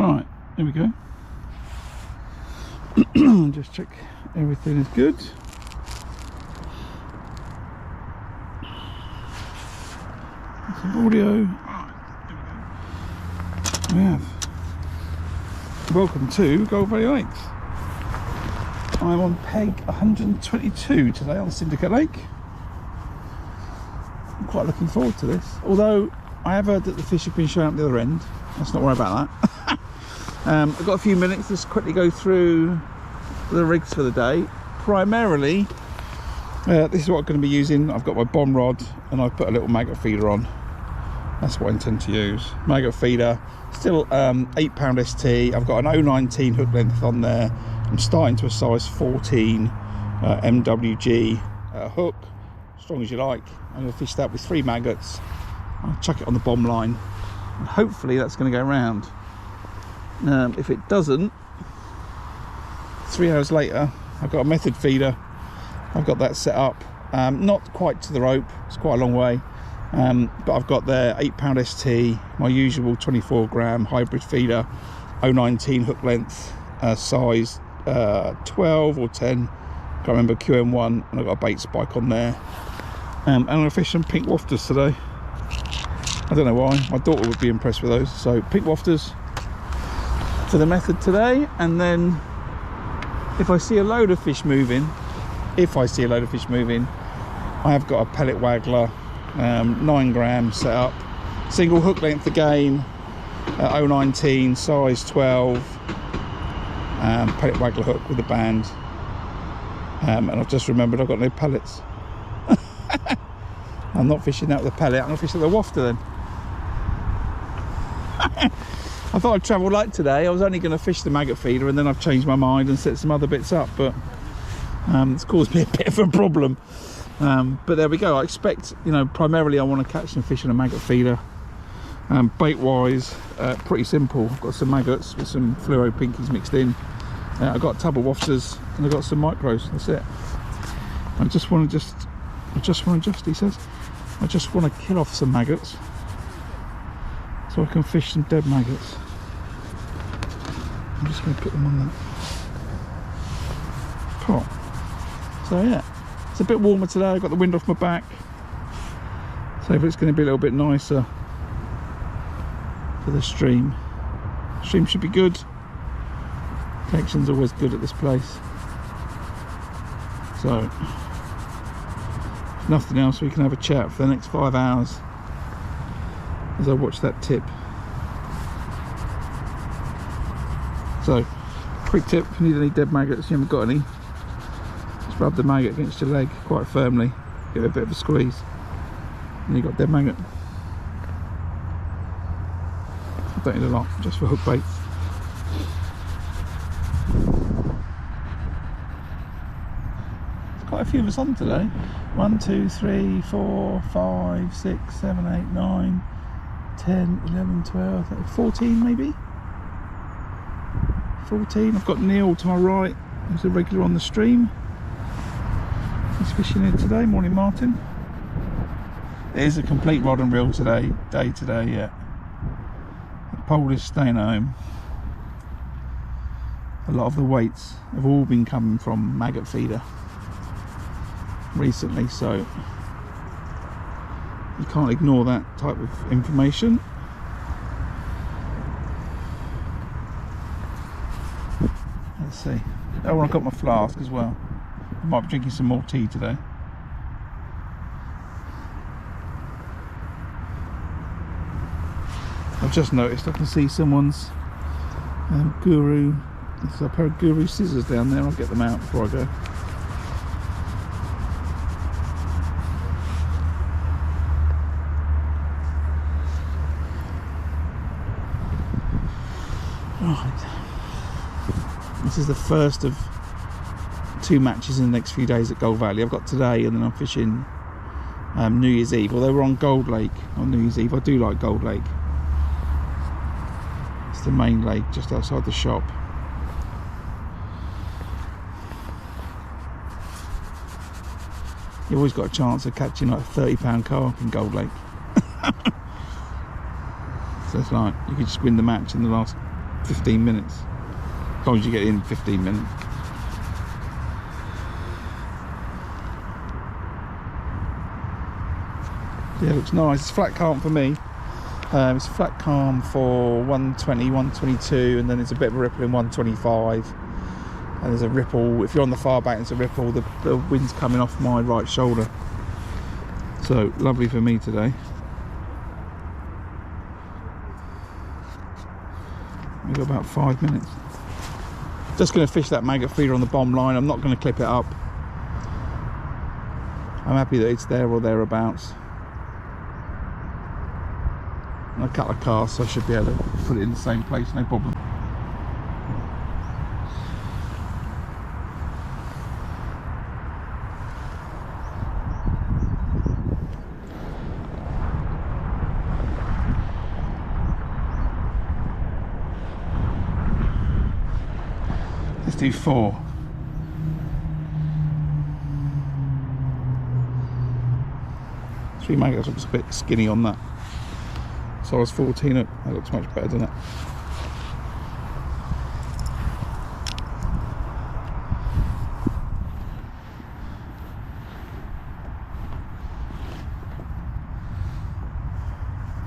Right, here we go. Just check everything is good. Some audio. Right, here we go. We have. Welcome to Gold Valley Lakes. I'm on peg 122 today on Syndicate Lake. I'm quite looking forward to this. Although I have heard that the fish have been showing up the other end. Let's not worry about that. I've got a few minutes to just quickly go through the rigs for the day. Primarily, this is what I'm going to be using. I've got my bomb rod and I've put a little maggot feeder on. That's what I intend to use. Maggot feeder, still 8 pound ST. I've got an 019 hook length on there. I'm starting to a size 14 MWG hook, strong as you like. I'm going to fish that with 3 maggots. I'll chuck it on the bomb line and hopefully that's going to go round. If it doesn't, 3 hours later I've got a method feeder. I've got that set up, not quite to the rope, it's quite a long way, but I've got there 8 pound ST, my usual 24 gram hybrid feeder, 019 hook length, size 12 or 10, can't remember, QM1, and I've got a bait spike on there. And I'm going to fish some pink wafters today. I don't know why, my daughter would be impressed with those. So pink wafters for the method today, and then if I see a load of fish moving, I have got a pellet waggler, 9 gram set up, single hook length again, 019 size 12, pellet waggler hook with a band, and I've just remembered I've got no pellets. I'm not fishing that with a pellet, I'm going to fish with a wafter then. I thought I'd travel light today. I was only going to fish the maggot feeder and then I've changed my mind and set some other bits up, but it's caused me a bit of a problem. But there we go. I expect, you know, primarily I want to catch some fish on a maggot feeder. Bait wise, pretty simple. I've got some maggots with some fluoro pinkies mixed in. I've got a tub of wafters and I've got some micros. That's it. I just want to he says, I just want to kill off some maggots so I can fish some dead maggots. I'm just going to put them on that pot. So yeah, it's a bit warmer today. I've got the wind off my back, so it's going to be a little bit nicer for the stream. Stream should be good. Connection's always good at this place. So if nothing else, we can have a chat for the next 5 hours as I watch that tip. So, quick tip, if you need any dead maggots, you haven't got any, just rub the maggot against your leg quite firmly, give it a bit of a squeeze, and you've got dead maggot. I don't need a lot, just for hook baits. There's quite a few of us on today. 1, 2, 3, 4, 5, 6, 7, 8, 9, 10, 11, 12, 13, 14 maybe? 14. I've got Neil to my right, who's a regular on the stream. He's fishing here today. Morning, Martin. It is a complete rod and reel day today, yeah. The pole is staying home. A lot of the weights have all been coming from maggot feeder recently, so you can't ignore that type of information. Let's see. Oh, I've got my flask as well. I might be drinking some more tea today. I've just noticed I can see someone's Guru. There's a pair of Guru scissors down there. I'll get them out before I go. Right. This is the first of 2 matches in the next few days at Gold Valley. I've got today and then I'm fishing New Year's Eve. Although we're on Gold Lake on New Year's Eve, I do like Gold Lake. It's the main lake just outside the shop. You've always got a chance of catching like a 30-pound carp in Gold Lake. So it's like you could just win the match in the last 15 minutes. As long as you get in 15 minutes. Yeah, it looks nice. It's flat calm for me. It's flat calm for 120, 122, and then there's a bit of a ripple in 125. And there's a ripple, if you're on the far bank, there's a ripple. The wind's coming off my right shoulder. So, lovely for me today. We've got about 5 minutes. Just going to fish that maggot feeder on the bomb line. I'm not going to clip it up. I'm happy that it's there or thereabouts. And a couple of casts, so I should be able to put it in the same place, no problem. Let's do 4. Three maggots looks a bit skinny on that. So I was 14, that looks much better, doesn't it?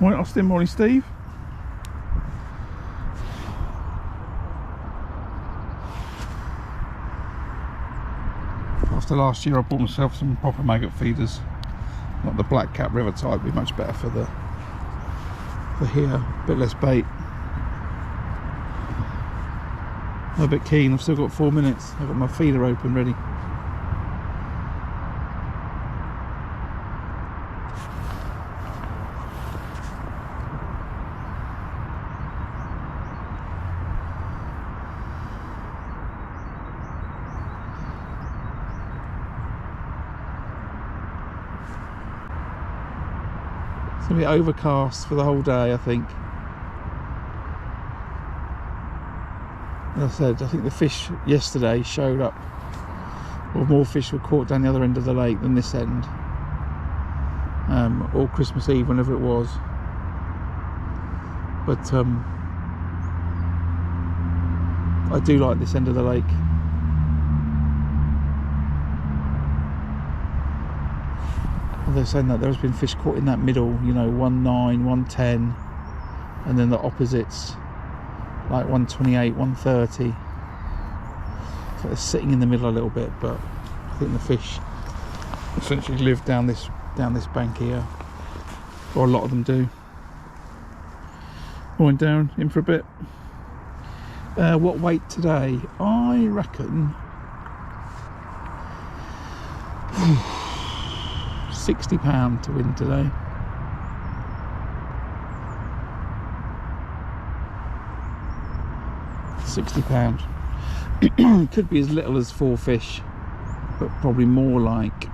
Morning Austin, morning Steve. After last year I bought myself some proper maggot feeders. Not the black cap river type, be much better for here, a bit less bait. I'm a bit keen, I've still got 4 minutes. I've got my feeder open ready. It's going to be overcast for the whole day, I think. As I said, I think the fish yesterday showed up, or more fish were caught down the other end of the lake than this end, or Christmas Eve, whenever it was. But I do like this end of the lake. They're saying that there's been fish caught in that middle, you know, 1.9, 1.10, and then the opposites like 1.28, 1.30. So they're sitting in the middle a little bit, but I think the fish essentially live down this bank here, or a lot of them do. Going down in for a bit. What weight today? I reckon £60 to win today. £60. Could be as little as 4 fish, but probably more like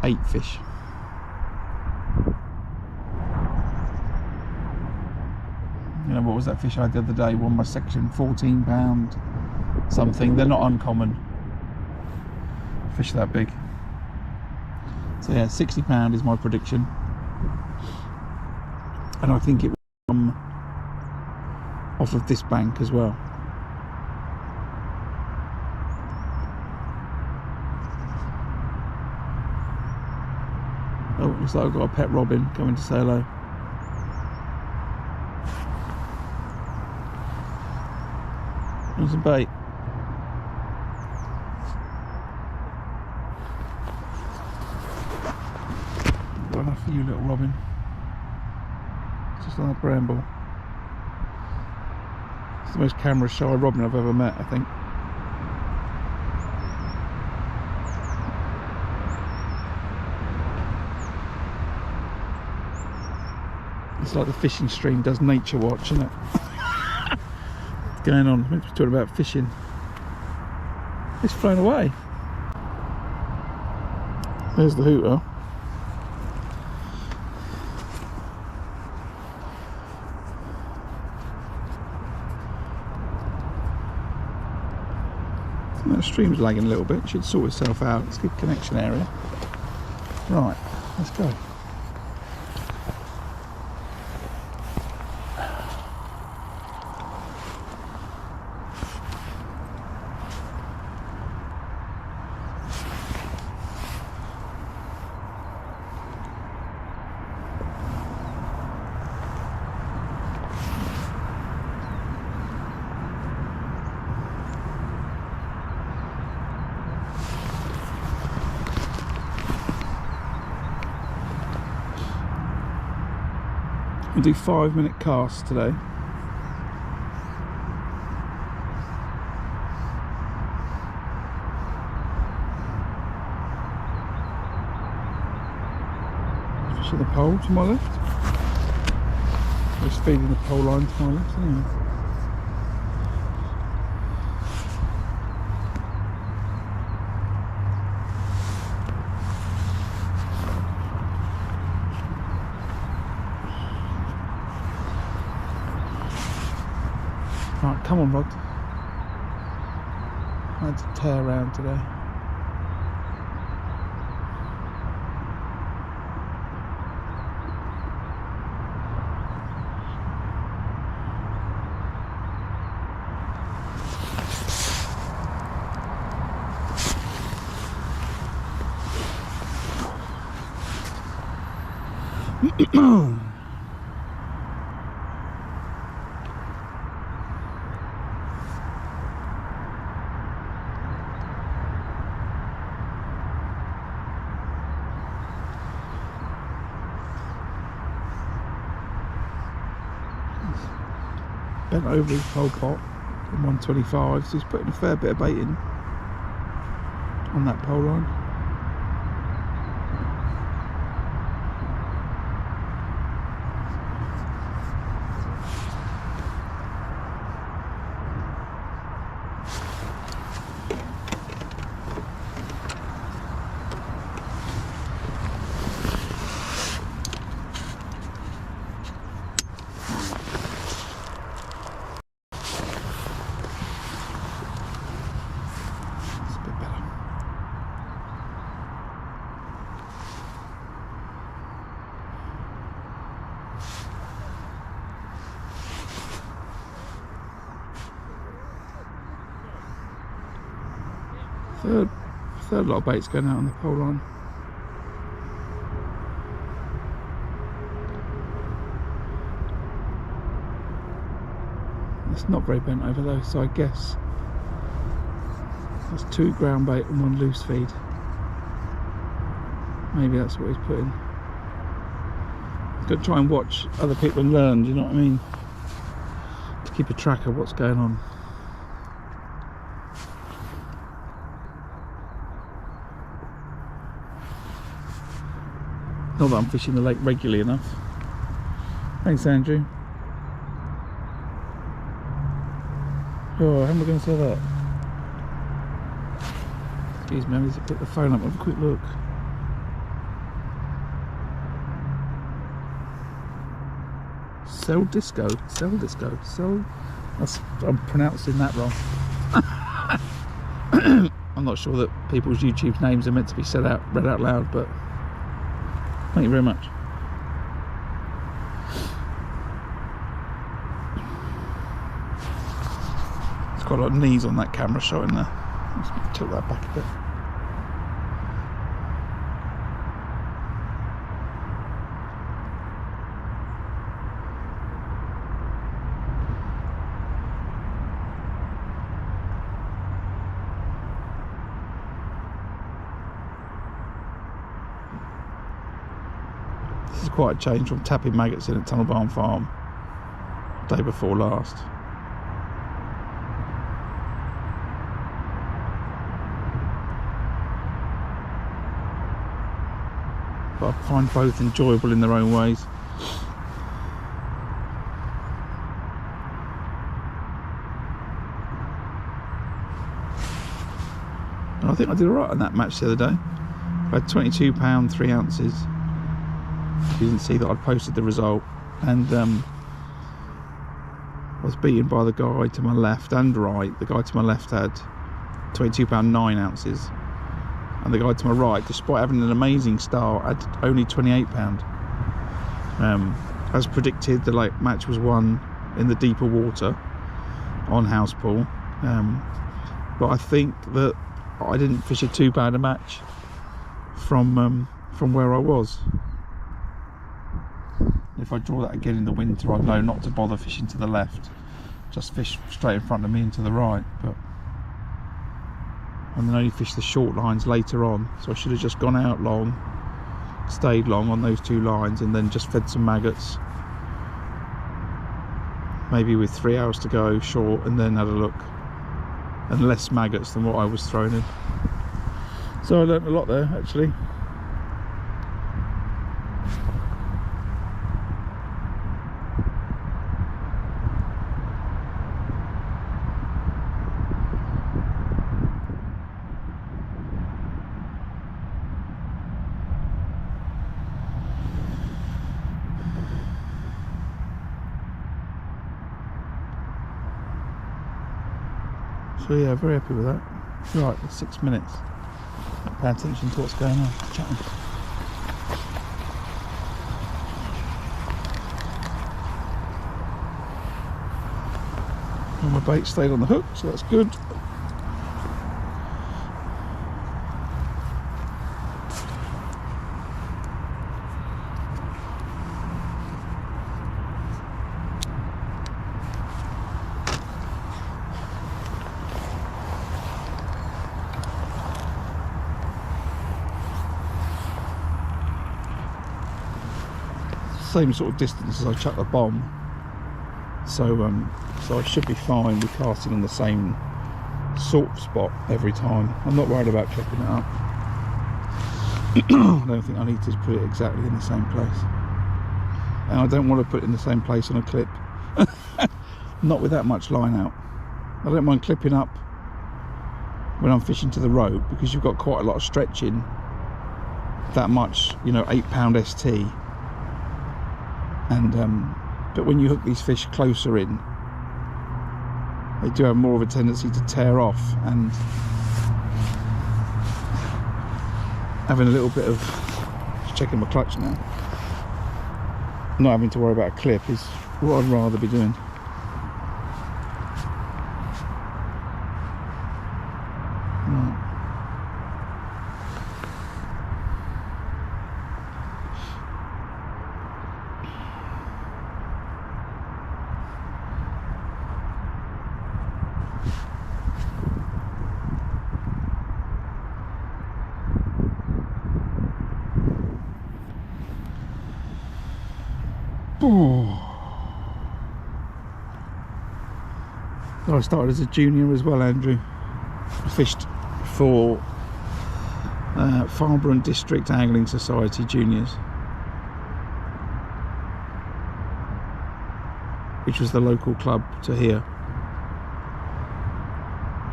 8 fish. You know, what was that fish I had the other day? Won my section, £14 something. They're not uncommon, fish that big. So yeah, £60 is my prediction, and I think it will come off of this bank as well. Oh, looks like I've got a pet robin coming to say hello. There's some bait. Got enough for you, little robin. It's just on a bramble. It's the most camera shy robin I've ever met, I think. It's like the fishing stream does nature watch, isn't it? What's going on? We're talking about fishing. It's flown away. There's the hooter. The stream's lagging a little bit, it should sort itself out. It's a good connection area. Right, let's go. We'll do 5-minute casts today. Fishing the pole to my left. Just feeding the pole line to my left anyway. Right, come on, Rod. I had to tear around today. Bent over his pole pot in 125, so he's putting a fair bit of bait in on that pole line. Third lot of baits going out on the pole line. It's not very bent over though, so I guess that's 2 ground bait and 1 loose feed. Maybe that's what he's putting. He's got to try and watch other people and learn, do you know what I mean? To keep a track of what's going on. Not that I'm fishing the lake regularly enough. Thanks, Andrew. Oh, how am I going to say that? Excuse me, I need to pick the phone up and have a quick look. Cell Disco. I'm pronouncing that wrong. I'm not sure that people's YouTube names are meant to be read out loud, but thank you very much. It's got a lot of knees on that camera showing there. Let's tilt that back a bit. This is quite a change from tapping maggots in at Tunnel Barn Farm day before last. But I find both enjoyable in their own ways. And I think I did alright on that match the other day. I had £22, 3 ounces. You didn't see that I'd posted the result, and I was beaten by the guy to my left and right. The guy to my left had £22, 9 ounces, and the guy to my right, despite having an amazing start, had only £28. As predicted, the late match was won in the deeper water on house pool, but I think that I didn't fish a £2 a match from where I was. If I draw that again in the winter, I'd know not to bother fishing to the left, just fish straight in front of me and to the right. But and then only fish the short lines later on, so I should have just gone out long, stayed long on those 2 lines, and then just fed some maggots maybe with 3 hours to go short, and then had a look, and less maggots than what I was throwing in. So I learnt a lot there actually. So yeah, very happy with that. Right, 6 minutes. Pay attention to what's going on. Chatting. And my bait stayed on the hook, so that's good. Same sort of distance as I chucked the bomb, so I should be fine with casting on the same sort of spot every time. I'm not worried about clipping it up. I don't think I need to put it exactly in the same place, and I don't want to put it in the same place on a clip. Not with that much line out. I don't mind clipping up when I'm fishing to the rope, because you've got quite a lot of stretching. That much, you know, 8-pound ST. And but when you hook these fish closer in, they do have more of a tendency to tear off, and having a little bit of, just checking my clutch now, not having to worry about a clip is what I'd rather be doing. Right. So I started as a junior as well, Andrew. I fished for Farnborough and District Angling Society juniors, which was the local club to here.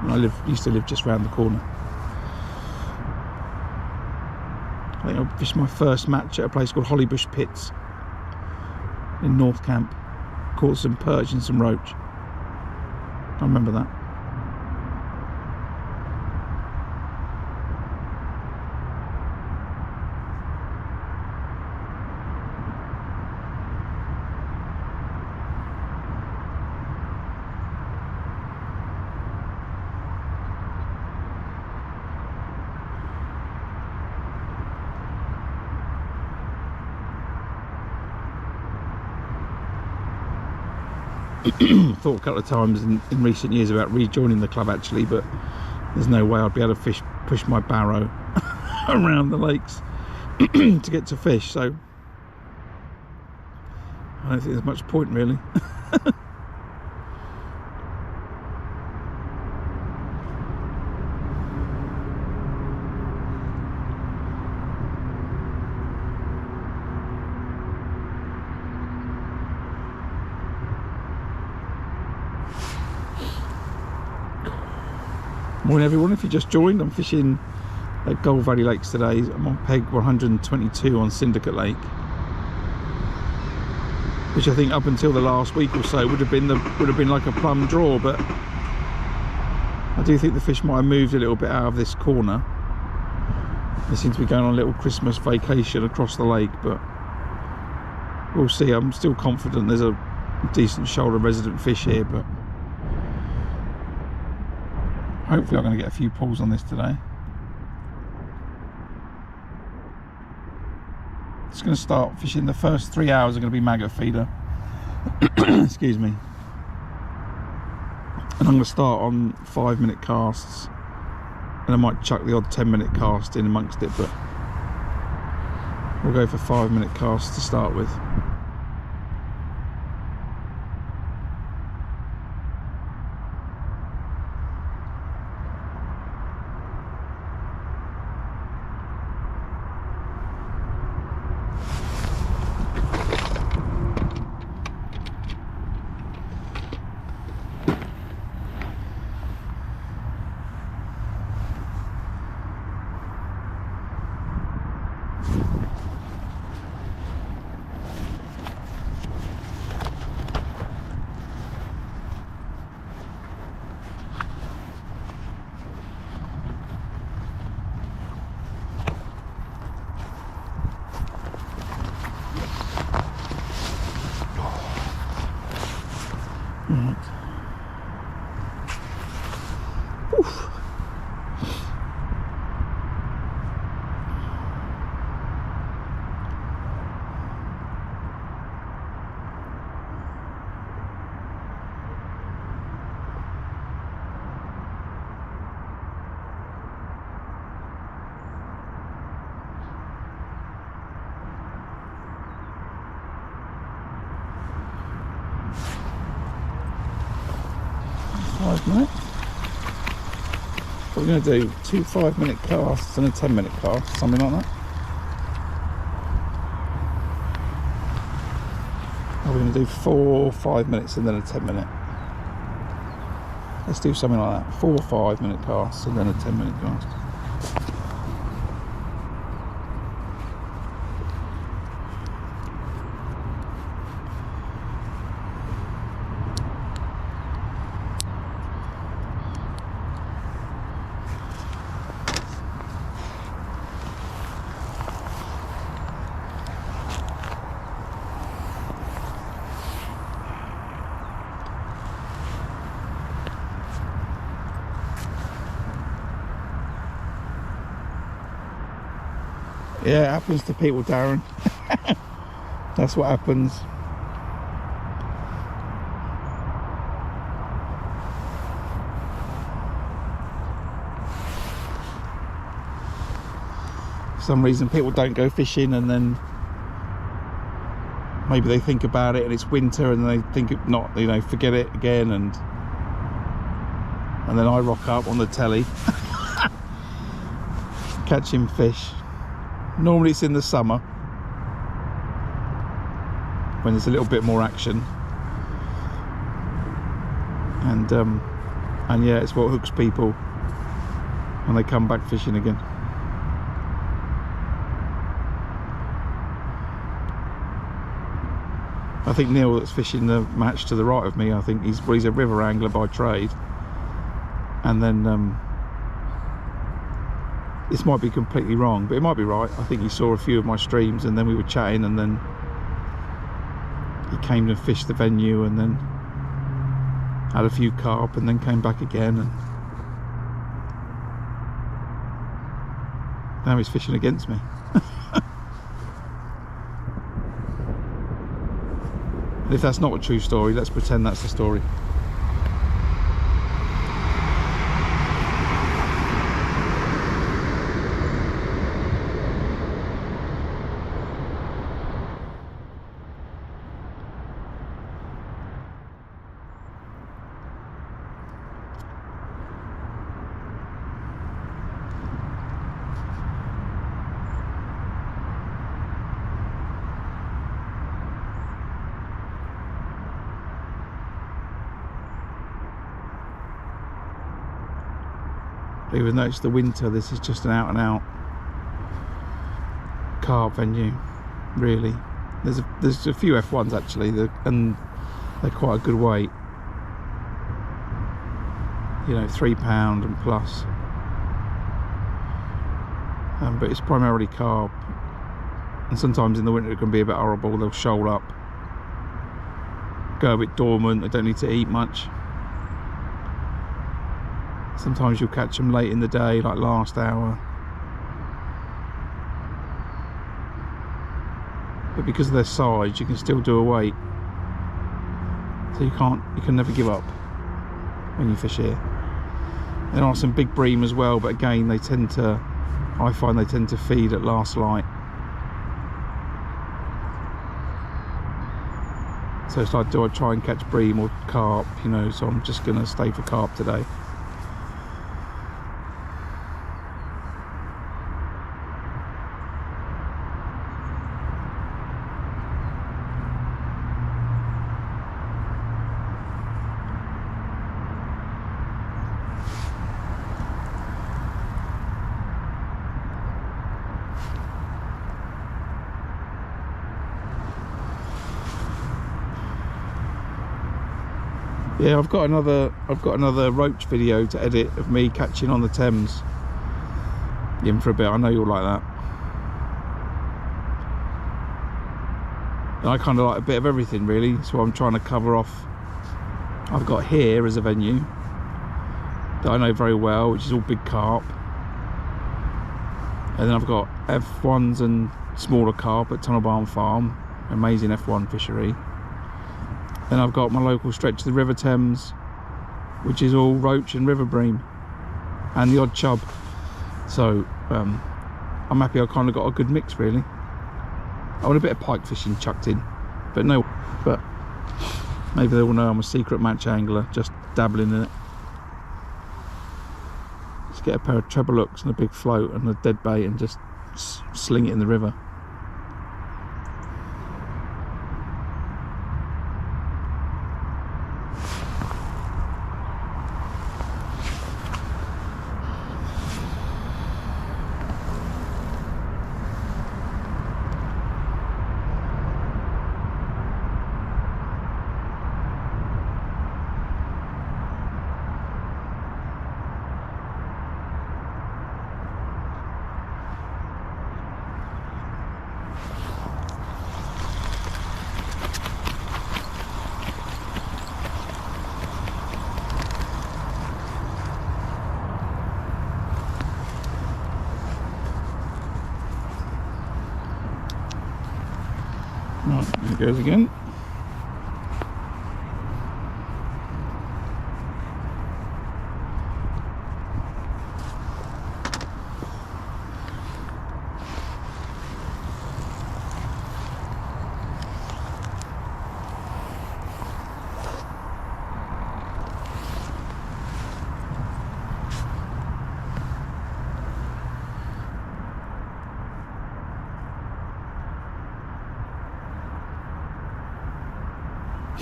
And I used to live just round the corner. I think I fished my first match at a place called Hollybush Pits in North Camp. Caught some perch and some roach. I remember that. Thought a couple of times in recent years about rejoining the club actually, but there's no way I'd be able to push my barrow around the lakes to get to fish, so I don't think there's much point really. Morning everyone, if you just joined, I'm fishing at Gold Valley Lakes today. I'm on peg 122 on Syndicate Lake, which I think up until the last week or so would have been like a plum draw, but I do think the fish might have moved a little bit out of this corner. They seem to be going on a little Christmas vacation across the lake, but we'll see. I'm still confident there's a decent shoulder resident fish here, but hopefully I'm going to get a few pulls on this today. Just going to start fishing. The first 3 hours are going to be Maggot Feeder. Excuse me. And I'm going to start on 5-minute casts, and I might chuck the odd 10-minute cast in amongst it, but we'll go for 5-minute casts to start with. Right. Oof. Minutes. We're going to do 2 5-minute casts and a 10-minute cast, something like that. Or we're going to do 4 5 minutes and then a 10-minute. Let's do something like that. 4 5-minute casts and then a 10-minute cast. Yeah, it happens to people, Darren. That's what happens. For some reason people don't go fishing, and then maybe they think about it and it's winter and they think it not, you know, forget it again, and then I rock up on the telly catching fish. Normally it's in the summer when there's a little bit more action, and yeah, it's what hooks people when they come back fishing again. I think Neil, that's fishing the match to the right of me, I think he's a river angler by trade, and then this might be completely wrong, but it might be right. I think he saw a few of my streams and then we were chatting, and then he came and fished the venue and then had a few carp and then came back again, and now he's fishing against me. And if that's not a true story, let's pretend that's the story. Even though it's the winter, this is just an out and out carp venue, really. There's a few F1s actually, and they're quite a good weight, you know, £3 and plus, but it's primarily carp, and sometimes in the winter it can be a bit horrible. They'll shoal up, go a bit dormant, they don't need to eat much. Sometimes you'll catch them late in the day, like last hour. But because of their size, you can still do a weight. So you can never give up when you fish here. There are some big bream as well, but again, I find they tend to feed at last light. So it's like, do I try and catch bream or carp, you know, so I'm just gonna stay for carp today. Yeah, I've got another roach video to edit of me catching on the Thames in for a bit. I know you'll like that. And I kind of like a bit of everything really, so I'm trying to cover off I've got here as a venue that I know very well, which is all big carp. And then I've got F1s and smaller carp at Tunnel Barn Farm, amazing F1 fishery. Then I've got my local stretch of the River Thames, which is all roach and river bream and the odd chub. So I'm happy I kind of got a good mix, really. I want a bit of pike fishing chucked in, but maybe they will know I'm a secret match angler, just dabbling in it. Just get a pair of treble hooks and a big float and a dead bait and just sling it in the river. Right, there it goes again.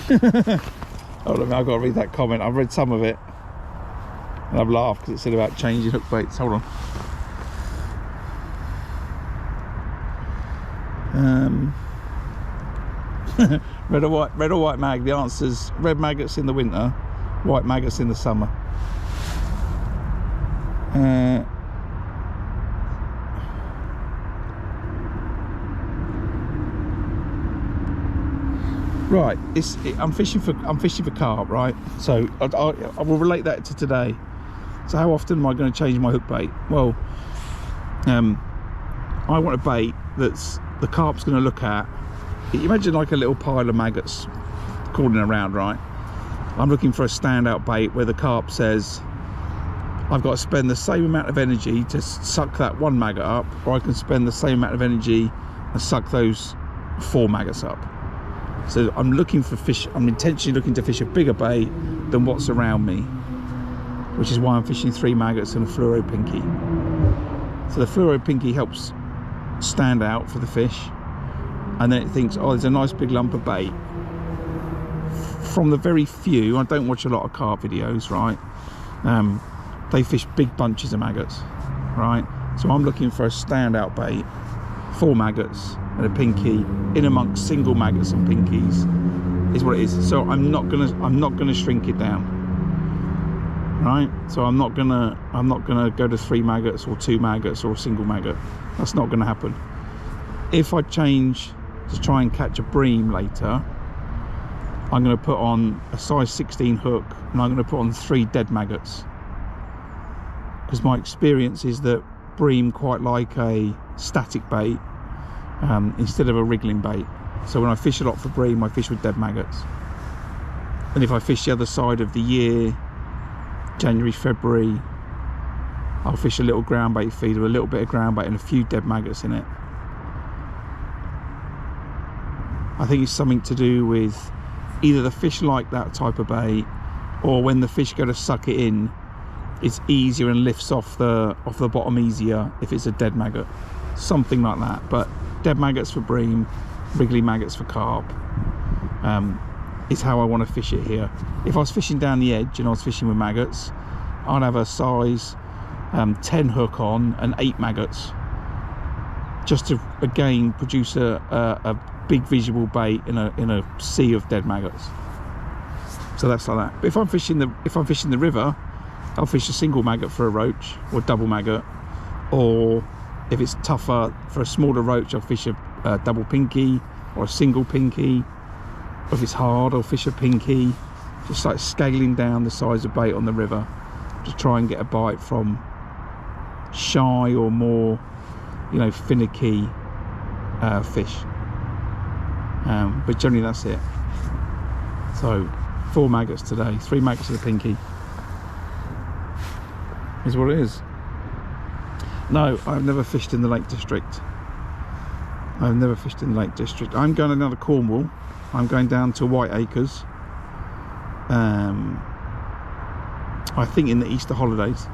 Hold on, I've got to read that comment. I've read some of it and I've laughed because it said about changing hook baits. Hold on. Red or white mag? The answer's red maggots in the winter, white maggots in the summer. Right, I'm fishing for carp, right? So I will relate that to today. So how often am I going to change my hook bait? Well, I want a bait that's the carp's going to look at. Imagine like a little pile of maggots crawling around, right? I'm looking for a standout bait where the carp says, I've got to spend the same amount of energy to suck that one maggot up, or I can spend the same amount of energy and suck those 4 maggots up. So I'm looking for fish, I'm intentionally looking to fish a bigger bait than what's around me, which is why I'm fishing 3 maggots and a fluoro pinky. So the fluoro pinky helps stand out for the fish, and then it thinks, oh, there's a nice big lump of bait. From the very few, I don't watch a lot of carp videos, right? They fish big bunches of maggots, right? So I'm looking for a standout bait, 4 maggots and a pinky in amongst single maggots and pinkies is what it is. So I'm not gonna shrink it down, right? So I'm not gonna go to 3 maggots or 2 maggots or a single maggot. That's not gonna happen. If I change to try and catch a bream later, I'm gonna put on a size 16 hook and I'm gonna put on 3 dead maggots, because my experience is that bream quite like a static bait instead of a wriggling bait. So when I fish a lot for bream, I fish with dead maggots. And if I fish the other side of the year, January, February, I'll fish a little ground bait feeder, a little bit of ground bait and a few dead maggots in it. I think it's something to do with either the fish like that type of bait, or when the fish go to suck it in, it's easier and lifts off the bottom easier if it's a dead maggot, something like that. But dead maggots for bream, wriggly maggots for carp, is how I want to fish it here. If I was fishing down the edge and I was fishing with maggots, I'd have a size 10 hook on and 8 maggots, just to again produce a big visual bait in a sea of dead maggots. So that's like that. But if I'm fishing the river, I'll fish a single maggot for a roach, or double maggot, or if it's tougher for a smaller roach, I'll fish a double pinky or a single pinky. Or if it's hard, I'll fish a pinky. just like scaling down the size of bait on the river to try and get a bite from shy or more, you know, finicky fish. But generally that's it. So 4 maggots today, 3 maggots of the pinky is what it is. No, I've never fished in the Lake District. I've never fished in the Lake District. I'm going down to Cornwall. I'm going down to White Acres. I think in the Easter holidays.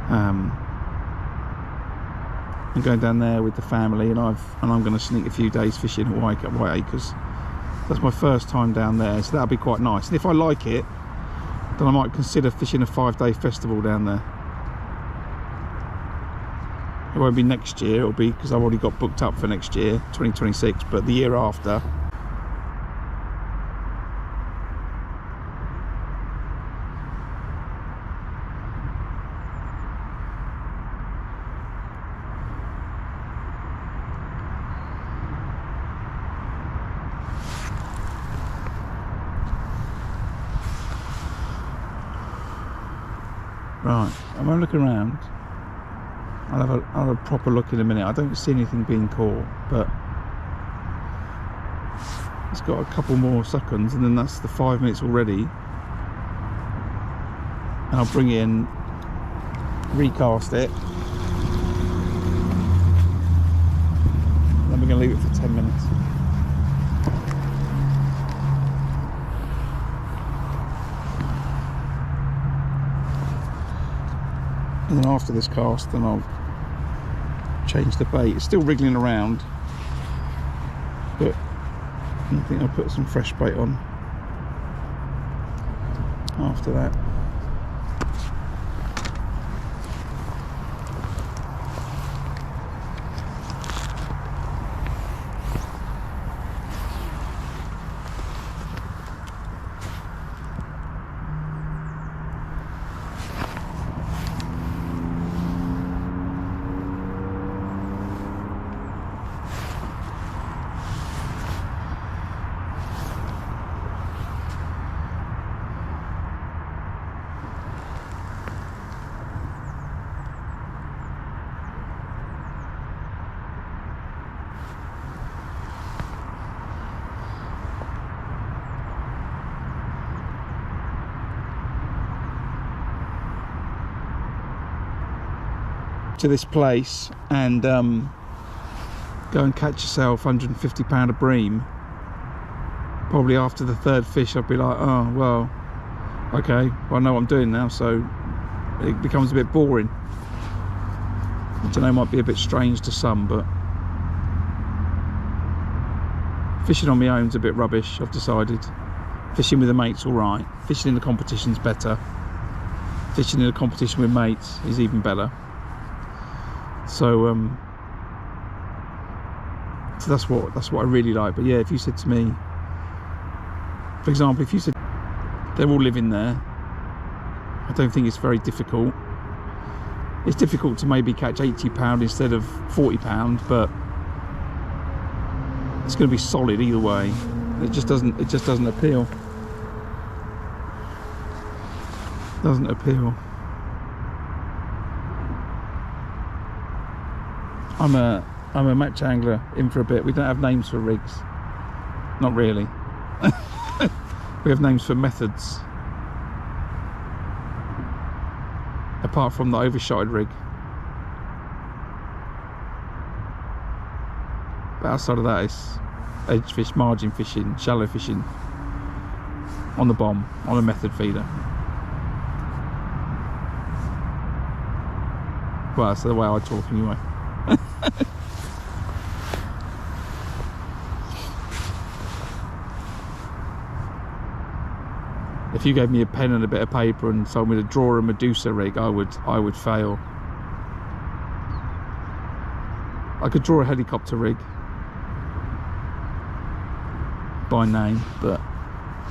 I'm going down there with the family, and I'm going to sneak a few days fishing at White Acres. That's my first time down there, so that'll be quite nice. And if I like it, then I might consider fishing a 5-day festival down there. It won't be next year, it'll be because I've already got booked up for next year, 2026, but the year after. Right, I'm going to look around. I'll have a proper look in a minute. I don't see anything being caught, but it's got a couple more seconds, and then that's the 5 minutes already. And I'll bring it in, recast it, and then we're going to leave it for 10 minutes. And then after this cast, then I'll change the bait. It's still wriggling around, but I think I'll put some fresh bait on after that. To this place and go and catch yourself 150 pound of bream, probably after the 3rd fish I'll be like, oh well, okay, well, I know what I'm doing now, so it becomes a bit boring, which I know might be a bit strange to some, but fishing on my own's a bit rubbish. I've decided fishing with a mate's all right. Fishing in the competition's better. Fishing in a competition with mates is even better. So so that's what I really like. But yeah, if you said to me, for example, if you said they're all living there, I don't think it's very difficult. It's difficult to maybe catch 80 pound instead of 40 pound, but it's going to be solid either way. It just doesn't appeal. Doesn't appeal. I'm a match angler in for a bit. We don't have names for rigs. Not really. We have names for methods. Apart from the overshotted rig. But outside of that, it's edge fish, margin fishing, shallow fishing. On the bomb, on a method feeder. Well, that's the way I talk anyway. If you gave me a pen and a bit of paper and told me to draw a Medusa rig, I would fail. I could draw a helicopter rig by name, but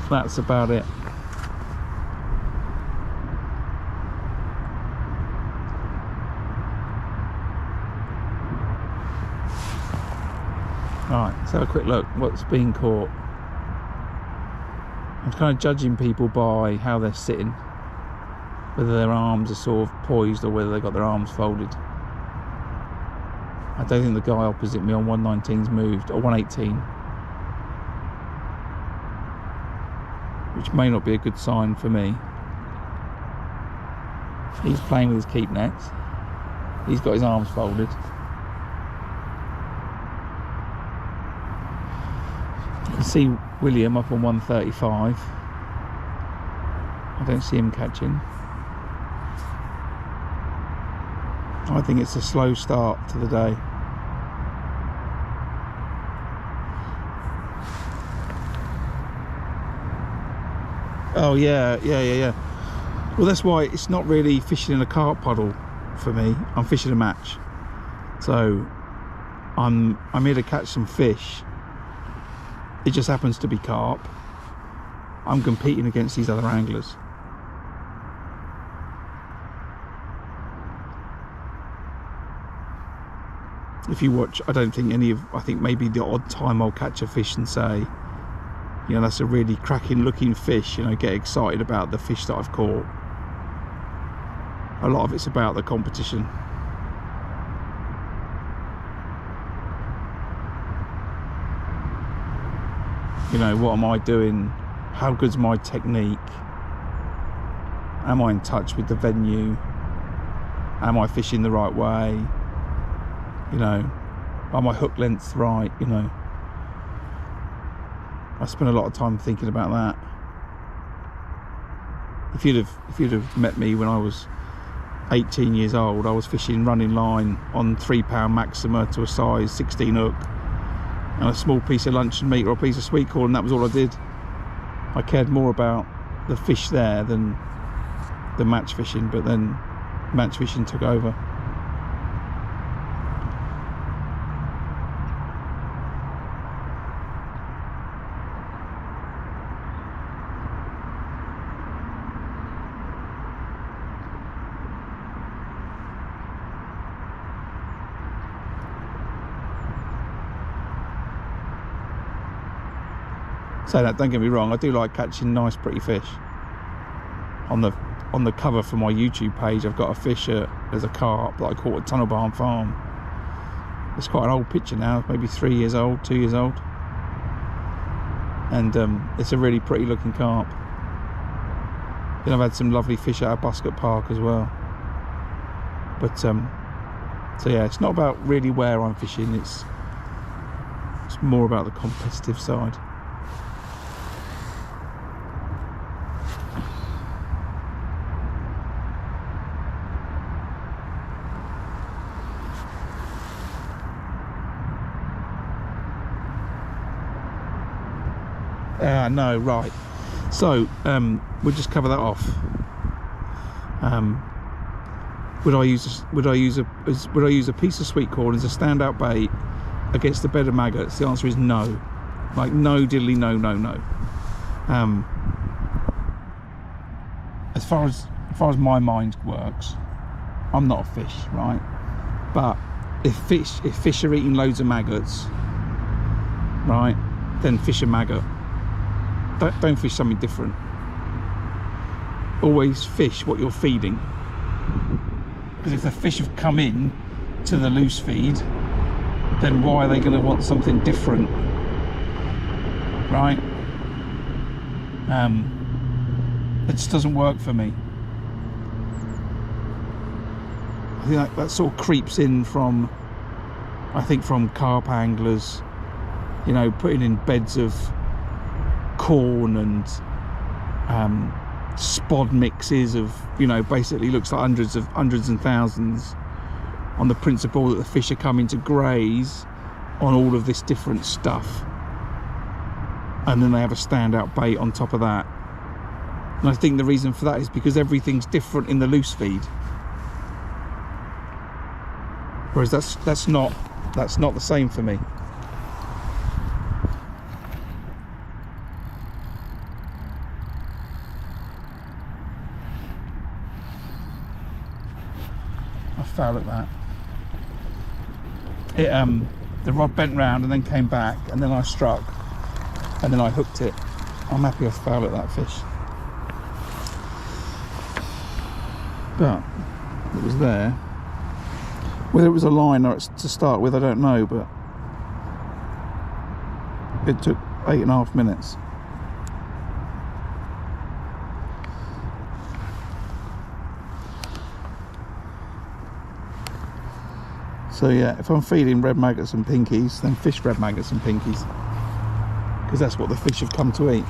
that's about it. Alright, let's have a quick look what's being caught. I'm kind of judging people by how they're sitting, whether their arms are sort of poised or whether they've got their arms folded. I don't think the guy opposite me on 119's moved, or 118, which may not be a good sign for me. He's playing with his keep nets. He's got his arms folded. You can see William up on 135. I don't see him catching. I think it's a slow start to the day. Oh yeah. Well, that's why it's not really fishing in a carp puddle for me. I'm fishing a match, so I'm here to catch some fish. It just happens to be carp. I'm competing against these other anglers. If you watch, I don't think I think maybe the odd time I'll catch a fish and say, you know, that's a really cracking looking fish, you know, get excited about the fish that I've caught. A lot of it's about the competition. You know, what am I doing? How good's my technique? Am I in touch with the venue? Am I fishing the right way? You know, are my hook lengths right? You know, I spent a lot of time thinking about that. If you'd have met me when I was 18 years old, I was fishing running line on 3-pound Maxima to a size 16 hook and a small piece of luncheon meat or a piece of sweet corn, and that was all I did. I cared more about the fish there than the match fishing, but then match fishing took over. Say that, don't get me wrong, I do like catching nice pretty fish. On the cover for my YouTube page, I've got a fish there's a carp that I caught at Tunnel Barn Farm. It's quite an old picture now, maybe 3 years old, 2 years old, and it's a really pretty looking carp. Then I've had some lovely fish out of Buscott Park as well. But so yeah, it's not about really where I'm fishing, it's more about the competitive side. No, right. So we'll just cover that off. Would I use a piece of sweet corn as a standout bait against a bed of maggots? The answer is no. Like, no diddly no. As far as my mind works, I'm not a fish, right? But if fish are eating loads of maggots, right, then fish a maggot. Don't fish something different. Always fish what you're feeding, because if the fish have come in to the loose feed, then why are they going to want something different, right? It just doesn't work for me. I think that sort of creeps in from carp anglers, you know, putting in beds of corn and spod mixes of, you know, basically looks like hundreds and thousands, on the principle that the fish are coming to graze on all of this different stuff, and then they have a standout bait on top of that. And I think the reason for that is because everything's different in the loose feed, whereas that's not the same for me. Foul at that. The rod bent round and then came back, and then I struck, and then I hooked it. I'm happy I fouled at that fish. But it was there. Whether it was a line or it's to start with, I don't know, but it took 8.5 minutes. So yeah, if I'm feeding red maggots and pinkies, then fish red maggots and pinkies, because that's what the fish have come to eat.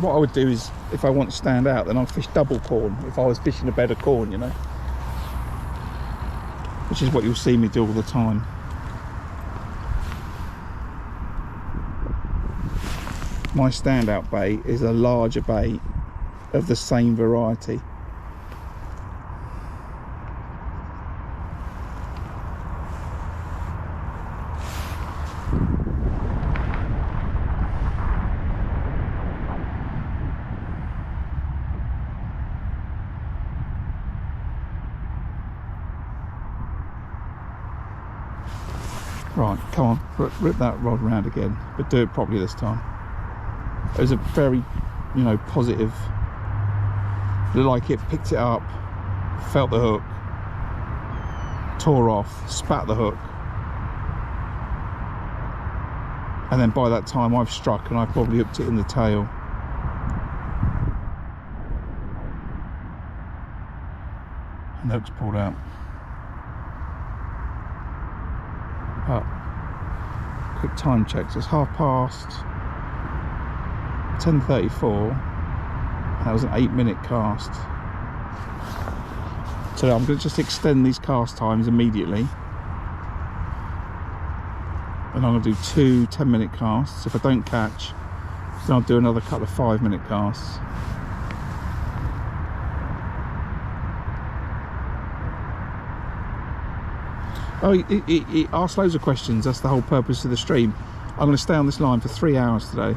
What I would do is, if I want to stand out, then I'll fish double corn, if I was fishing a bed of corn, you know, which is what you'll see me do all the time. My standout bait is a larger bait of the same variety. Right, come on, rip that rod round again, but do it properly this time. It was a very, you know, positive, like it picked it up, felt the hook, tore off, spat the hook, and then by that time I've struck and I've probably hooked it in the tail. And the hook's pulled out. But quick time check, so it's 10:34. That was an 8-minute cast. So I'm going to just extend these cast times immediately, and I'm going to do 2 10-minute casts. If I don't catch, then I'll do another couple of 5-minute casts. Oh, he asked loads of questions. That's the whole purpose of the stream. I'm going to stay on this line for 3 hours today,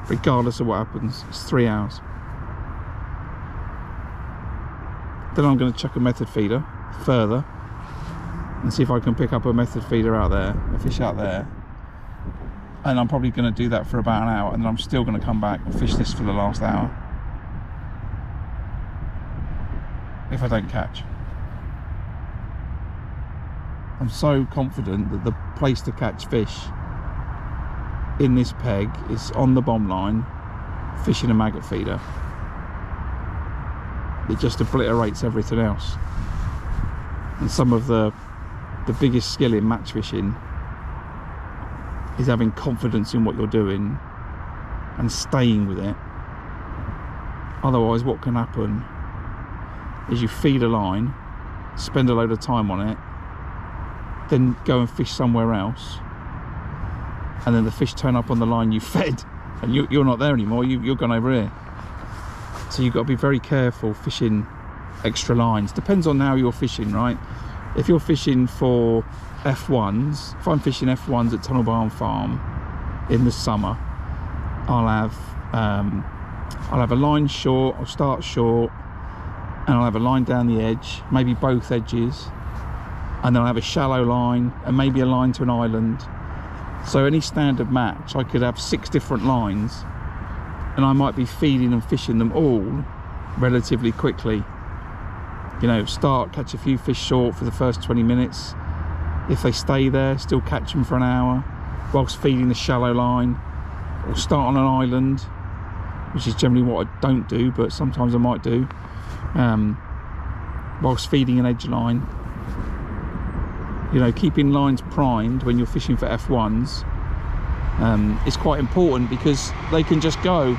regardless of what happens. It's 3 hours. Then I'm going to chuck a method feeder further and see if I can pick up a method feeder out there, a fish out there. And I'm probably going to do that for about an hour, and then I'm still going to come back and fish this for the last hour if I don't catch. I'm so confident that the place to catch fish in this peg is on the bomb line, fishing a maggot feeder. It just obliterates everything else. And some of the biggest skill in match fishing is having confidence in what you're doing and staying with it. Otherwise, what can happen is you feed a line, spend a load of time on it, then go and fish somewhere else, and then the fish turn up on the line you fed, and you're not there anymore. You're gone over here. So you've got to be very careful fishing extra lines. Depends on how you're fishing, right? If you're fishing for F1s, if I'm fishing F1s at Tunnel Barn Farm in the summer, I'll have a line short, I'll start short, and I'll have a line down the edge, maybe both edges, and then I'll have a shallow line and maybe a line to an island. So any standard match, I could have 6 different lines, and I might be feeding and fishing them all relatively quickly. You know, catch a few fish short for the first 20 minutes. If they stay there, still catch them for an hour whilst feeding the shallow line, or start on an island, which is generally what I don't do, but sometimes I might do, whilst feeding an edge line. You know, keeping lines primed when you're fishing for F1s is quite important, because they can just go.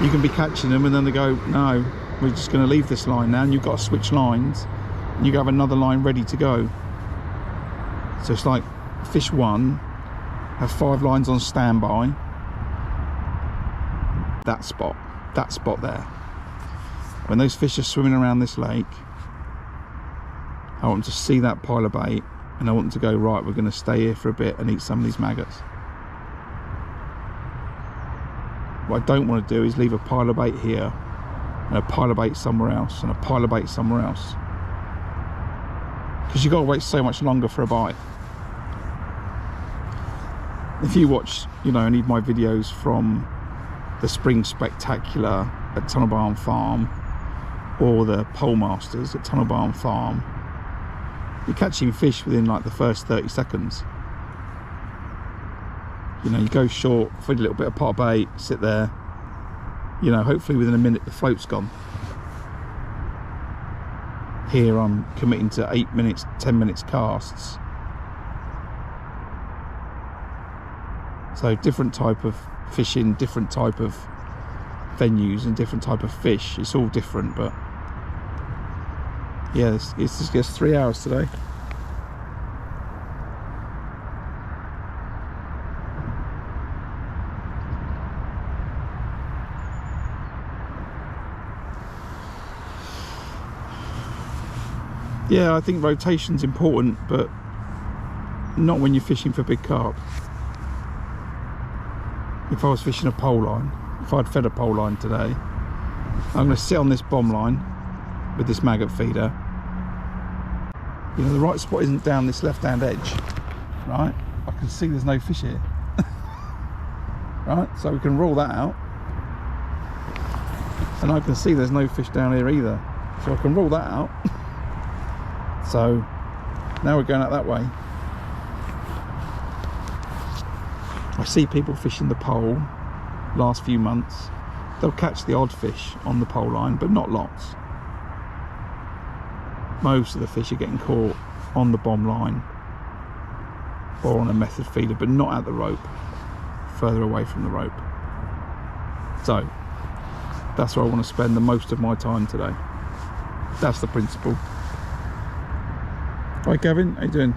You can be catching them and then they go, no, we're just going to leave this line now, and you've got to switch lines and you have another line ready to go. So it's like fish 1, have 5 lines on standby. That spot there, when those fish are swimming around this lake, I want them to see that pile of bait, and I want them to go, right, we're going to stay here for a bit and eat some of these maggots. What I don't want to do is leave a pile of bait here and a pile of bait somewhere else and a pile of bait somewhere else, because you've got to wait so much longer for a bite. If you watch, you know, any of my videos from the Spring Spectacular at Tunnel Barn Farm or the Pole Masters at Tunnel Barn Farm, you're catching fish within like the first 30 seconds. You know, you go short, feed a little bit of pot of bait, sit there, you know, hopefully within a minute the float's gone. Here I'm committing to 8 minutes, 10 minutes casts. So different type of fishing, different type of venues and different type of fish. It's all different, but yeah, it's just 3 hours today. Yeah, I think rotation's important, but not when you're fishing for big carp. If I was fishing a pole line, if I'd fed a pole line today, I'm going to sit on this bomb line with this maggot feeder. You know, the right spot isn't down this left-hand edge, right? I can see there's no fish here. Right, so we can rule that out. And I can see there's no fish down here either, so I can rule that out. So now we're going out that way. I see people fishing the pole last few months. They'll catch the odd fish on the pole line, but not lots. Most of the fish are getting caught on the bomb line or on a method feeder, but not at the rope, further away from the rope. So that's where I want to spend the most of my time today. That's the principle. Hi Gavin, how you doing?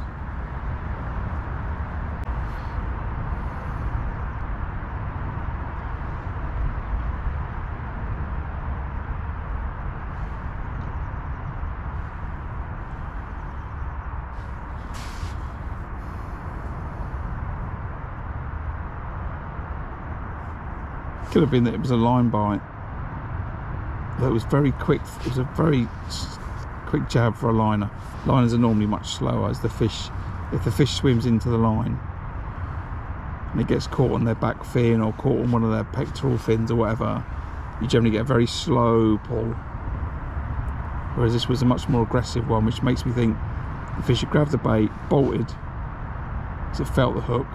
Could have been that it was a line bite. That was very quick. It was a very quick jab for a liner. Liners are normally much slower as the fish, if the fish swims into the line and it gets caught on their back fin or caught on one of their pectoral fins or whatever, you generally get a very slow pull. Whereas this was a much more aggressive one, which makes me think the fish had grabbed the bait, bolted because it felt the hook,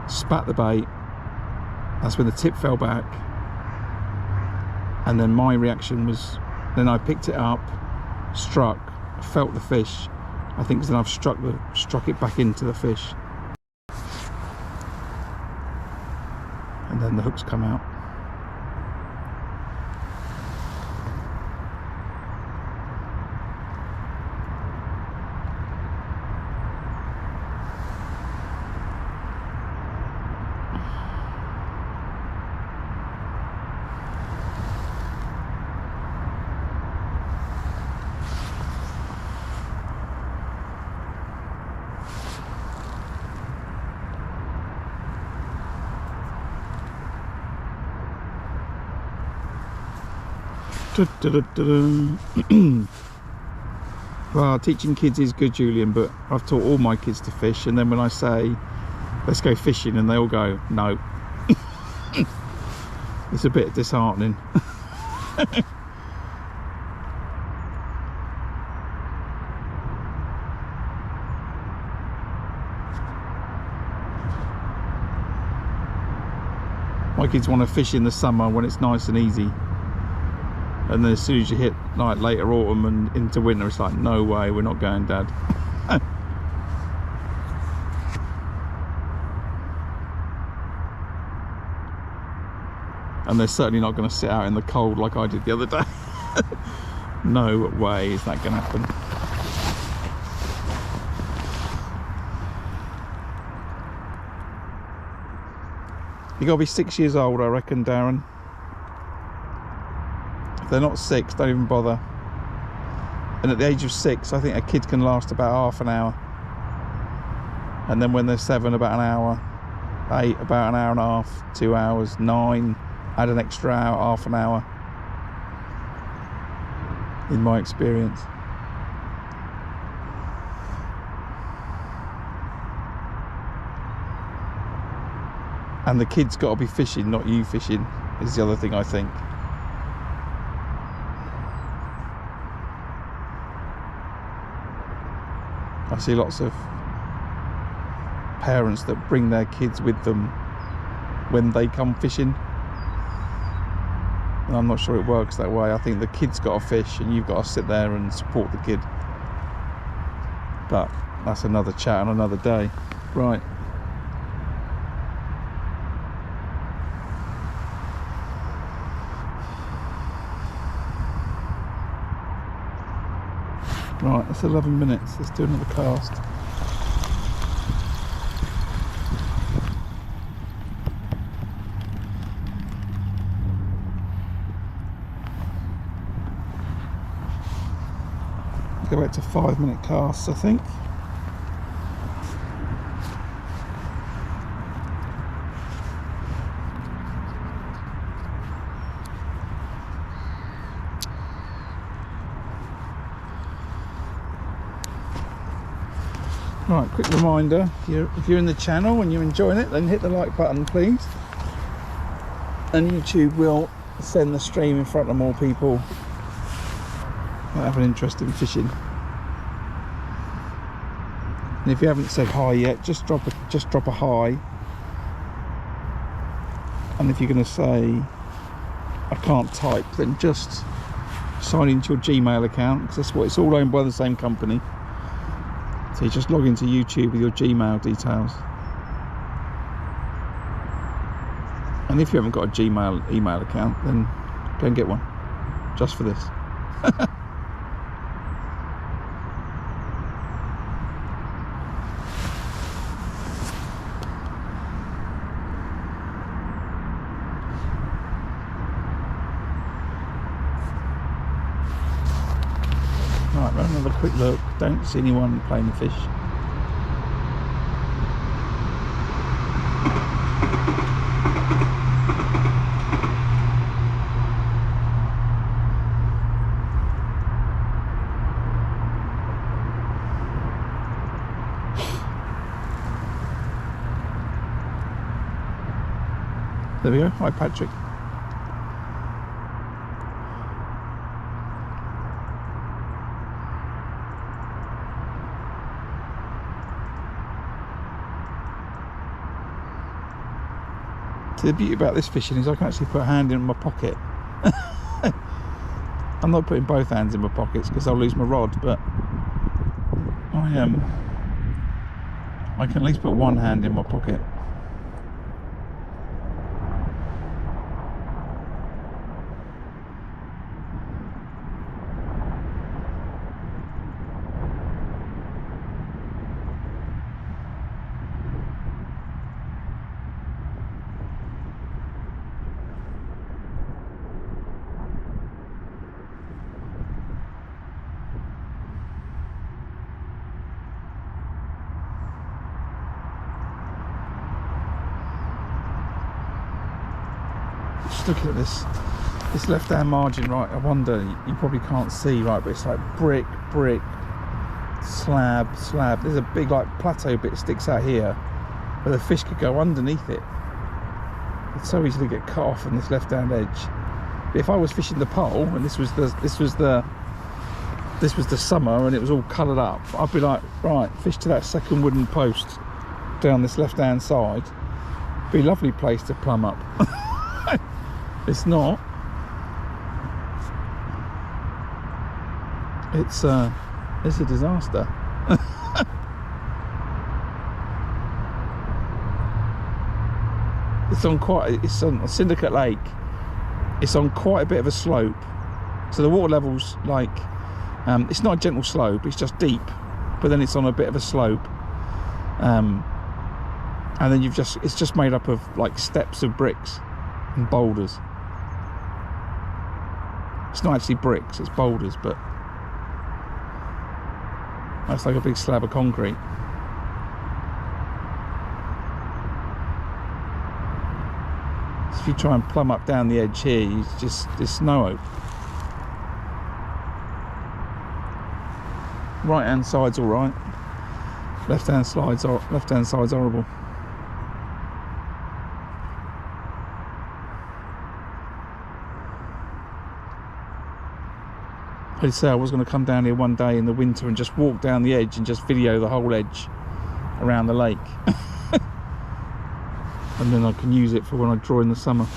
spat the bait. That's when the tip fell back, and then my reaction was, then I picked it up, struck, felt the fish. I think then I've struck it back into the fish, and then the hooks come out. Well, teaching kids is good, Julian, but I've taught all my kids to fish, and then when I say let's go fishing and they all go no. It's a bit disheartening. My kids want to fish in the summer when it's nice and easy. And then as soon as you hit like later autumn and into winter, it's like, no way, we're not going, Dad. And they're certainly not going to sit out in the cold like I did the other day. No way is that going to happen. You got to be 6 years old, I reckon, Darren. If they're not 6, don't even bother. And at the age of 6, I think a kid can last about half an hour. And then when they're 7, about an hour. 8, about an hour and a half, 2 hours, 9, add an extra hour, half an hour, in my experience. And the kids got to be fishing, not you fishing, is the other thing I think. I see lots of parents that bring their kids with them when they come fishing. And I'm not sure it works that way. I think the kid's got to fish and you've got to sit there and support the kid. But that's another chat on another day. Right. Right, that's 11 minutes. Let's do another cast. Go back to 5-minute casts, I think. Right, quick reminder, if you're in the channel and you're enjoying it, then hit the like button please, and YouTube will send the stream in front of more people that have an interest in fishing. And if you haven't said hi yet, just drop a hi. And if you're going to say I can't type, then just sign into your Gmail account, because that's what it's all owned by the same company. So you just log into YouTube with your Gmail details. And if you haven't got a Gmail email account, then go and get one, just for this. Right, run another quick look. Don't see anyone playing the fish. There we go. Hi, Patrick. So the beauty about this fishing is I can actually put a hand in my pocket. I'm not putting both hands in my pockets because I'll lose my rod, but I can at least put one hand in my pocket. Just looking at this left hand margin, right, I wonder, you probably can't see, right, but it's like brick, slab. There's a big like plateau bit sticks out here where the fish could go underneath it. It's so easy to get cut off on this left hand edge. But if I was fishing the pole and this was the summer and it was all coloured up, I'd be like, right, fish to that second wooden post down this left hand side. Be a lovely place to plumb up. It's not. It's a disaster. It's on Syndicate Lake. It's on quite a bit of a slope, so the water level's like, it's not a gentle slope, it's just deep, but then it's on a bit of a slope, and then it's just made up of like steps of bricks and boulders. It's not actually bricks, it's boulders, but that's like a big slab of concrete. So if you try and plumb up down the edge here, there's no hope. Right hand side's all right. Left hand side's horrible. I did say I was going to come down here one day in the winter and just walk down the edge and just video the whole edge around the lake. And then I can use it for when I draw in the summer.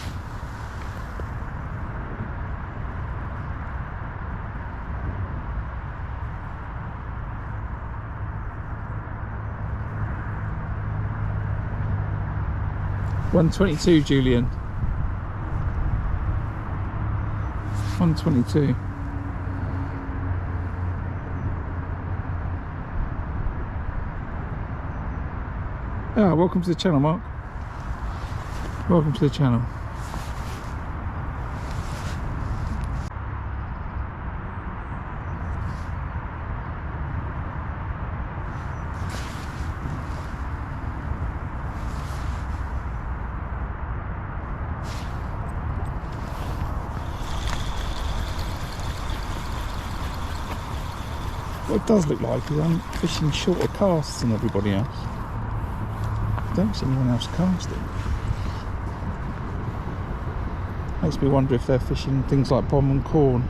$122, Julian. 122. Ah, welcome to the channel, Mark. Welcome to the channel. What it does look like is I'm fishing shorter casts than everybody else. I don't see anyone else casting. Makes me wonder if they're fishing things like bomb and corn.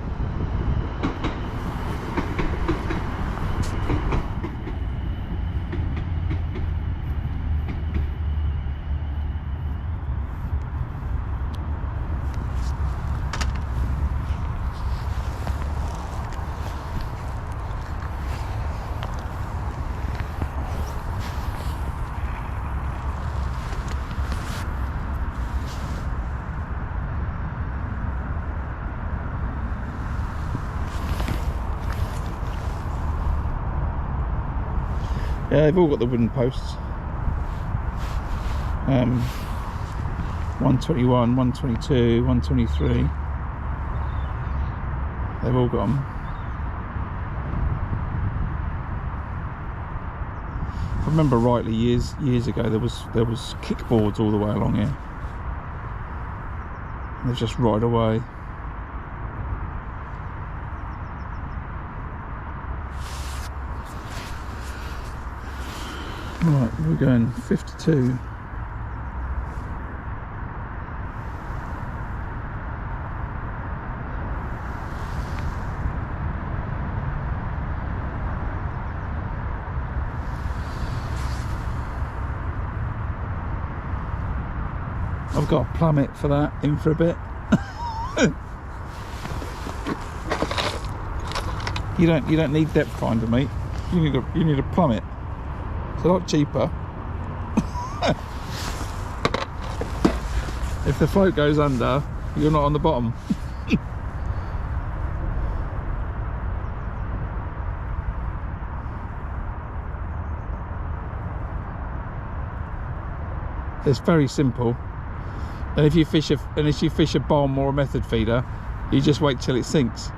Yeah, they've all got the wooden posts. 121, 122, 123. They've all got them. If I remember rightly, years ago, there was kickboards all the way along here. And they've just rotted away. Right, we're going 52. I've got a plummet for that, in for a bit. You don't need depth finder, mate. You need a plummet. It's a lot cheaper. If the float goes under, you're not on the bottom. It's very simple. And if you fish a bomb or a method feeder, you just wait till it sinks.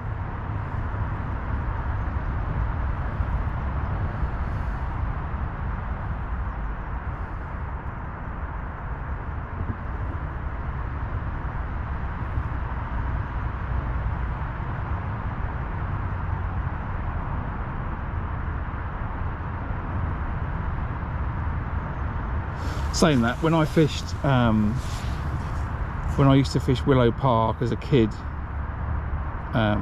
Saying that, when I fished, when I used to fish Willow Park as a kid, I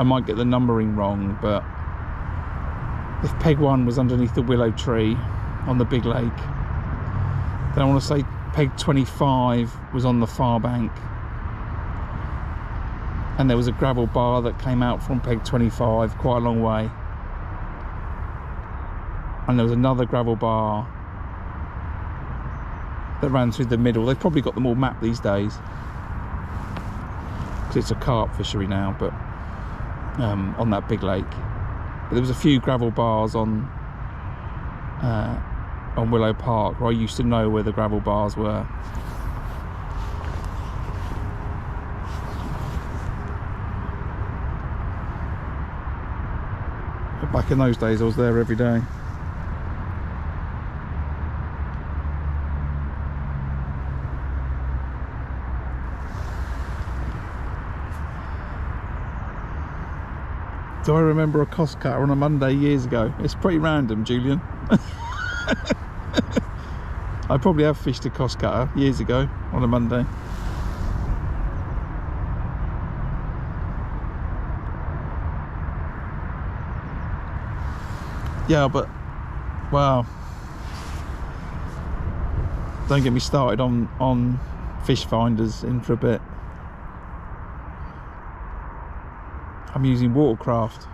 might get the numbering wrong, but if peg 1 was underneath the willow tree on the big lake, then I want to say peg 25 was on the far bank, and there was a gravel bar that came out from peg 25 quite a long way, and there was another gravel bar that ran through the middle. They've probably got them all mapped these days because it's a carp fishery now, but on that big lake. But there was a few gravel bars on Willow Park where I used to know where the gravel bars were. But back in those days I was there every day. Do I remember a cost cutter on a Monday years ago? It's pretty random, Julian. I probably have fished a cost cutter years ago on a Monday. Yeah, but, well, don't get me started on fish finders in for a bit. I'm using watercraft.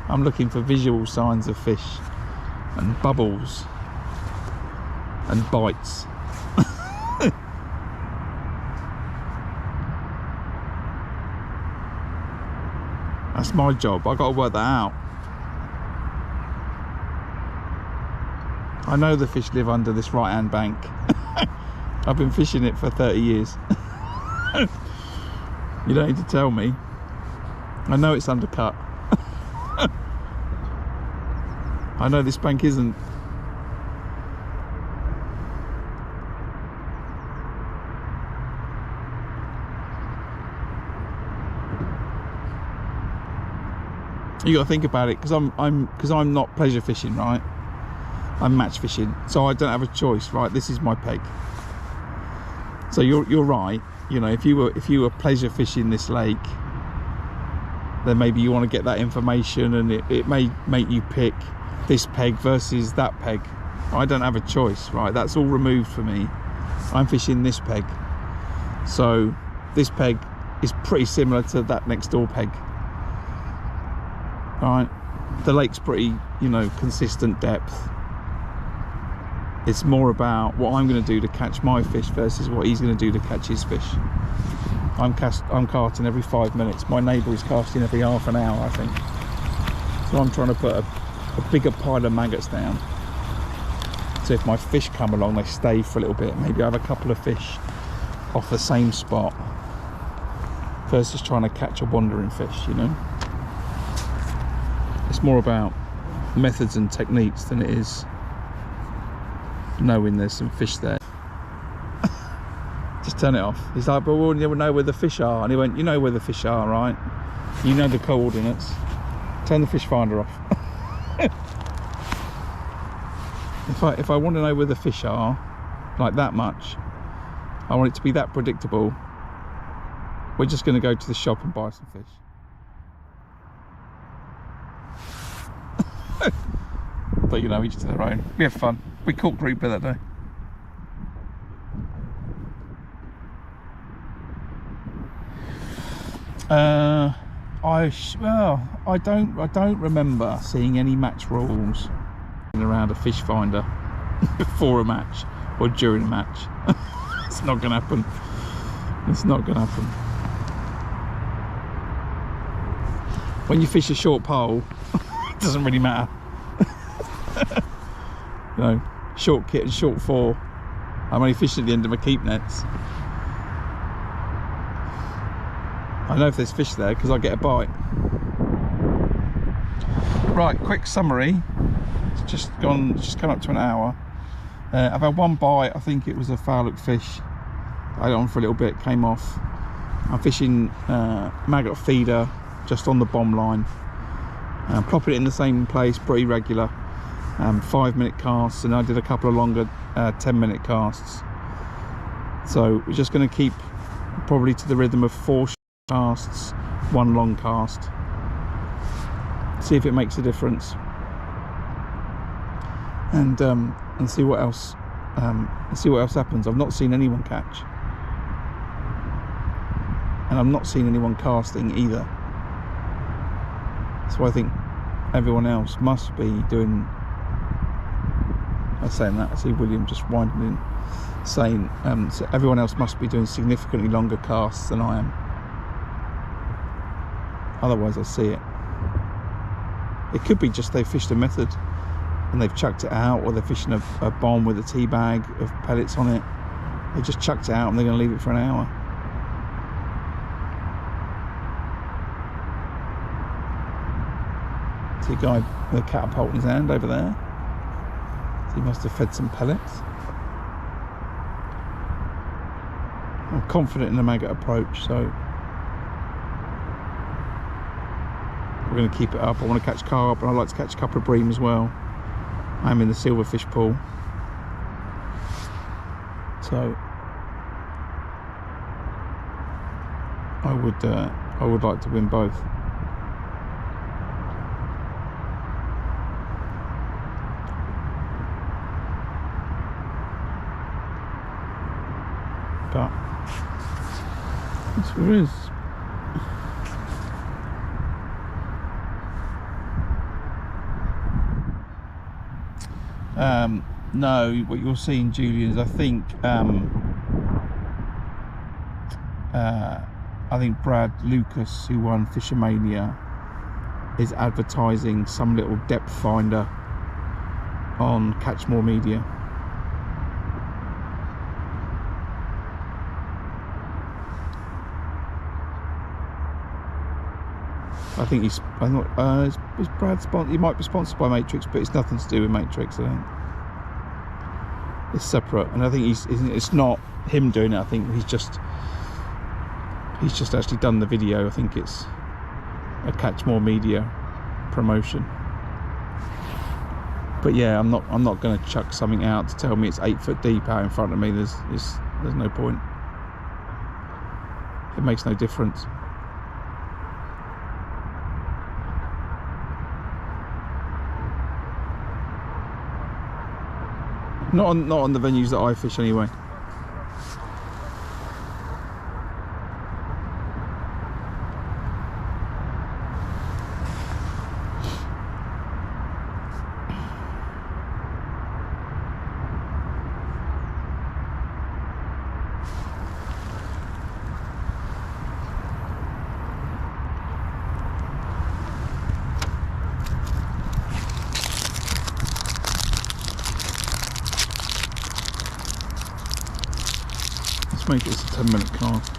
I'm looking for visual signs of fish and bubbles and bites. That's my job. I've got to work that out. I know the fish live under this right hand bank. I've been fishing it for 30 years. You don't need to tell me. I know it's undercut. I know this bank isn't. You got to think about it, because I'm not pleasure fishing, right? I'm match fishing, so I don't have a choice, right? This is my peg. So you're right. You know, if you were pleasure fishing this lake, then maybe you want to get that information, and it may make you pick this peg versus that peg. I don't have a choice, right? That's all removed for me. I'm fishing this peg, so this peg is pretty similar to that next door peg. All right, the lake's pretty, you know, consistent depth. It's more about what I'm going to do to catch my fish versus what he's going to do to catch his fish. I'm casting every 5 minutes. My neighbour is casting every half an hour, I think. So I'm trying to put a bigger pile of maggots down. So if my fish come along, they stay for a little bit. Maybe I have a couple of fish off the same spot versus trying to catch a wandering fish, you know. It's more about methods and techniques than it is knowing there's some fish there. Just turn it off. He's like, but we'll never know where the fish are. And he went, you know where the fish are, right? You know the coordinates. Turn the fish finder off. If I want to know where the fish are, like that much, I want it to be that predictable, we're just going to go to the shop and buy some fish. But you know, each to their own. We have fun. We caught grouper that day. I don't remember seeing any match rules around a fish finder before a match or during a match. It's not gonna happen. It's not gonna happen. When you fish a short pole, it doesn't really matter. You know, short kit and short four. I'm only fishing at the end of my keep nets. I know if there's fish there because I get a bite. Right, quick summary. It's just come up to an hour. I've had one bite. I think it was a foul hook fish. I had it on for a little bit, came off. I'm fishing Maggot Feeder just on the bomb line. Plopping it in the same place, pretty regular. 5-minute casts, and I did a couple of longer 10-minute casts. So we're just going to keep probably to the rhythm of 4 casts, 1 long cast. See if it makes a difference, and see what else. See what else happens. I've not seen anyone catch, and I've not seen anyone casting either. So I think everyone else must be doing. I'm saying that, I see William just winding in, saying so everyone else must be doing significantly longer casts than I am. Otherwise I'll see it. It could be just they fished a method and they've chucked it out, or they're fishing a bomb with a tea bag of pellets on it. They just chucked it out and they're going to leave it for an hour. See a guy with a catapult in his hand over there. He must have fed some pellets. I'm confident in the maggot approach, so we're going to keep it up. I want to catch carp, and I'd like to catch a couple of bream as well. I'm in the silverfish pool, so I would like to win both. But that's what it is. No, what you're seeing, Julian, is I think Brad Lucas, who won Fishermania, is advertising some little depth finder on Catch More Media. I think is Brad sponsored? He might be sponsored by Matrix, but it's nothing to do with Matrix. I think it's separate, and I think it's not him doing it. I think he's just actually done the video. I think it's a Catch More Media promotion. But yeah, I'm not going to chuck something out to tell me it's 8 foot deep out in front of me. There's no point. It makes no difference. Not on the venues that I fish anyway. Make this a 10-minute cast.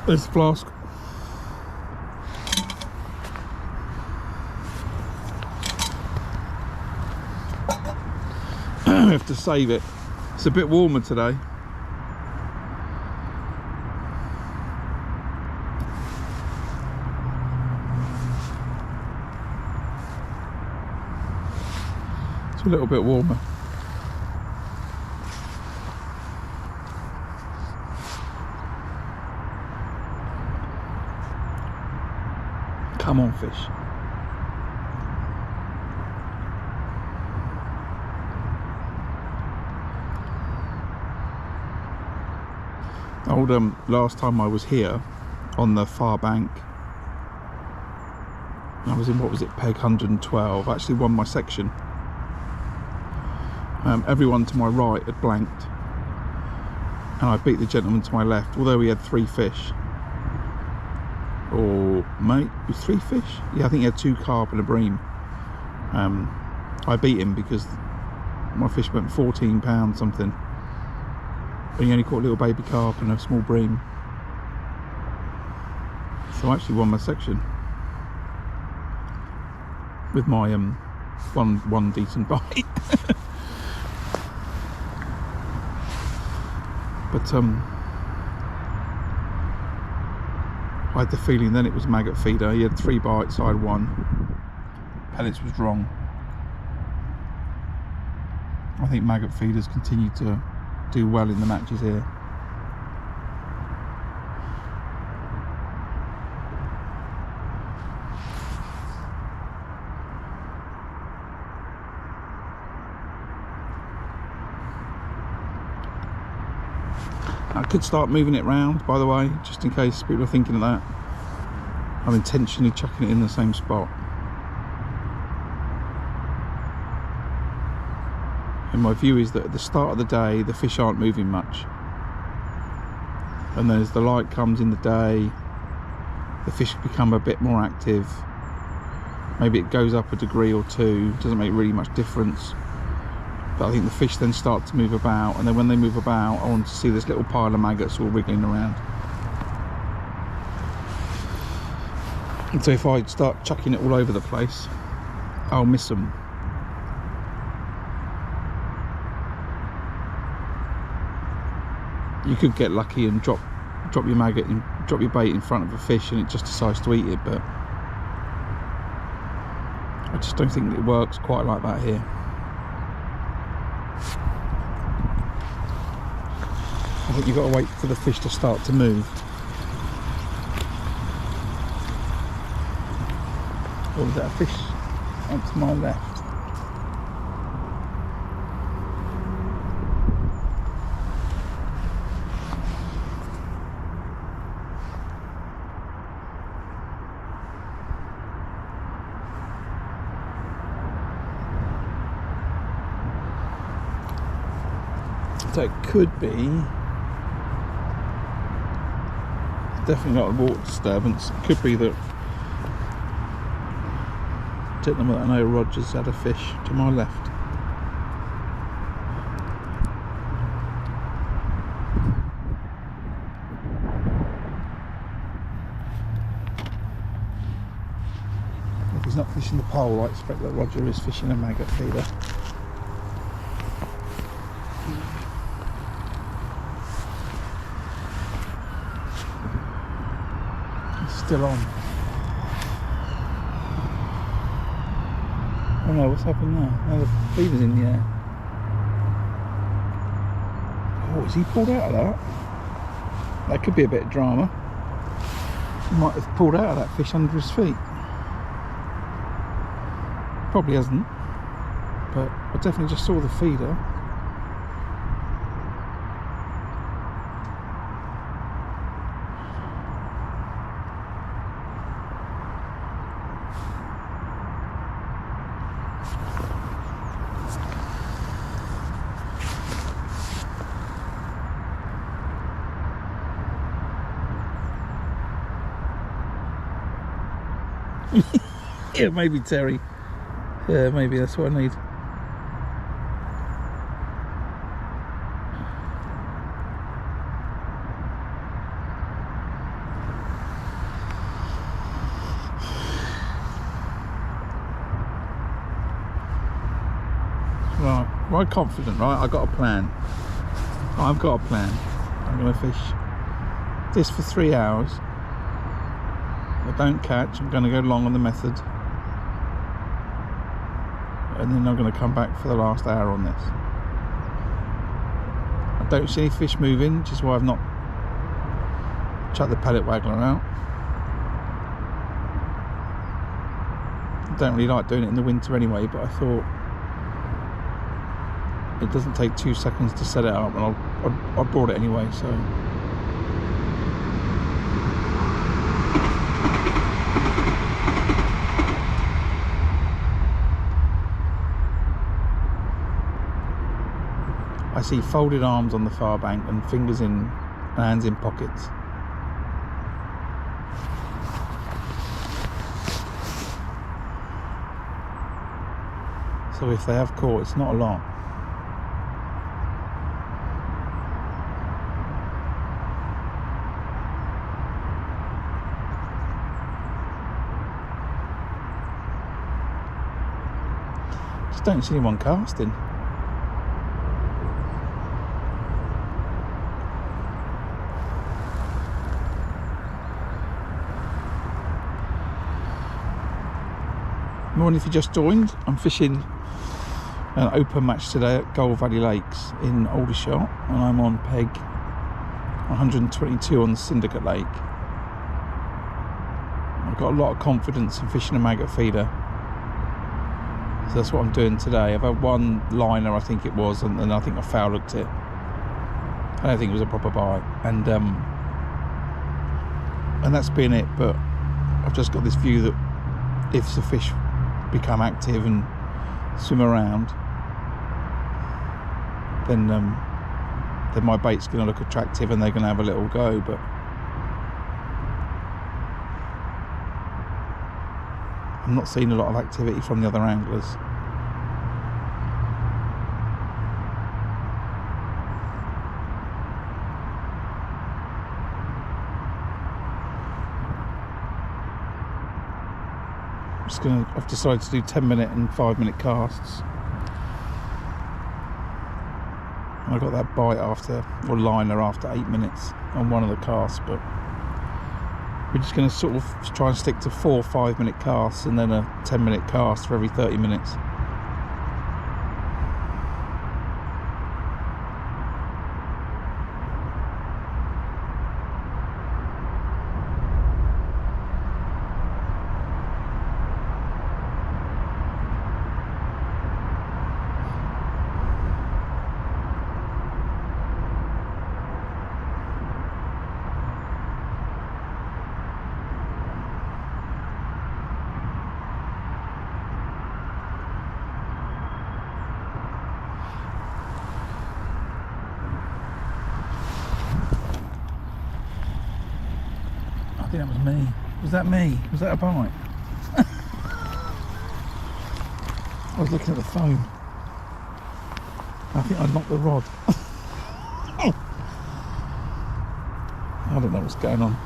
There's the flask. I have to save it. It's a bit warmer today. It's a little bit warmer. Come on, fish. Last time I was here on the far bank, I was in, what was it, peg 112. I actually won my section. Everyone to my right had blanked, and I beat the gentleman to my left, although he had 3 fish. Or mate, it was 3 fish? Yeah, I think he had 2 carp and a bream. I beat him because my fish went 14 pounds something, but he only caught a little baby carp and a small bream. So I actually won my section with my one decent bite. But I had the feeling then it was Maggot Feeder. He had 3 bites, I had 1. Pellets was wrong. I think Maggot Feeders continue to do well in the matches here. I could start moving it round, by the way, just in case people are thinking of that. I'm intentionally chucking it in the same spot. And my view is that at the start of the day, the fish aren't moving much. And then as the light comes in the day, the fish become a bit more active. Maybe it goes up a degree or 2, doesn't make really much difference. But I think the fish then start to move about, and then when they move about, I want to see this little pile of maggots all wriggling around. And so if I start chucking it all over the place, I'll miss them. You could get lucky and drop your maggot and drop your bait in front of a fish and it just decides to eat it, but I just don't think it works quite like that here. I think you've got to wait for the fish to start to move. Or was that a fish onto my left? So it could be, definitely not a water disturbance. It could be that gentleman that I know, Rogers, had a fish to my left. If he's not fishing the pole, I expect that Roger is fishing a Maggot Feeder. Still on. Oh no, what's happened now? Oh, the feeder's in the air. Oh, has he pulled out of that? That could be a bit of drama. He might have pulled out of that fish under his feet. Probably hasn't, but I definitely just saw the feeder. Yeah, maybe Terry. Yeah, maybe that's what I need. Right, I'm confident, right? I've got a plan. I've got a plan. I'm going to fish this for 3 hours. If I don't catch, I'm going to go long on the method. And then I'm going to come back for the last hour on this. I don't see any fish moving, which is why I've not chucked the pellet waggler out. I don't really like doing it in the winter anyway, but I thought it doesn't take 2 seconds to set it up, and I brought it anyway, so. I see folded arms on the far bank and fingers in, hands in pockets. So if they have caught, it's not a lot. Just don't see anyone casting. Morning if you just joined, I'm fishing an open match today at Gold Valley Lakes in Aldershot, and I'm on peg 122 on the Syndicate Lake. I've got a lot of confidence in fishing a maggot feeder, so that's what I'm doing today. I've had one liner, I think it was, and I think I foul hooked it. I don't think it was a proper bite, and that's been it. But I've just got this view that if the fish become active and swim around, then my bait's going to look attractive and they're going to have a little go. But I'm not seeing a lot of activity from the other anglers. I've decided to do 10-minute and 5-minute casts. And I got that bite after, or liner after 8 minutes on one of the casts, but we're just going to sort of try and stick to 4 5-minute casts and then a 10-minute cast for every 30 minutes. I think that was me. Was that me? Was that a bite? I was looking at the phone. I think I knocked the rod. I don't know what's going on.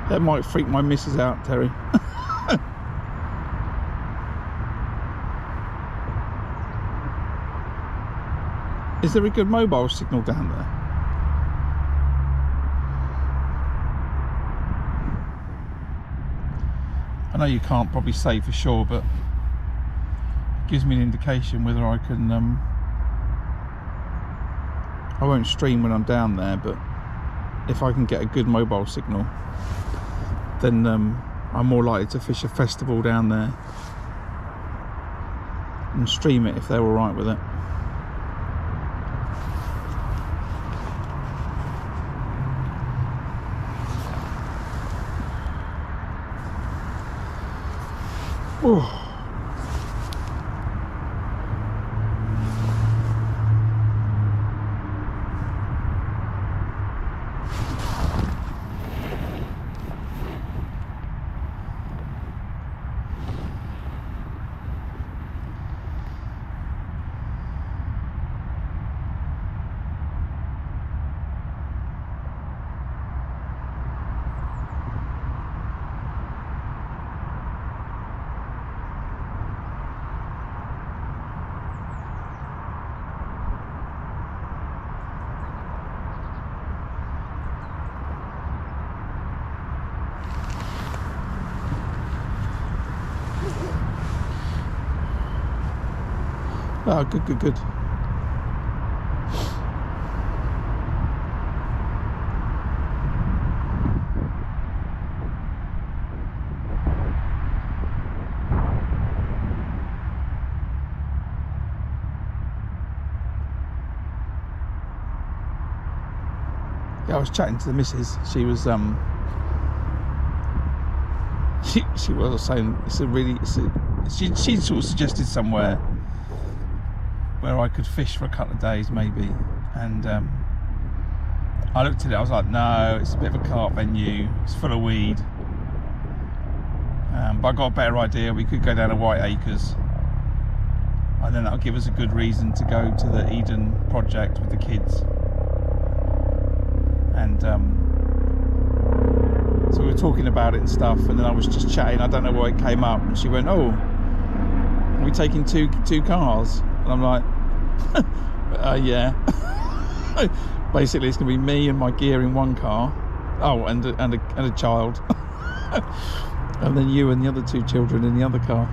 That might freak my missus out, Terry. Is there a good mobile signal down there? I know you can't probably say for sure, but it gives me an indication whether I can... I won't stream when I'm down there, but if I can get a good mobile signal, then I'm more likely to fish a festival down there and stream it if they're all right with it. Oh. Oh, good, good, good. Yeah, I was chatting to the missus. She was she was saying she sort of suggested somewhere where I could fish for a couple of days maybe, and I looked at it, I was like, no, it's a bit of a carp venue, it's full of weed, but I got a better idea. We could go down to White Acres, and then that'll give us a good reason to go to the Eden project with the kids. And so we were talking about it and stuff, and then I was just chatting, I don't know why it came up, and she went, oh, are we taking two cars? And I'm like, yeah. Basically it's going to be me and my gear in one car, oh, and a child, and then you and the other 2 children in the other car.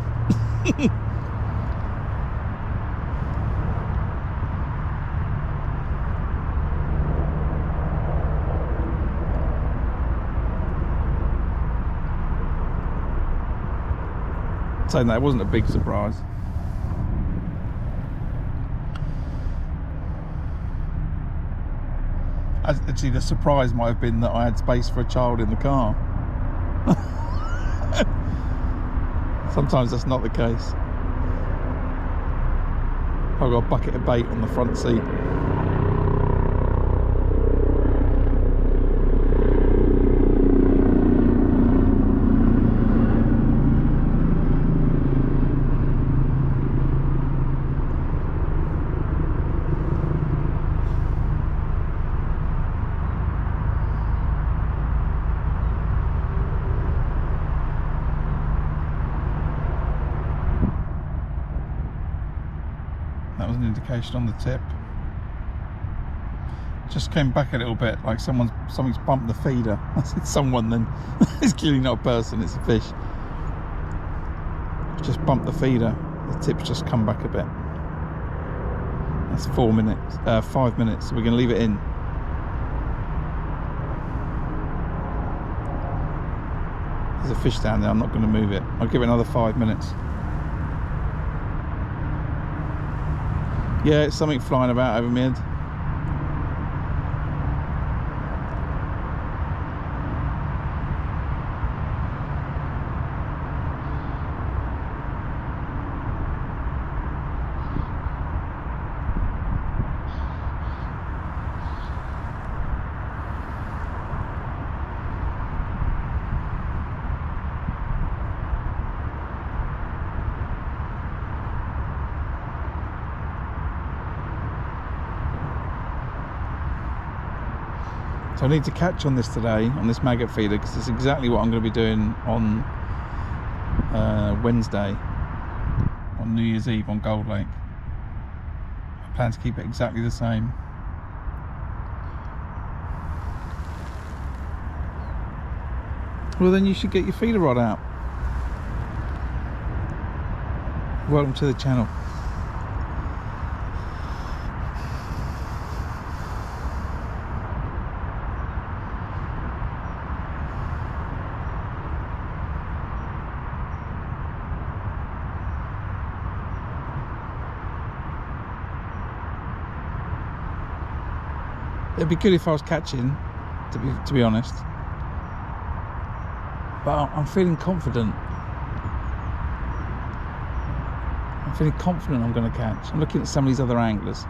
Saying that, it wasn't a big surprise. Actually, the surprise might have been that I had space for a child in the car. Sometimes that's not the case. I've got a bucket of bait on the front seat. That was an indication on the tip. Just came back a little bit, like something's bumped the feeder. I said someone then. It's clearly not a person, it's a fish. Just bumped the feeder. The tip's just come back a bit. That's 5 minutes. So we're going to leave it in. There's a fish down there, I'm not going to move it. I'll give it another 5 minutes. Yeah, it's something flying about over my head. So I need to catch on this today, on this maggot feeder, because it's exactly what I'm going to be doing on Wednesday, on New Year's Eve on Gold Lake. I plan to keep it exactly the same. Well, then you should get your feeder rod out. Welcome to the channel. It'd be good if I was catching, to be honest. But I'm feeling confident. I'm feeling confident I'm going to catch. I'm looking at some of these other anglers.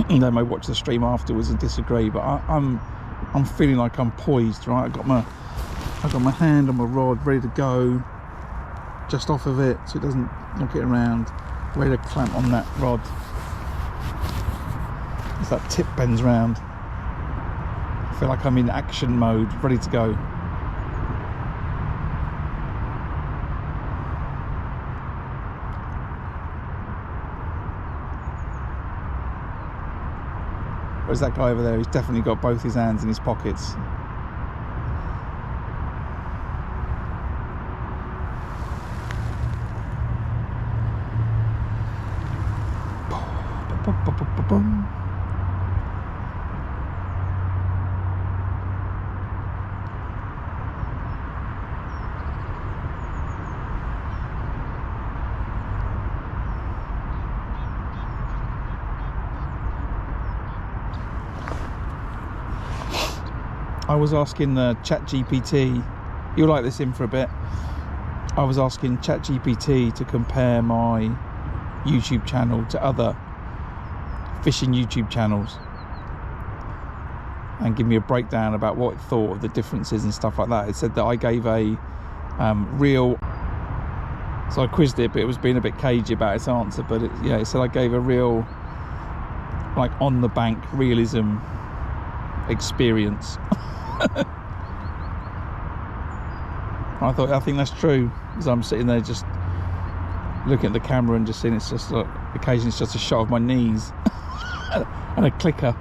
They may watch the stream afterwards and disagree, but I'm feeling like I'm poised, right? I've got my hand on my rod, ready to go, just off of it, so it doesn't knock it around. Ready to clamp on that rod. As that tip bends round, I feel like I'm in action mode, ready to go. Whereas that guy over there, he's definitely got both his hands in his pockets. Ba-ba-ba-bum. I was asking ChatGPT, you'll like this in for a bit. I was asking ChatGPT to compare my YouTube channel to other fishing YouTube channels and give me a breakdown about what it thought of the differences and stuff like that. It said that I gave a real, so I quizzed it, but it was being a bit cagey about its answer, but it said I gave a real, like, on the bank realism experience. I think that's true, because I'm sitting there just looking at the camera and just seeing it's just like, occasionally it's just a shot of my knees and a clicker.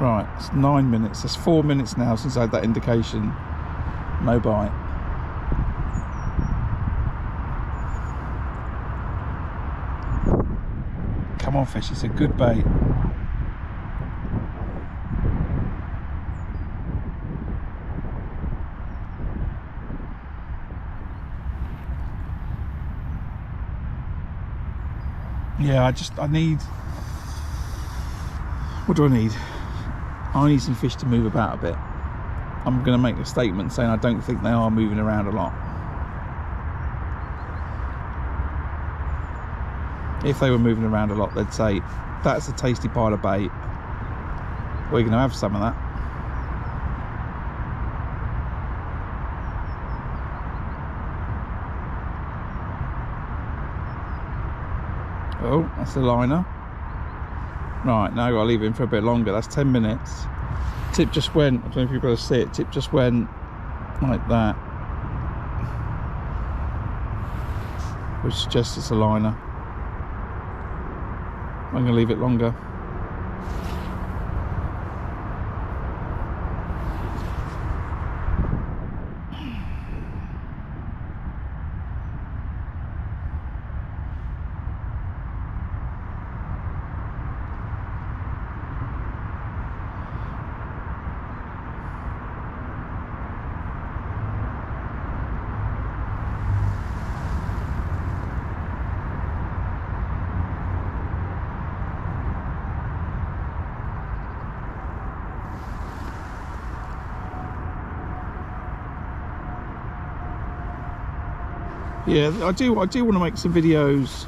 Right, it's 9 minutes. That's 4 minutes now since I had that indication. No bite. Come on, fish, it's a good bait. Yeah, I need, what do I need? I need some fish to move about a bit. I'm going to make a statement saying I don't think they are moving around a lot. If they were moving around a lot, they'd say, that's a tasty pile of bait. We're going to have some of that. Oh, that's a liner. Right, now I've got to leave him for a bit longer. That's 10 minutes. Tip just went, I don't know if you've got to see it, tip just went like that, which suggests it's a liner. I'm going to leave it longer. Yeah, I do want to make some videos.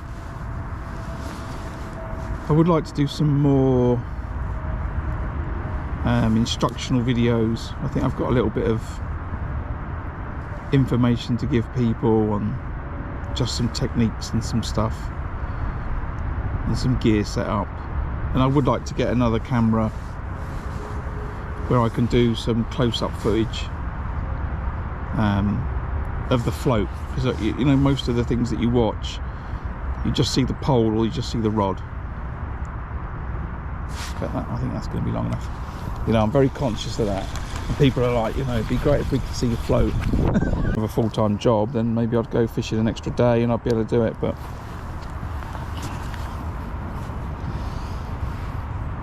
I would like to do some more instructional videos. I think I've got a little bit of information to give people on just some techniques and some stuff and some gear set up. And I would like to get another camera where I can do some close-up footage of the float, because you know, most of the things that you watch, you just see the pole or you just see the rod. But I think that's going to be long enough. You know, I'm very conscious of that. And people are like, you know, it'd be great if we could see the float. With a full-time job, then maybe I'd go fishing an extra day and I'd be able to do it, but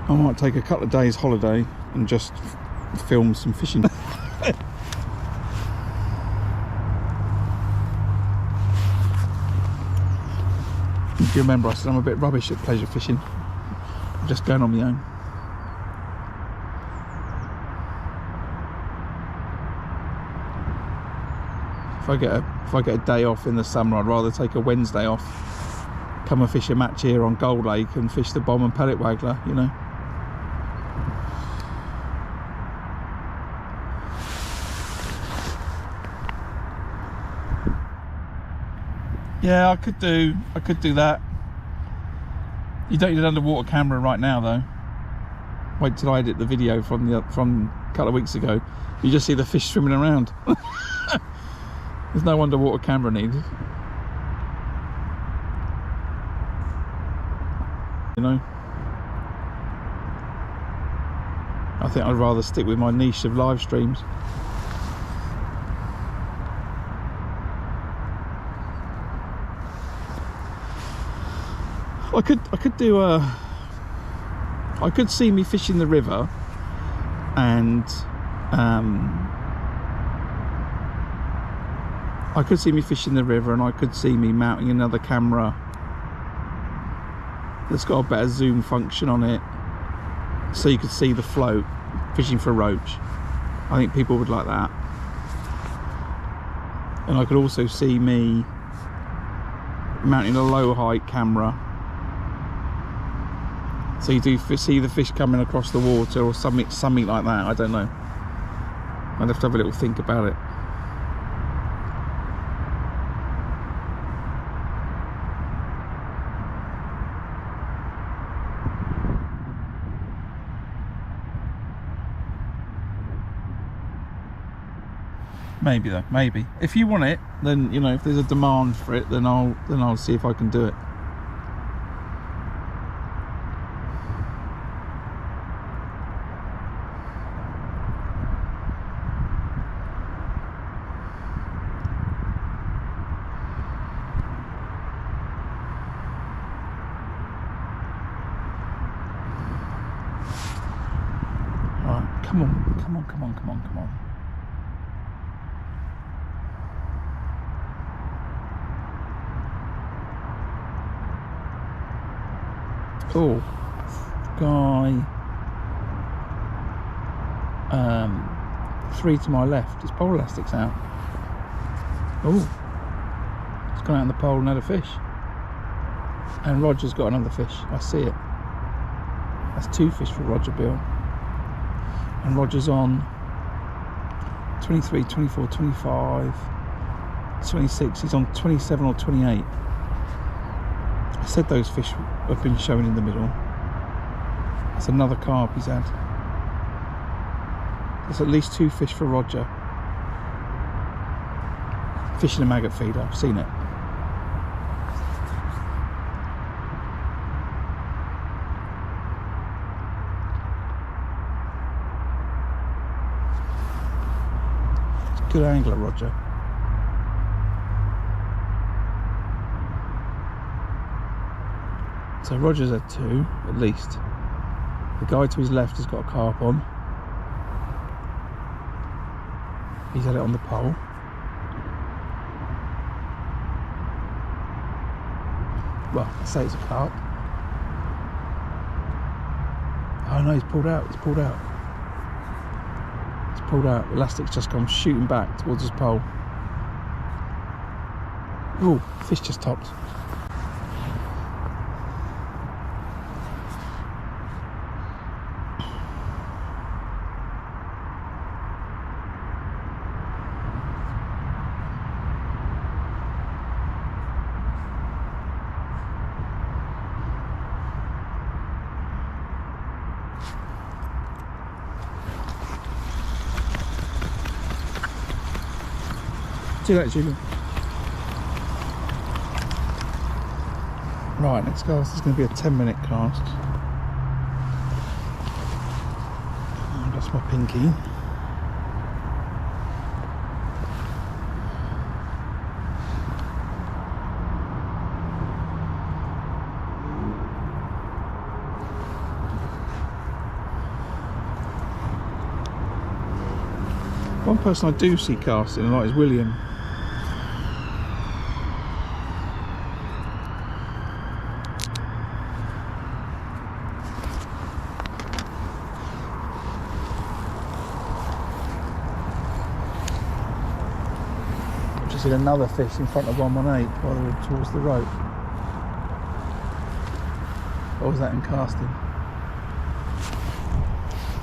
I might take a couple of days holiday and just film some fishing. If you remember, I said I'm a bit rubbish at pleasure fishing. I'm just going on my own. If I get a day off in the summer, I'd rather take a Wednesday off, come and fish a match here on Gold Lake and fish the bomb and pellet waggler, you know. Yeah, I could do that. You don't need an underwater camera right now though. Wait till I edit the video from a couple of weeks ago. You just see the fish swimming around. There's no underwater camera needed. You know, I think I'd rather stick with my niche of live streams. I could do a. I could see me fishing the river, and I could see me fishing the river, and I could see me mounting another camera that's got a better zoom function on it, so you could see the float fishing for roach. I think people would like that. And I could also see me mounting a low height camera, so you do see the fish coming across the water or something like that. I don't know. I'd have to have a little think about it. Maybe though, maybe. If you want it, then, you know, if there's a demand for it, then I'll see if I can do it. Alright, come on, come on, come on, come on, come on. Oh, guy 3 to my left, his pole elastic's out. Oh, he's gone out on the pole and had a fish, and Roger's got another fish. I see it. That's 2 fish for Roger Bill, and Roger's on 23, 24, 25, 26. He's on 27 or 28. I said those fish have been showing in the middle. That's another carp he's had. There's at least 2 fish for Roger. Fishing a maggot feeder, I've seen it. It's a good angler, Roger. So Roger's had 2, at least. The guy to his left has got a carp on. He's had it on the pole. Well, I say it's a carp. Oh no, he's pulled out, he's pulled out. He's pulled out, elastic's just gone shooting back towards his pole. Oh, fish just topped. See you later, Julian. Right, next cast is going to be a 10-minute cast. That's my pinky. One person I do see casting a lot is William. Another fish in front of 118 while they were towards the rope. Or was that in casting?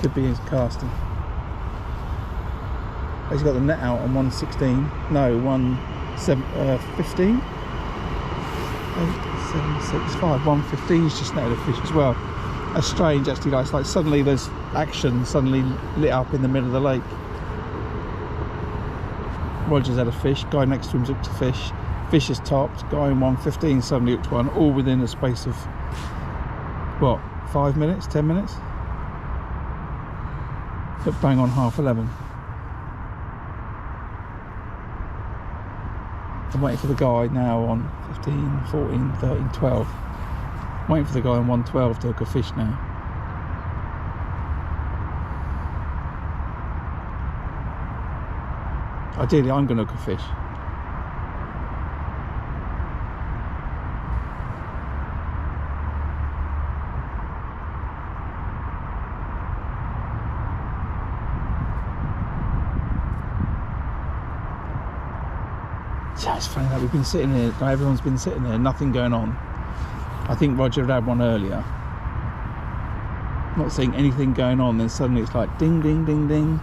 Could be his casting. He's got the net out on 116. No, 15. 8, 7, 6, 5. 115's just netted a fish as well. That's strange actually. Like, it's like suddenly there's action suddenly lit up in the middle of the lake. Roger's had a fish, guy next to him's hooked a fish, fish is topped, guy in 115 suddenly hooked one, all within a space of, what, 5 minutes, 10 minutes? At bang on 11:30. I'm waiting for the guy now on 15, 14, 13, 12. Waiting for the guy on 112 to hook a fish now. Ideally, I'm going to hook a fish. Yeah, it's funny that we've been sitting here, everyone's been sitting there, nothing going on. I think Roger had had one earlier. Not seeing anything going on, then suddenly it's like ding, ding, ding, ding.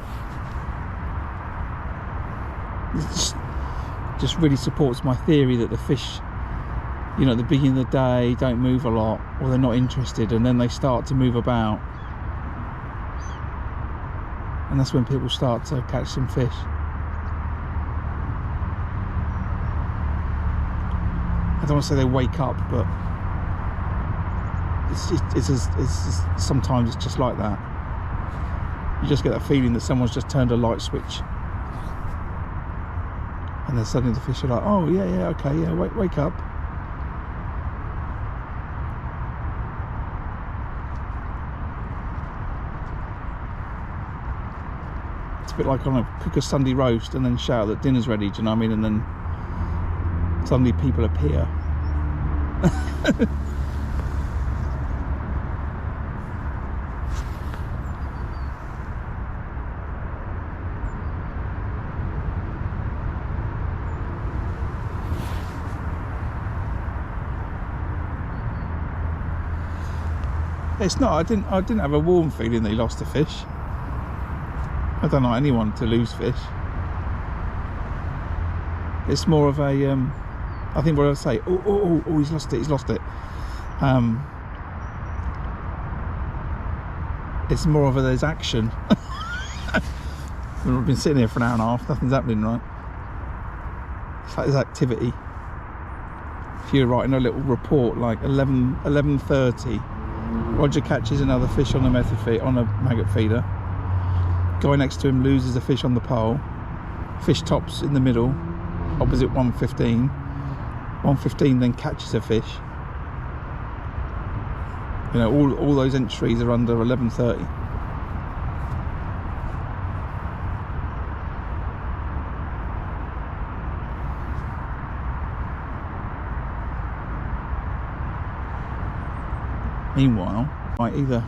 It just really supports my theory that the fish, you know, at the beginning of the day don't move a lot, or they're not interested, and then they start to move about. And that's when people start to catch some fish. I don't want to say they wake up, but it's just, sometimes it's just like that. You just get that feeling that someone's just turned a light switch, and then suddenly the fish are like, oh yeah, okay, yeah, wake up. It's a bit like on a cook a Sunday roast and then shout that dinner's ready, do you know what I mean? And then suddenly people appear. It's not. I didn't have a warm feeling that he lost a fish. I don't like anyone to lose fish. It's more of a I think what I say, oh, he's lost it. It's more of a there's action. We've been sitting here for an hour and a half, nothing's happening, right? It's like there's activity. If you're writing a little report like 11:30, Roger catches another fish on a method feed, on a maggot feeder. Guy next to him loses a fish on the pole. Fish tops in the middle, opposite 115. 115 then catches a fish. You know, all those entries are under 11:30. Meanwhile, right, either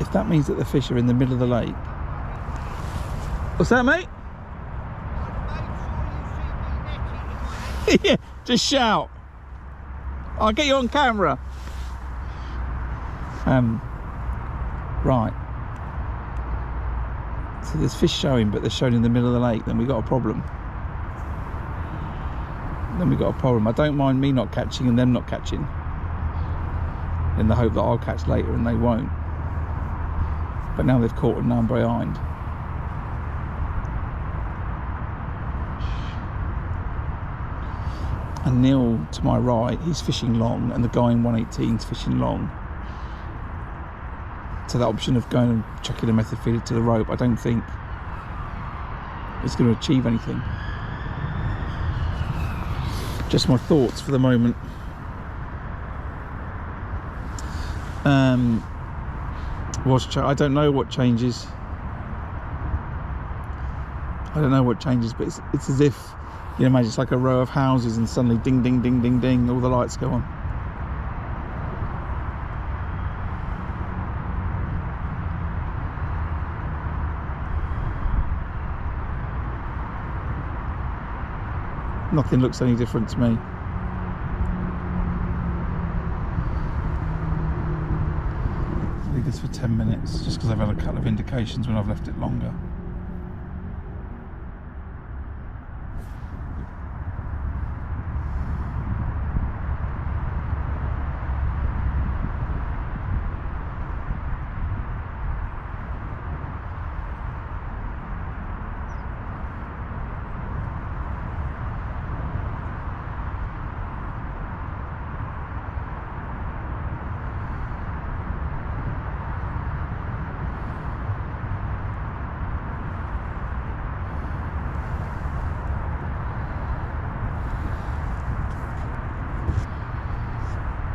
if that means that the fish are in the middle of the lake. What's that, mate? Yeah, just shout. I'll get you on camera. Right. So there's fish showing, but they're showing in the middle of the lake. Then we got a problem. I don't mind me not catching and them not catching, in the hope that I'll catch later and they won't. But now they've caught and now I'm behind. And Neil to my right, he's fishing long, and the guy in 118's fishing long. So that option of going and chucking a method feeder to the rope, I don't think it's going to achieve anything. Just my thoughts for the moment. I don't know what changes. But it's as if, you know, imagine it's like a row of houses and suddenly ding, ding, ding, ding, ding, all the lights go on. Nothing looks any different to me. I'll leave this for 10 minutes just because I've had a couple of indications when I've left it longer.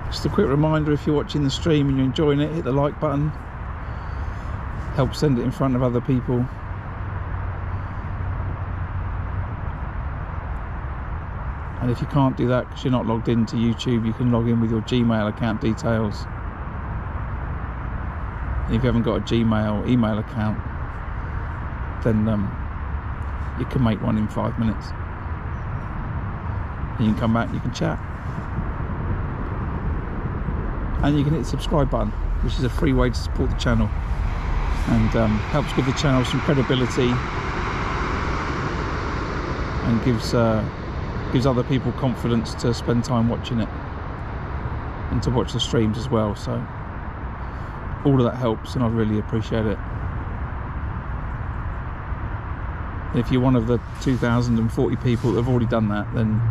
Just a quick reminder, if you're watching the stream and you're enjoying it, hit the like button. Help send it in front of other people. And if you can't do that because you're not logged into YouTube, you can log in with your Gmail account details. And if you haven't got a Gmail email account, then you can make one in 5 minutes. And you can come back and you can chat. And you can hit the subscribe button, which is a free way to support the channel, and helps give the channel some credibility, and gives other people confidence to spend time watching it and to watch the streams as well. So all of that helps, and I'd really appreciate it. If you're one of the 2,040 people that have already done that, then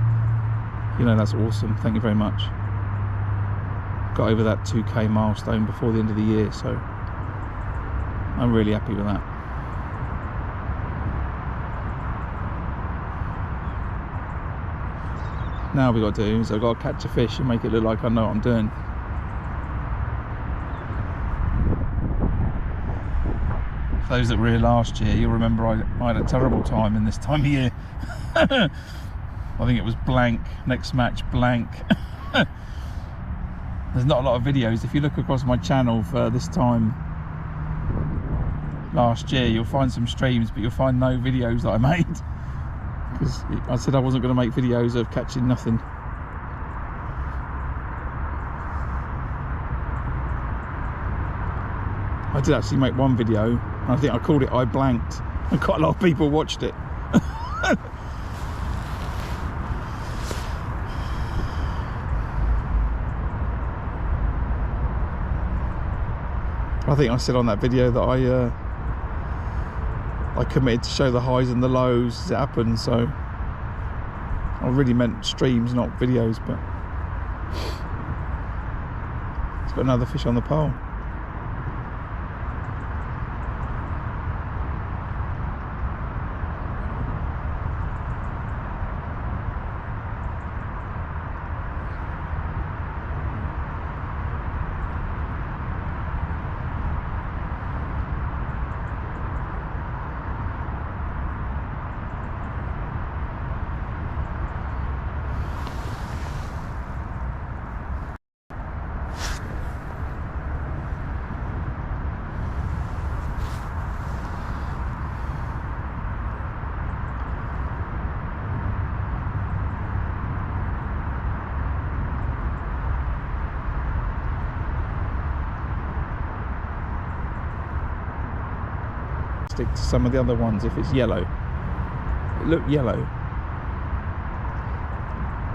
you know that's awesome. Thank you very much. Got over that 2k milestone before the end of the year, so I'm really happy with that. Now what we've got to do is I've got to catch a fish and make it look like I know what I'm doing. For those that were here last year, you'll remember I had a terrible time in this time of year. I think it was blank, next match blank. There's not a lot of videos. If you look across my channel for this time last year, you'll find some streams, but you'll find no videos that I made, because I said I wasn't going to make videos of catching nothing. I did actually make one video, and I think I called it I Blanked, and quite a lot of people watched it. I think I said on that video that I committed to show the highs and the lows as it happened, so I really meant streams, not videos. But it's got another fish on the pole. Stick to some of the other ones if it's yellow. It looked yellow.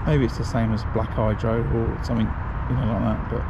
Maybe it's the same as black hydro or something, you know, like that. But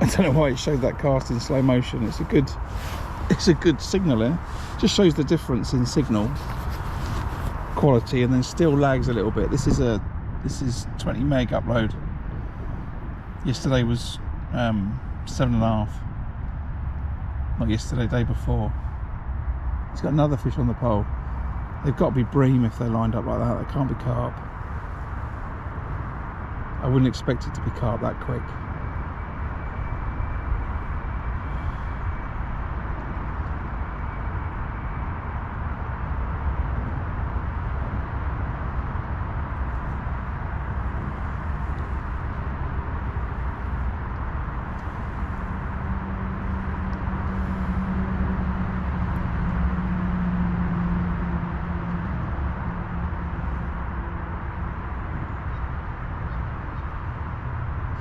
I don't know why it showed that cast in slow motion. It's a good signal here. Just shows the difference in signal quality, and then still lags a little bit. This is 20 meg upload. Yesterday was 7.5. Not yesterday, day before. He's got another fish on the pole. They've got to be bream if they're lined up like that. They can't be carp. I wouldn't expect it to be carp that quick.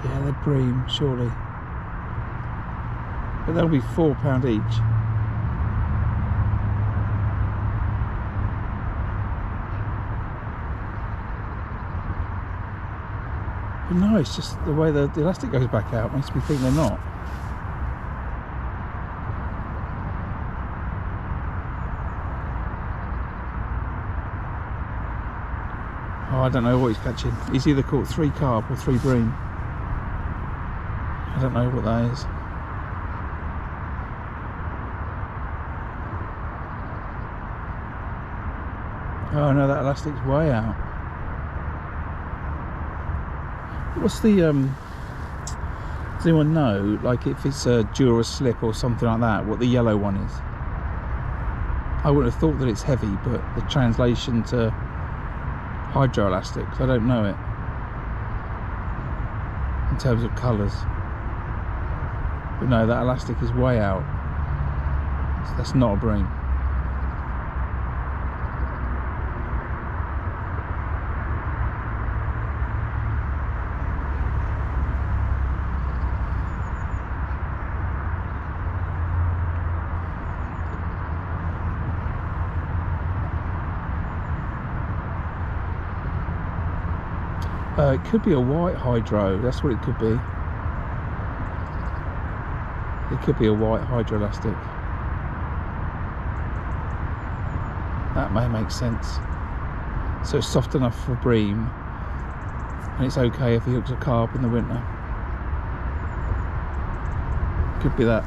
Yeah, they're bream, surely. But they'll be £4 each. But no, it's just the way the elastic goes back out makes me think they're not. Oh, I don't know what he's catching. He's either caught 3 carp or 3 bream. I don't know what that is. Oh no, that elastic's way out. What's the does anyone know, like if it's a Dura slip or something like that, what the yellow one is? I wouldn't have thought that it's heavy, but the translation to hydroelastic, I don't know it in terms of colours. But no, that elastic is way out. That's not a bream. It could be a white hydro, that's what it could be. It could be a white hydroelastic. That may make sense. So it's soft enough for bream, and it's okay if he hooks a carp in the winter. Could be that.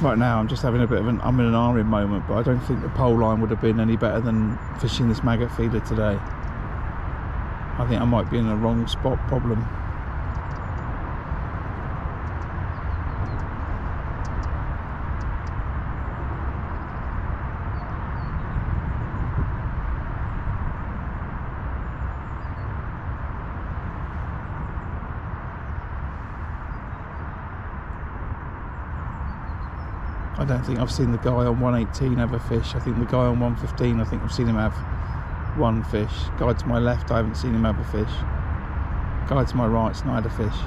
Right now I'm just having a bit of an I'm in an ahhing moment, but I don't think the pole line would have been any better than fishing this maggot feeder today. I think I might be in a wrong spot problem. I don't think I've seen the guy on 118 have a fish. I think the guy on 115, I think I've seen him have one fish. Guy to my left, I haven't seen him have a fish. Guy to my right's not had a fish.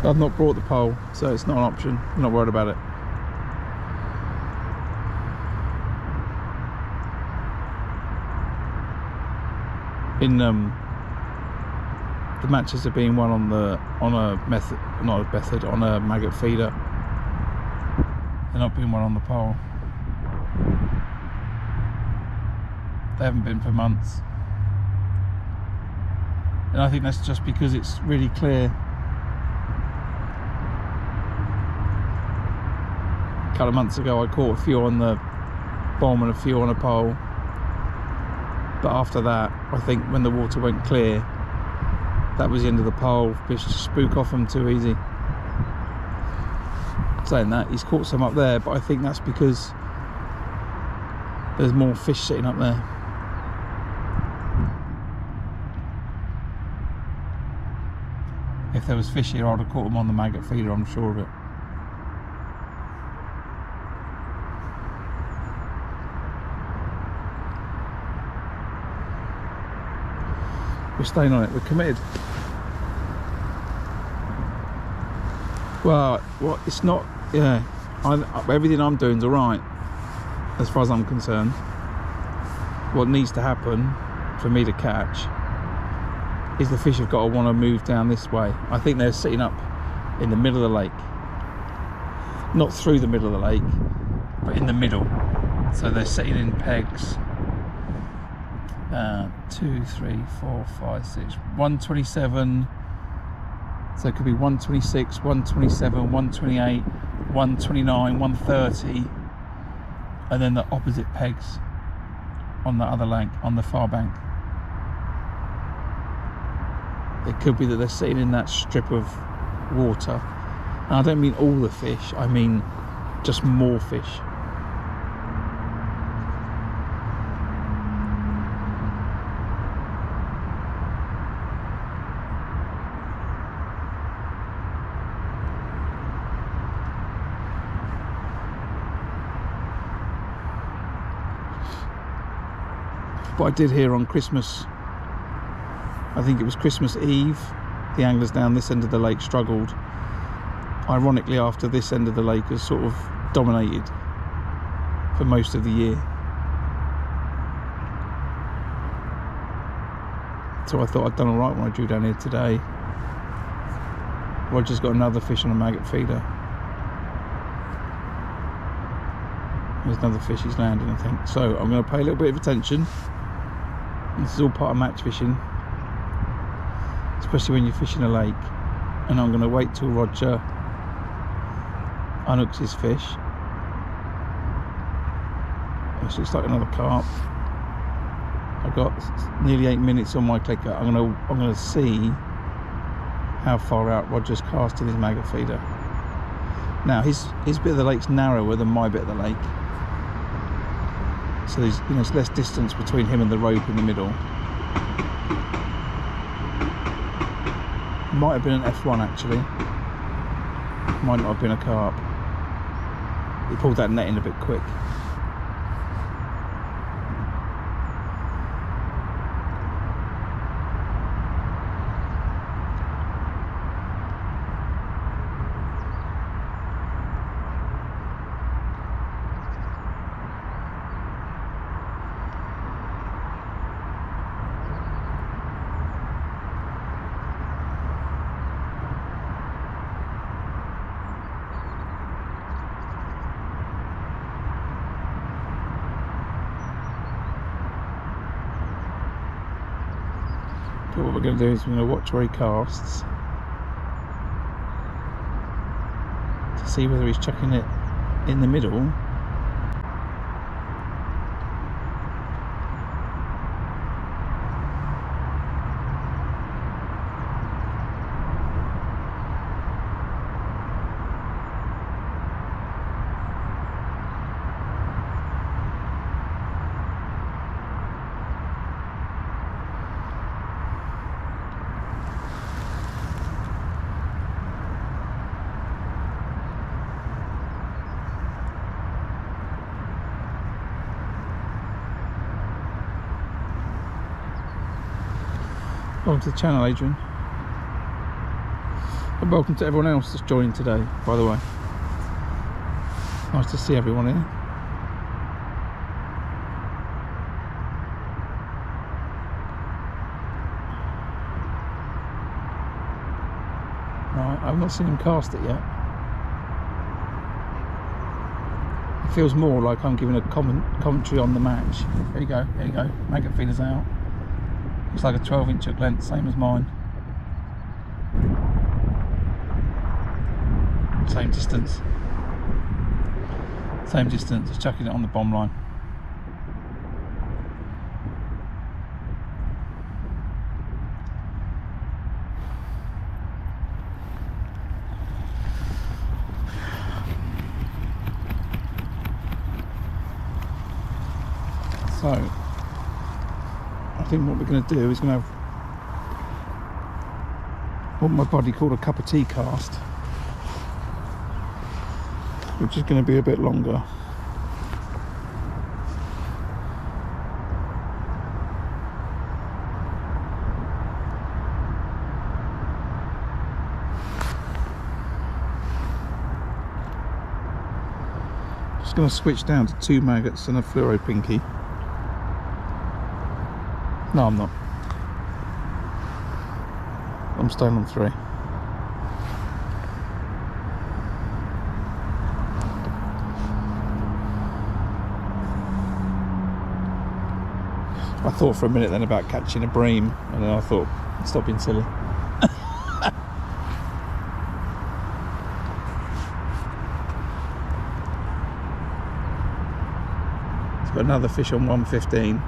I've not brought the pole, so it's not an option. I'm not worried about it. In the matches have been one on a maggot feeder. They're not been one on the pole. They haven't been for months, and I think that's just because it's really clear. A couple of months ago I caught a few on the bomb and a few on a pole, but after that I think when the water went clear, that was the end of the pole. Fish just spook off them too easy. Saying that, he's caught some up there, but I think that's because there's more fish sitting up there. if there was fish here, I'd have caught them on the maggot feeder, I'm sure of it. We're staying on it, we're committed. Well, it's not, yeah, everything I'm doing is alright, as far as I'm concerned. What needs to happen for me to catch is the fish have got to want to move down this way. I think they're sitting up in the middle of the lake. Not through the middle of the lake, but in the middle. So they're sitting in pegs. 2, 3, 4, 5, 6, 127. So it could be 126, 127, 128, 129, 130, and then the opposite pegs on the other bank, on the far bank. It could be that they're sitting in that strip of water. And I don't mean all the fish, I mean just more fish. But I did hear on Christmas, I think it was Christmas Eve, the anglers down this end of the lake struggled. Ironically, after this end of the lake has sort of dominated for most of the year. So I thought I'd done alright when I drew down here today. Roger's got another fish on a maggot feeder. There's another fish he's landing, I think. So I'm going to pay a little bit of attention. This is all part of match fishing, especially when you're fishing a lake. And I'm going to wait till Roger unhooks his fish. This looks like another carp. I've got nearly 8 minutes on my clicker. I'm going to see how far out Roger's casting his maggot feeder. Now his bit of the lake's narrower than my bit of the lake. So there's, you know, it's less distance between him and the rope in the middle. Might have been an F1 actually. Might not have been a carp. He pulled that net in a bit quick. But what we're going to do is we're going to watch where he casts to see whether he's chucking it in the middle . Welcome to the channel, Adrian. And welcome to everyone else that's joined today, by the way. Nice to see everyone here. Right, I've not seen him cast it yet. It feels more like I'm giving a commentary on the match. There you go, there you go. Maggot feeder's out. Looks like a 12-inch hook length, same as mine. Same distance. Same distance, just chucking it on the bomb line. So I think what we're going to do is we're what my buddy called a cup of tea cast, which is going to be a bit longer. Just going to switch down to 2 maggots and a fluoro pinky. No, I'm not. I'm staying on 3. I thought for a minute then about catching a bream, and then I thought, stop being silly. It's got another fish on 115.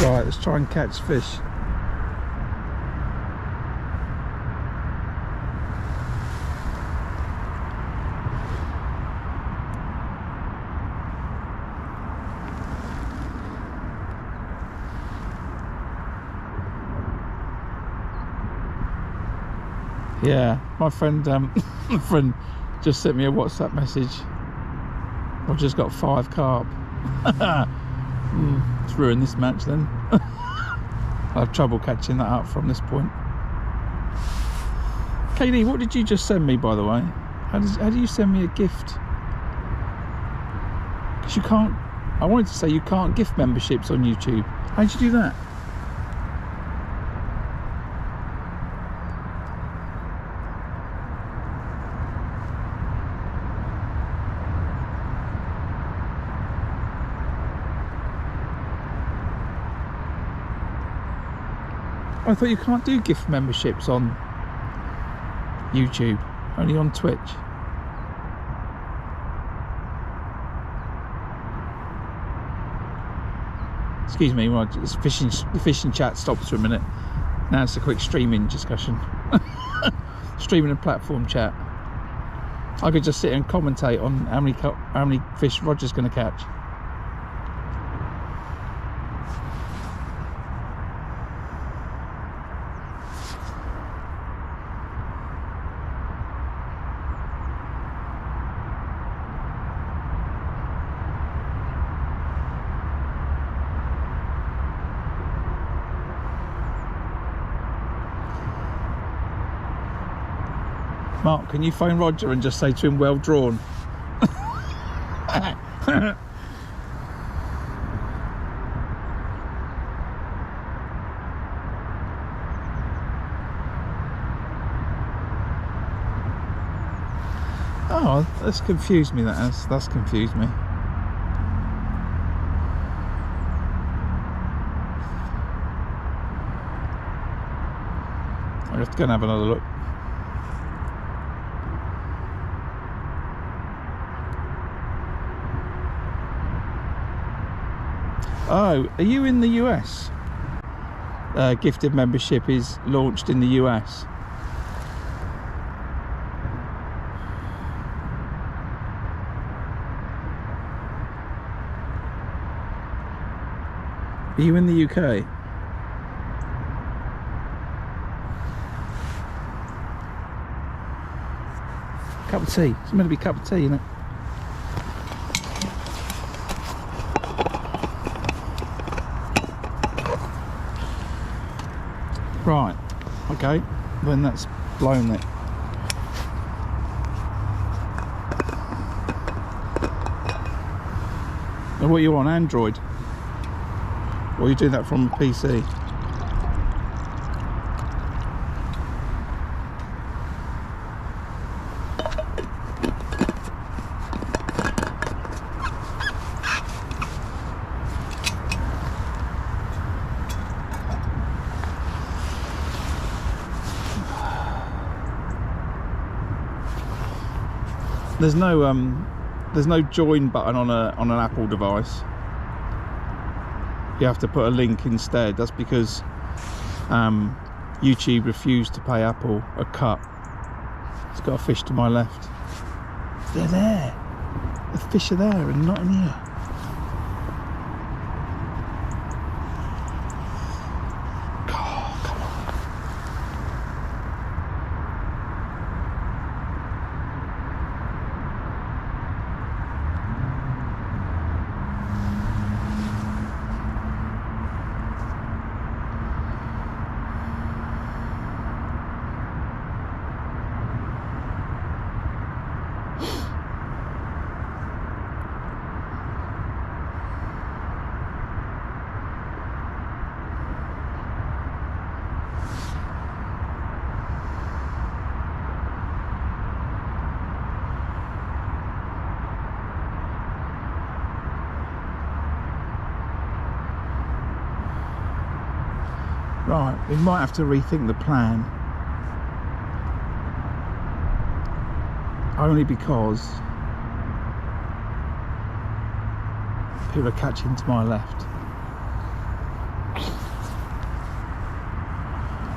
Right, let's try and catch fish. Yeah, my friend just sent me a WhatsApp message. I've just got 5 carp. It's ruined this match then. I have trouble catching that up from this point. Kaylee, what did you just send me, by the way? How do you send me a gift? Because you can't, I wanted to say you can't gift memberships on YouTube. How'd you do that? I thought you can't do gift memberships on YouTube, only on Twitch. Excuse me, well, it's the fishing chat stops for a minute. Now it's a quick streaming discussion. Streaming and platform chat. I could just sit and commentate on how many fish Roger's going to catch. Mark, can you phone Roger and just say to him, well drawn? Oh, that's confused me, that's confused me. I'll have to go and have another look. Oh, are you in the US? Gifted membership is launched in the US. Are you in the UK? Cup of tea. It's meant to be a cup of tea, isn't it? Right, okay, then that's blown it. Now what are you on, Android? Or are you doing that from a PC? there's no join button on an Apple device. You have to put a link instead. That's because YouTube refused to pay Apple a cut. It's got a fish to my left. They're there. The fish are there and not in here. Oh, come on. Right, we might have to rethink the plan. Only because people are catching to my left.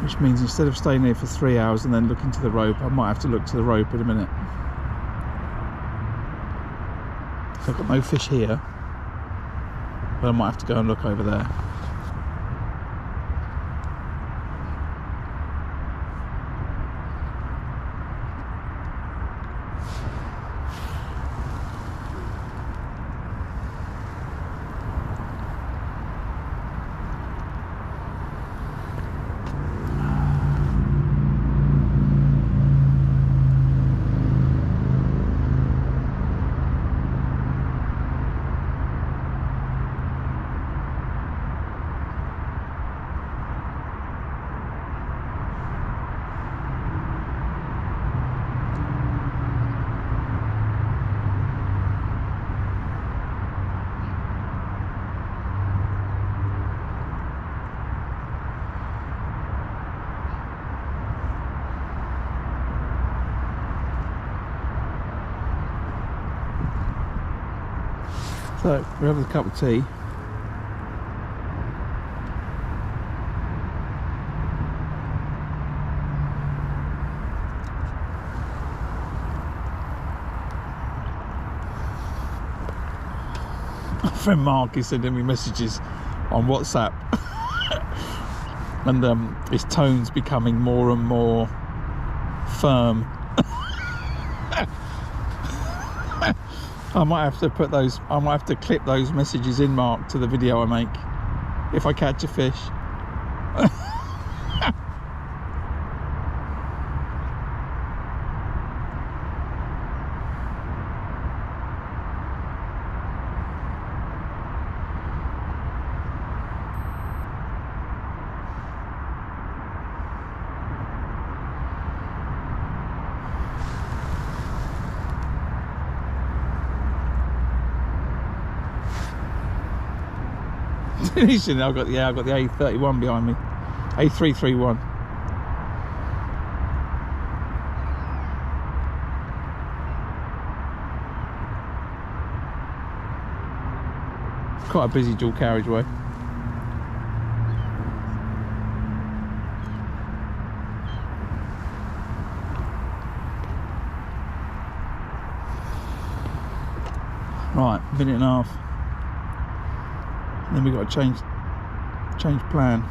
Which means instead of staying here for 3 hours and then looking to the rope, I might have to look to the rope in a minute. So I've got no fish here, but I might have to go and look over there. So we're having a cup of tea. My friend Mark is sending me messages on WhatsApp and his tone's becoming more and more firm. I might have to clip those messages in, Mark, to the video I make if I catch a fish. I've got the A31 behind me, A331. Quite a busy dual carriageway. Right, minute and a half. Then we've got to change plan.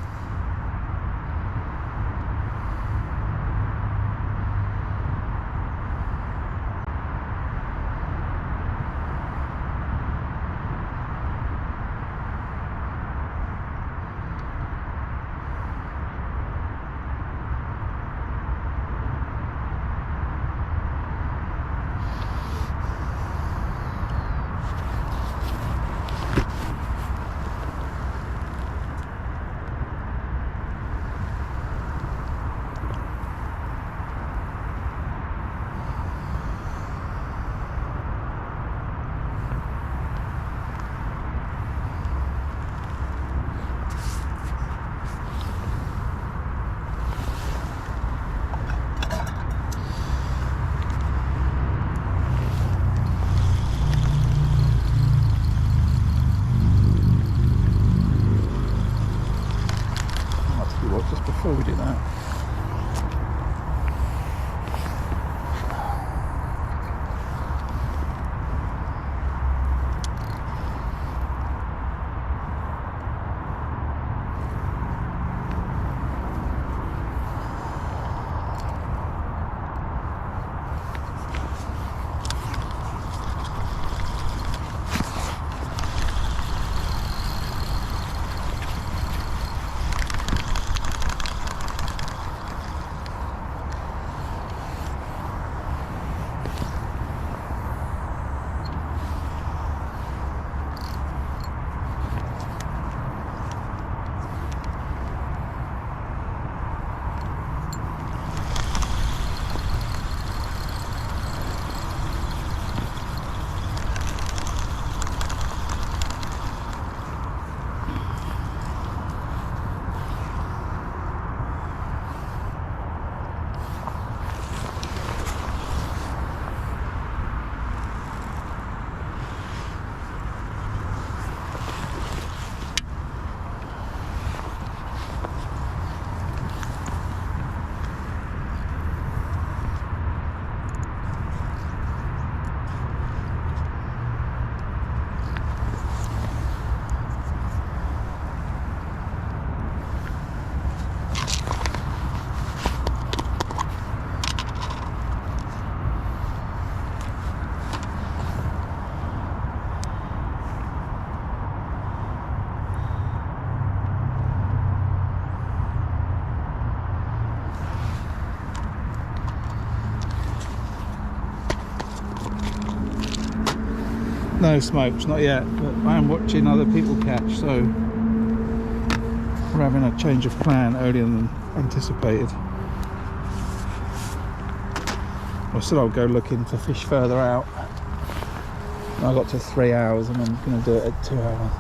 No smokes, not yet, but I am watching other people catch, so we're having a change of plan earlier than anticipated. I said I'll go looking for fish further out. I got to 3 hours and I'm going to do it at 2 hours.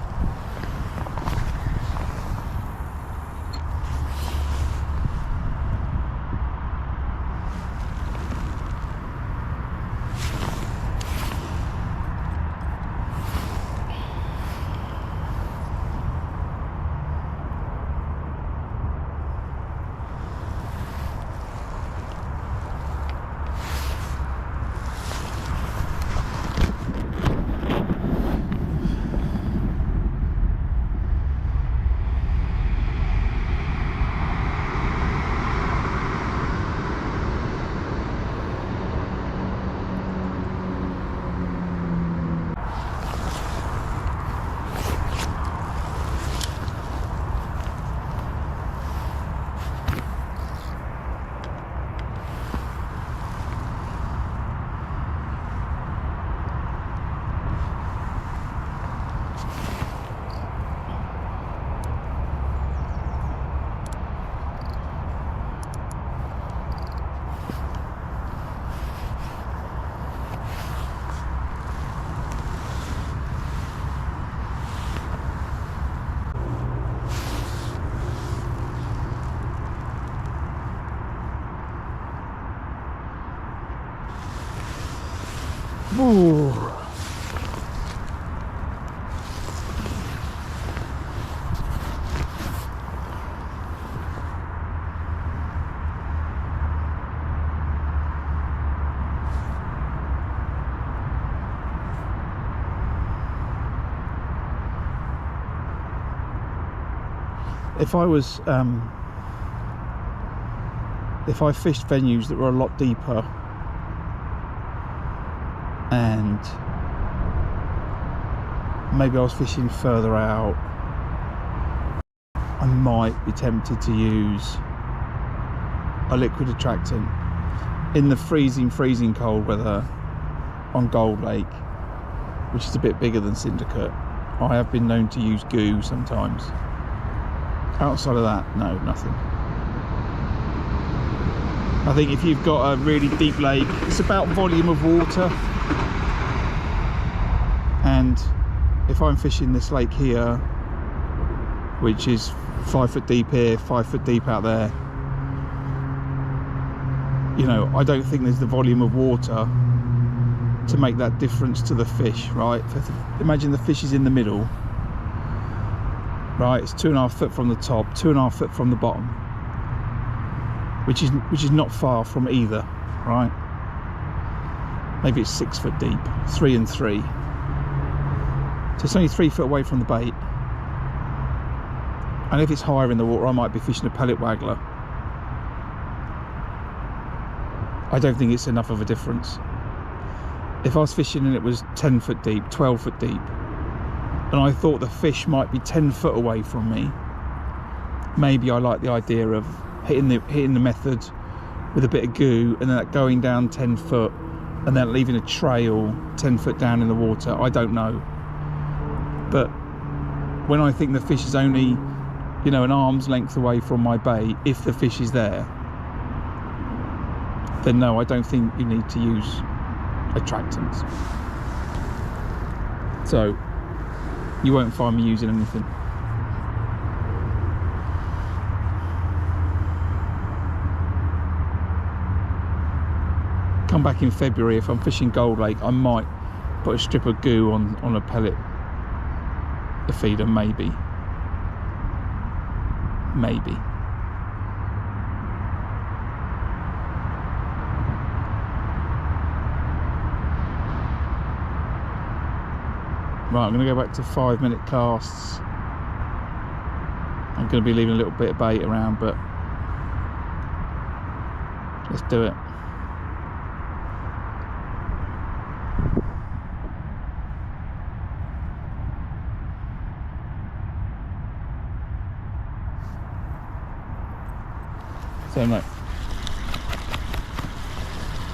Ooh. If I fished venues that were a lot deeper and maybe I was fishing further out, I might be tempted to use a liquid attractant. In the freezing cold weather on Gold Lake, which is a bit bigger than Syndicate, I have been known to use goo sometimes. Outside of that, no, nothing. I think if you've got a really deep lake, it's about volume of water. And if I'm fishing this lake here, which is 5 foot deep here, 5 foot deep out there, you know, I don't think there's the volume of water to make that difference to the fish, right? Imagine the fish is in the middle, right? It's 2.5 foot from the top, 2.5 foot from the bottom, which is not far from either, right? Maybe it's 6 foot deep, 3 and 3. So it's only 3 foot away from the bait. And if it's higher in the water, I might be fishing a pellet waggler. I don't think it's enough of a difference. If I was fishing and it was 10 foot deep, 12 foot deep, and I thought the fish might be 10 foot away from me, maybe I like the idea of hitting the method with a bit of goo and then that going down 10 foot and then leaving a trail 10 foot down in the water. I don't know. But when I think the fish is only, you know, an arm's length away from my bait, if the fish is there, then no, I don't think you need to use attractants. So you won't find me using anything. Come back in February, if I'm fishing Gold Lake, I might put a strip of goo on a pellet feeder, maybe. Right, I'm going to go back to 5-minute casts. I'm going to be leaving a little bit of bait around, but let's do it. So, mate,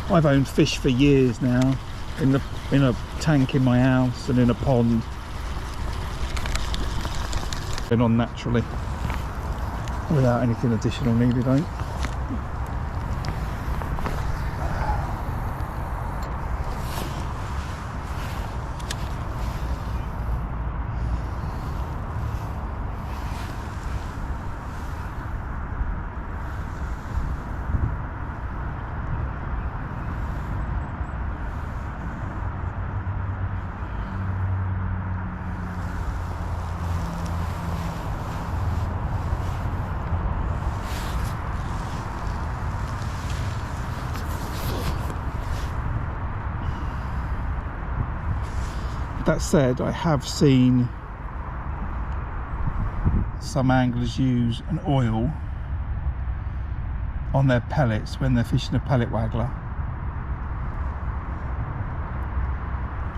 I've owned fish for years now, in a tank in my house and in a pond, going on naturally without anything additional needed, eh? That said, I have seen some anglers use an oil on their pellets when they're fishing a pellet waggler,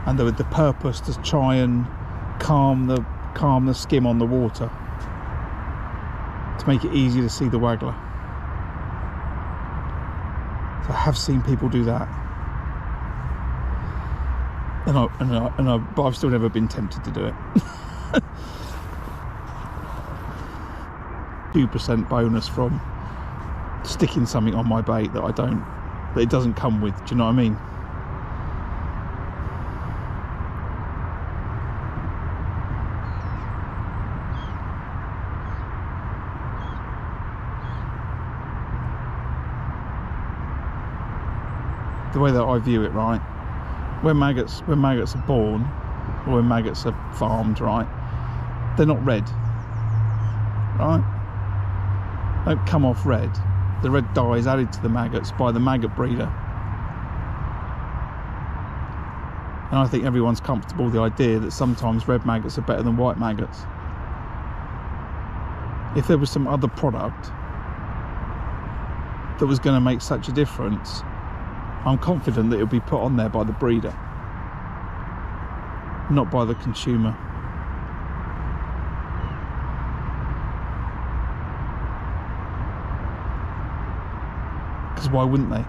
and with the purpose to try and calm the skim on the water, to make it easier to see the waggler. So I have seen people do that. But I've still never been tempted to do it. 2% bonus from sticking something on my bait that it doesn't come with. Do you know what I mean? The way that I view it, right? When maggots are born, or when maggots are farmed, right, they're not red, right? They don't come off red. The red dye is added to the maggots by the maggot breeder. And I think everyone's comfortable with the idea that sometimes red maggots are better than white maggots. If there was some other product that was going to make such a difference, I'm confident that it'll be put on there by the breeder, not by the consumer. Because why wouldn't they?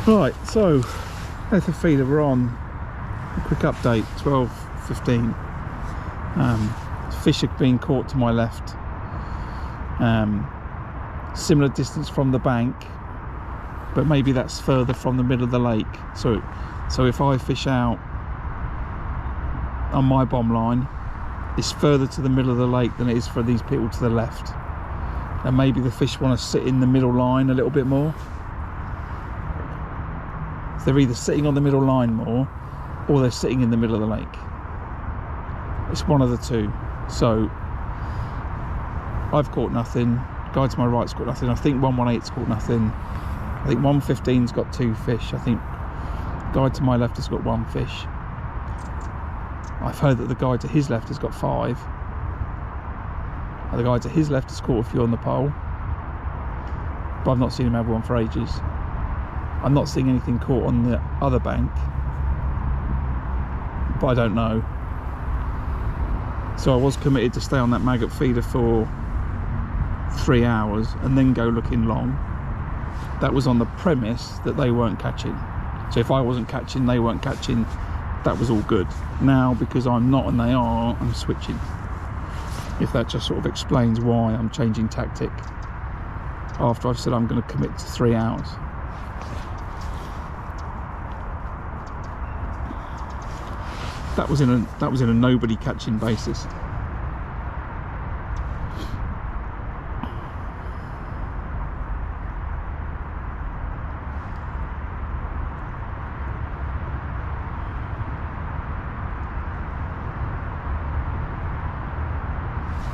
Right, so Maggot Feeder, we're on. A quick update, 12:15. Fish are being caught to my left. Similar distance from the bank, but maybe that's further from the middle of the lake. So if I fish out on my bomb line, it's further to the middle of the lake than it is for these people to the left. And maybe the fish want to sit in the middle line a little bit more. They're either sitting on the middle line more, or they're sitting in the middle of the lake. It's one of the two. So I've caught nothing. Guy to my right's caught nothing. I think 118's caught nothing. I think 115's got 2 fish. I think guy to my left has got 1 fish. I've heard that the guy to his left has got 5. And the guy to his left has caught a few on the pole, but I've not seen him have one for ages. I'm not seeing anything caught on the other bank, but I don't know. So I was committed to stay on that Maggot Feeder for 3 hours and then go looking long. That was on the premise that they weren't catching. So if I wasn't catching, they weren't catching, that was all good. Now, because I'm not and they are, I'm switching. If that just sort of explains why I'm changing tactic after I've said I'm going to commit to 3 hours. That was in a nobody catching basis.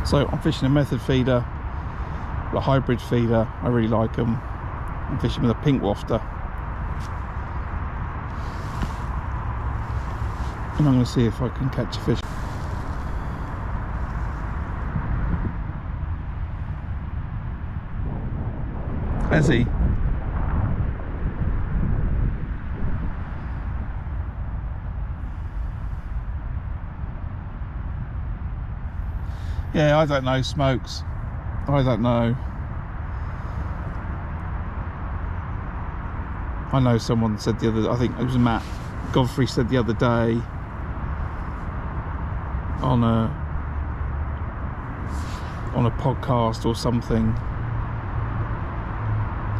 So I'm fishing a method feeder, a hybrid feeder. I really like them. I'm fishing with a pink wafter. And I'm going to see if I can catch a fish. Has he? Yeah, I don't know, Smokes. I don't know. I know someone said the other, I think it was Matt Godfrey said the other day on a podcast or something,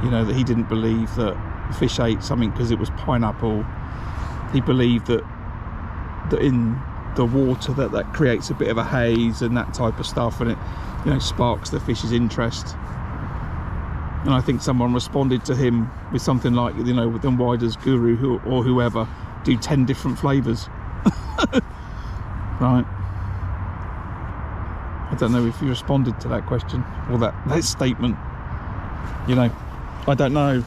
you know, that he didn't believe that fish ate something because it was pineapple. He believed that in the water that creates a bit of a haze and that type of stuff, and it, you know, sparks the fish's interest. And I think someone responded to him with something like, you know, then why does Guru or whoever do 10 different flavors? Right, I don't know if you responded to that question or that statement, you know, I don't know.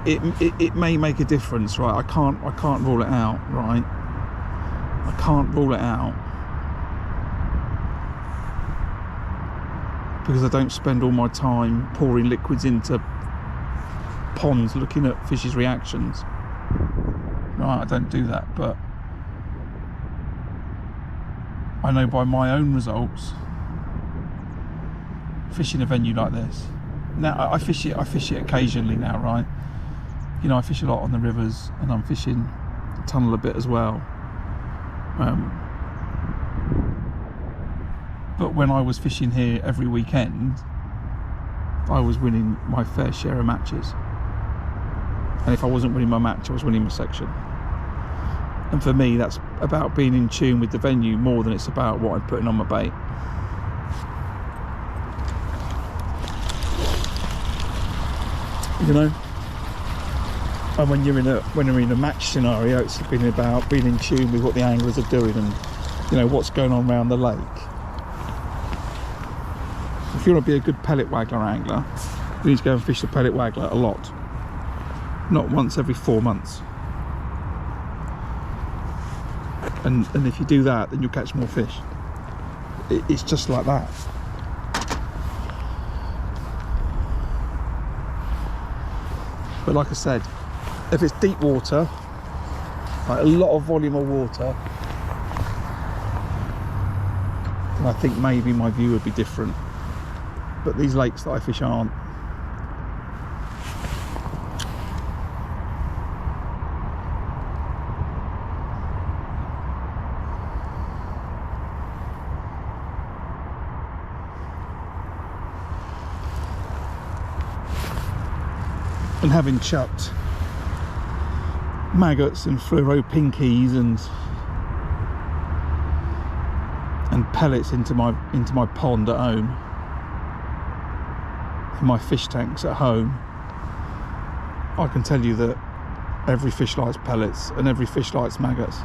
It may make a difference, right? I can't rule it out, right? I can't rule it out because I don't spend all my time pouring liquids into ponds looking at fish's reactions, right? I don't do that, but I know by my own results, fishing a venue like this. Now I fish it occasionally now, right? You know, I fish a lot on the rivers, and I'm fishing the tunnel a bit as well. But when I was fishing here every weekend, I was winning my fair share of matches. And if I wasn't winning my match, I was winning my section. And for me, that's about being in tune with the venue more than it's about what I'm putting on my bait. You know? And when you're in a match scenario, it's been about being in tune with what the anglers are doing and, you know, what's going on around the lake. If you want to be a good pellet waggler angler, you need to go and fish the pellet waggler a lot, not once every 4 months. And if you do that, then you'll catch more fish. It's just like that. But like I said, if it's deep water, like a lot of volume of water, then I think maybe my view would be different. But these lakes that I fish aren't. And having chucked maggots and fluoro pinkies and pellets into my pond at home, in my fish tanks at home, I can tell you that every fish likes pellets and every fish likes maggots.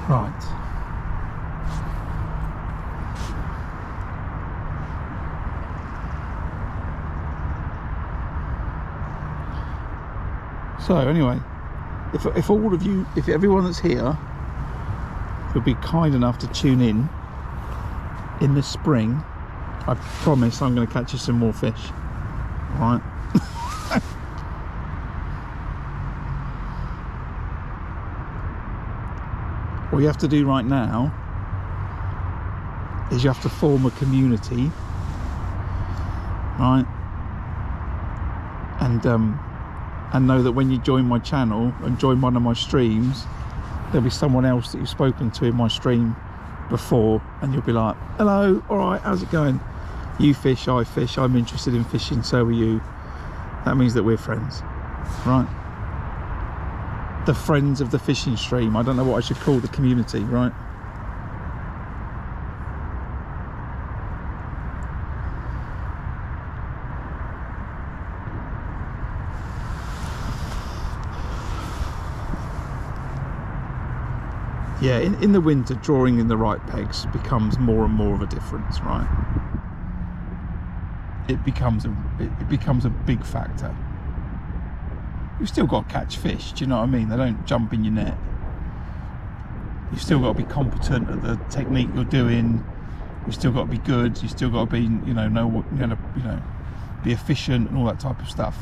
Right. So anyway, if all of you, if everyone that's here would be kind enough to tune in the spring, I promise I'm going to catch you some more fish. All right. What you have to do right now is you have to form a community, right? And know that when you join my channel and join one of my streams, there'll be someone else that you've spoken to in my stream before, and you'll be like, hello, all right, how's it going? You fish, I fish, I'm interested in fishing, so are you. That means that we're friends, right? The friends of the fishing stream. I don't know what I should call the community, right? Yeah, in the winter, drawing in the right pegs becomes more and more of a difference, right? It becomes a big factor. You've still got to catch fish, do you know what I mean? They don't jump in your net. You've still got to be competent at the technique you're doing. You've still got to be good. You've still got to be, know what, be efficient and all that type of stuff.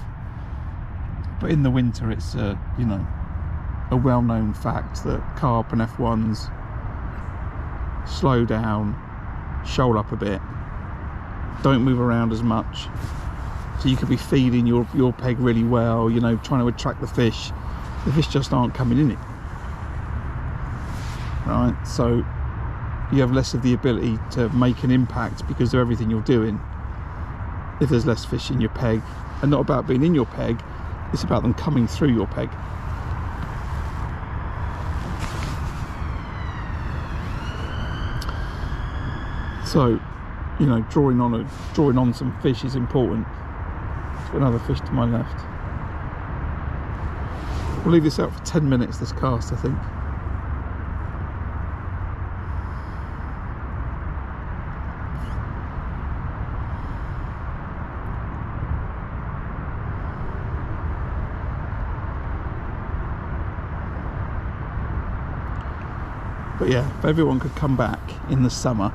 But in the winter, it's a well-known fact that carp and F1s slow down, shoal up a bit, don't move around as much, so you could be feeding your peg really well, trying to attract the fish just aren't coming in it, right? So you have less of the ability to make an impact because of everything you're doing if there's less fish in your peg. And not about being in your peg, it's about them coming through your peg. So, drawing on some fish is important. There's got another fish to my left. We'll leave this out for 10 minutes, this cast, I think. But yeah, if everyone could come back in the summer,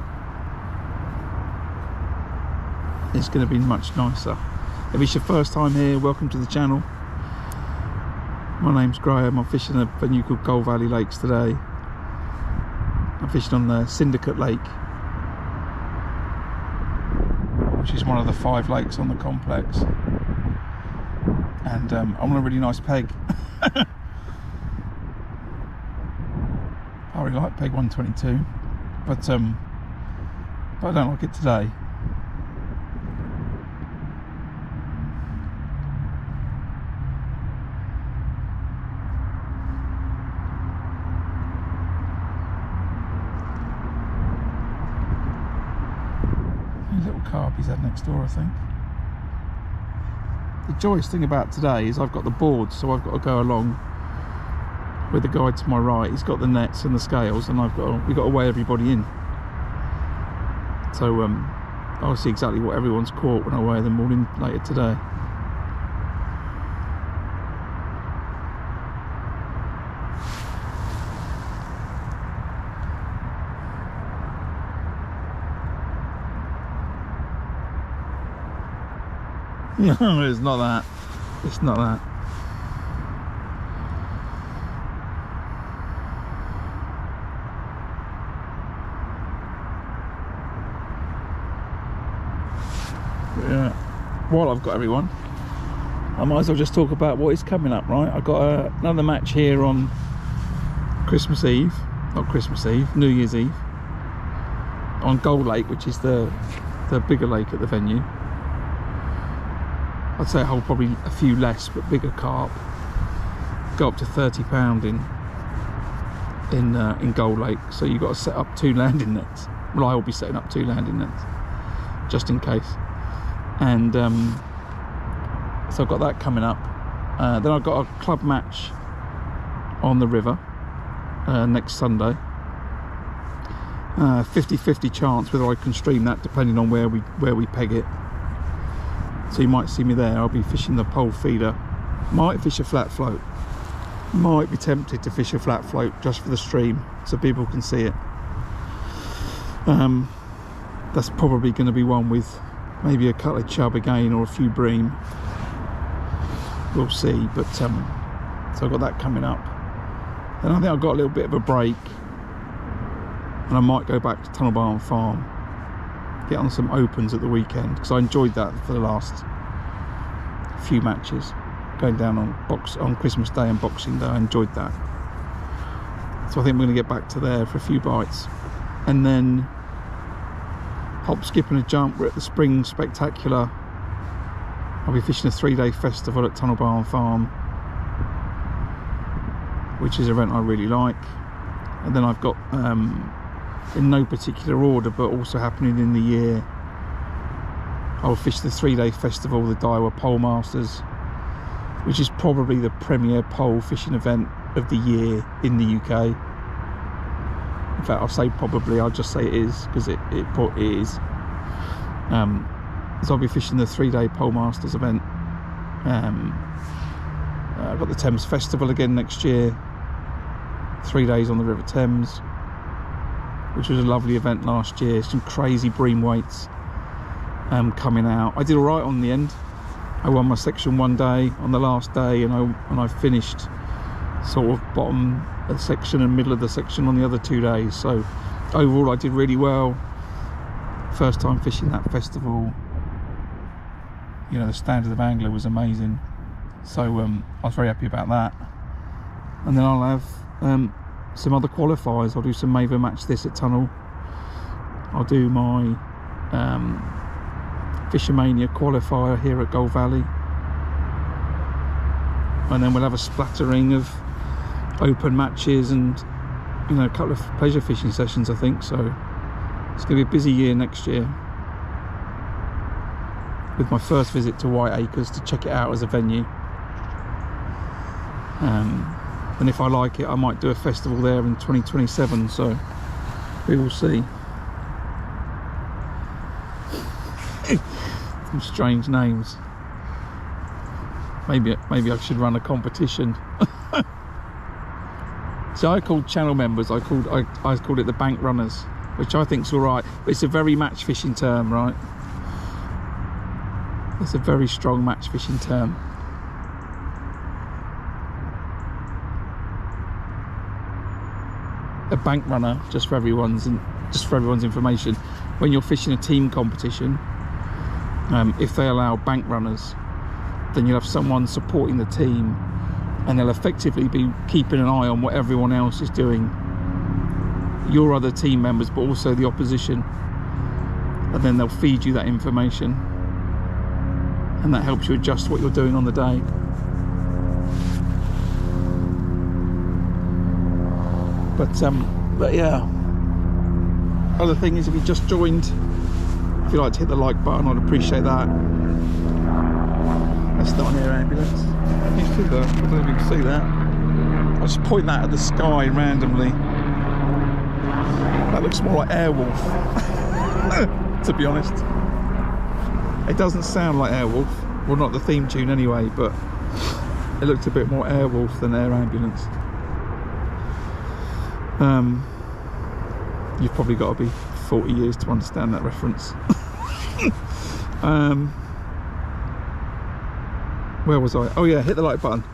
it's going to be much nicer. If it's your first time here, welcome to the channel. My name's Graham. I'm fishing a venue called Gold Valley Lakes today. I'm fishing on the Syndicate Lake, which is one of the 5 lakes on the complex. And I'm on a really nice peg. I really like peg 122, but I don't like it today. Carp he's had next door, I think. The joyous thing about today is I've got the board, so I've got to go along with the guy to my right. He's got the nets and the scales, and we've got to weigh everybody in. So I'll see exactly what everyone's caught when I weigh them all in later today. No, it's not that. It's not that. But yeah. While I've got everyone, I might as well just talk about what is coming up, right? I've got another match here on Christmas Eve. Not Christmas Eve, New Year's Eve. On Gold Lake, which is the bigger lake at the venue. I'd say I hold probably a few less, but bigger carp. Go up to 30 pound in Gold Lake. So you've got to set up 2 landing nets. Well, I will be setting up 2 landing nets, just in case. And so I've got that coming up. Then I've got a club match on the river next Sunday. 50-50 chance whether I can stream that, depending on where we peg it. So you might see me there. I'll be fishing the pole feeder. Might fish a flat float. Might be tempted to fish a flat float just for the stream, so people can see it. That's probably going to be one with maybe a couple of chub again, or a few bream. We'll see. But so I've got that coming up. Then I think I've got a little bit of a break, and I might go back to Tunnel Barn Farm, get on some opens at the weekend, because I enjoyed that for the last few matches, going down on Christmas Day and Boxing Day. I enjoyed that, so I think we're going to get back to there for a few bites. and then hop, skip and a jump, we're at the Spring Spectacular. I'll be fishing a 3-day festival at Tunnel Barn Farm, which is an event I really like. And then I've got, in no particular order, but also happening in the year, I'll fish the 3-day festival, the Daiwa Pole Masters, which is probably the premier pole fishing event of the year in the UK. In fact, I'll say probably, I'll just say it is, because it is. So I'll be fishing the 3-day Pole Masters event. I've got the Thames Festival again next year, 3 days on the River Thames, which was a lovely event last year. Some crazy bream weights coming out. I did all right on the end. I won my section one day on the last day, and I finished sort of bottom of the section and middle of the section on the other 2 days. So overall I did really well. First time fishing that festival, you know, the standard of angler was amazing, so I was very happy about that. And then I'll have some other qualifiers. I'll do some Maver Match This at Tunnel. I'll do my Fishermania qualifier here at Gold Valley, and then we'll have a splattering of open matches and, you know, a couple of pleasure fishing sessions, I think. So it's going to be a busy year next year, with my first visit to White Acres to check it out as a venue. And if I like it, I might do a festival there in 2027, so we will see. Some strange names. Maybe I should run a competition. So I called channel members, I called it the bank runners, which I think's all right. But it's a very match fishing term, right? It's a very strong match fishing term. A bank runner, just for everyone's information, when you're fishing a team competition, if they allow bank runners, then you'll have someone supporting the team, and they'll effectively be keeping an eye on what everyone else is doing, your other team members, but also the opposition, and then they'll feed you that information, and that helps you adjust what you're doing on the day. But yeah, other thing is, if you just joined, if you'd like to hit the like button, I'd appreciate that. That's not an air ambulance. Can you see that? I don't know if you can see that. I'll just point that at the sky randomly. That looks more like Airwolf, to be honest. It doesn't sound like Airwolf, well, not the theme tune anyway, but it looked a bit more Airwolf than Air Ambulance. You've probably got to be 40 years to understand that reference. Where was I? Oh yeah, hit the like button.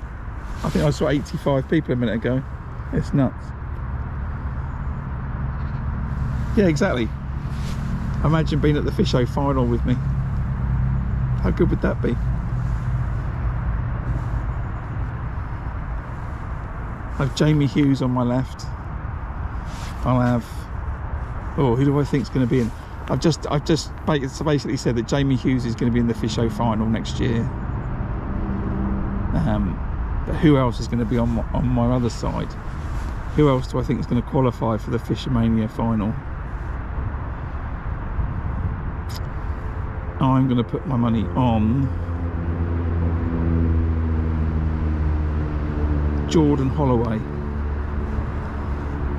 I think I saw 85 people a minute ago. It's nuts. Yeah, exactly. Imagine being at the Fish O final with me. How good would that be? I have Jamie Hughes on my left. I'll have, oh, who do I think is going to be in? I've just basically said that Jamie Hughes is going to be in the Fish O final next year. But who else is going to be on my other side? Who else do I think is going to qualify for the Fishermania final? I'm going to put my money on Jordan Holloway.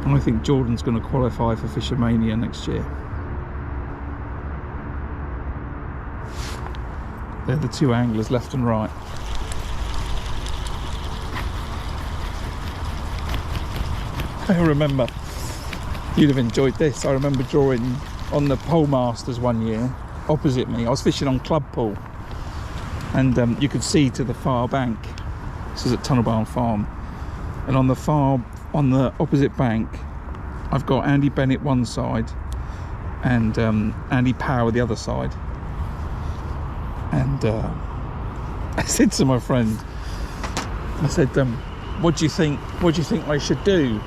I think Jordan's going to qualify for Fishermania next year. They're the two anglers, left and right. I remember, you'd have enjoyed this. I remember drawing on the Pole Masters one year. Opposite me, I was fishing on club pool, and you could see to the far bank. This is at Tunnel Barn Farm, and on the opposite bank, I've got Andy Bennett one side and Andy Power the other side. And I said to my friend, I said, "What do you think? What do you think I should do?"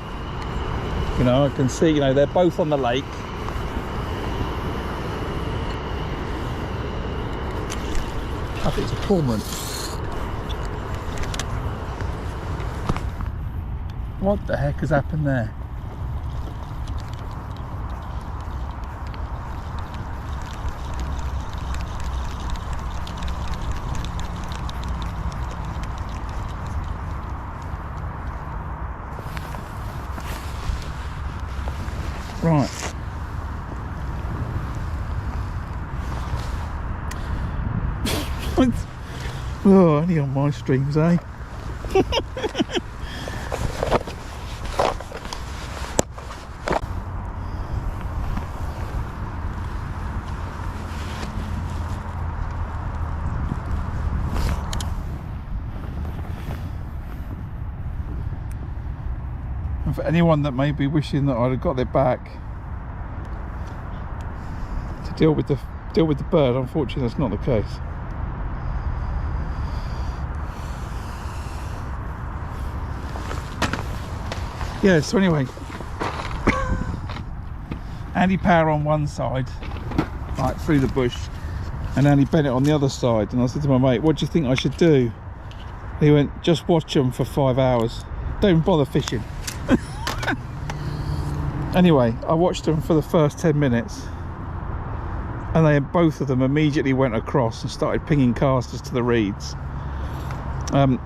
You know, I can see, you know, they're both on the lake. I think it's a cormorant. What the heck has happened there? Right. Oh, only on my streams, eh? And for anyone that may be wishing that I'd have got their back to deal with the bird, unfortunately that's not the case. Yeah, so anyway, Andy Power on one side, like through the bush, and Andy Bennett on the other side. And I said to my mate, what do you think I should do? He went, just watch them for 5 hours. Don't even bother fishing. Anyway, I watched them for the first 10 minutes. And they both of them immediately went across and started pinging casters to the reeds.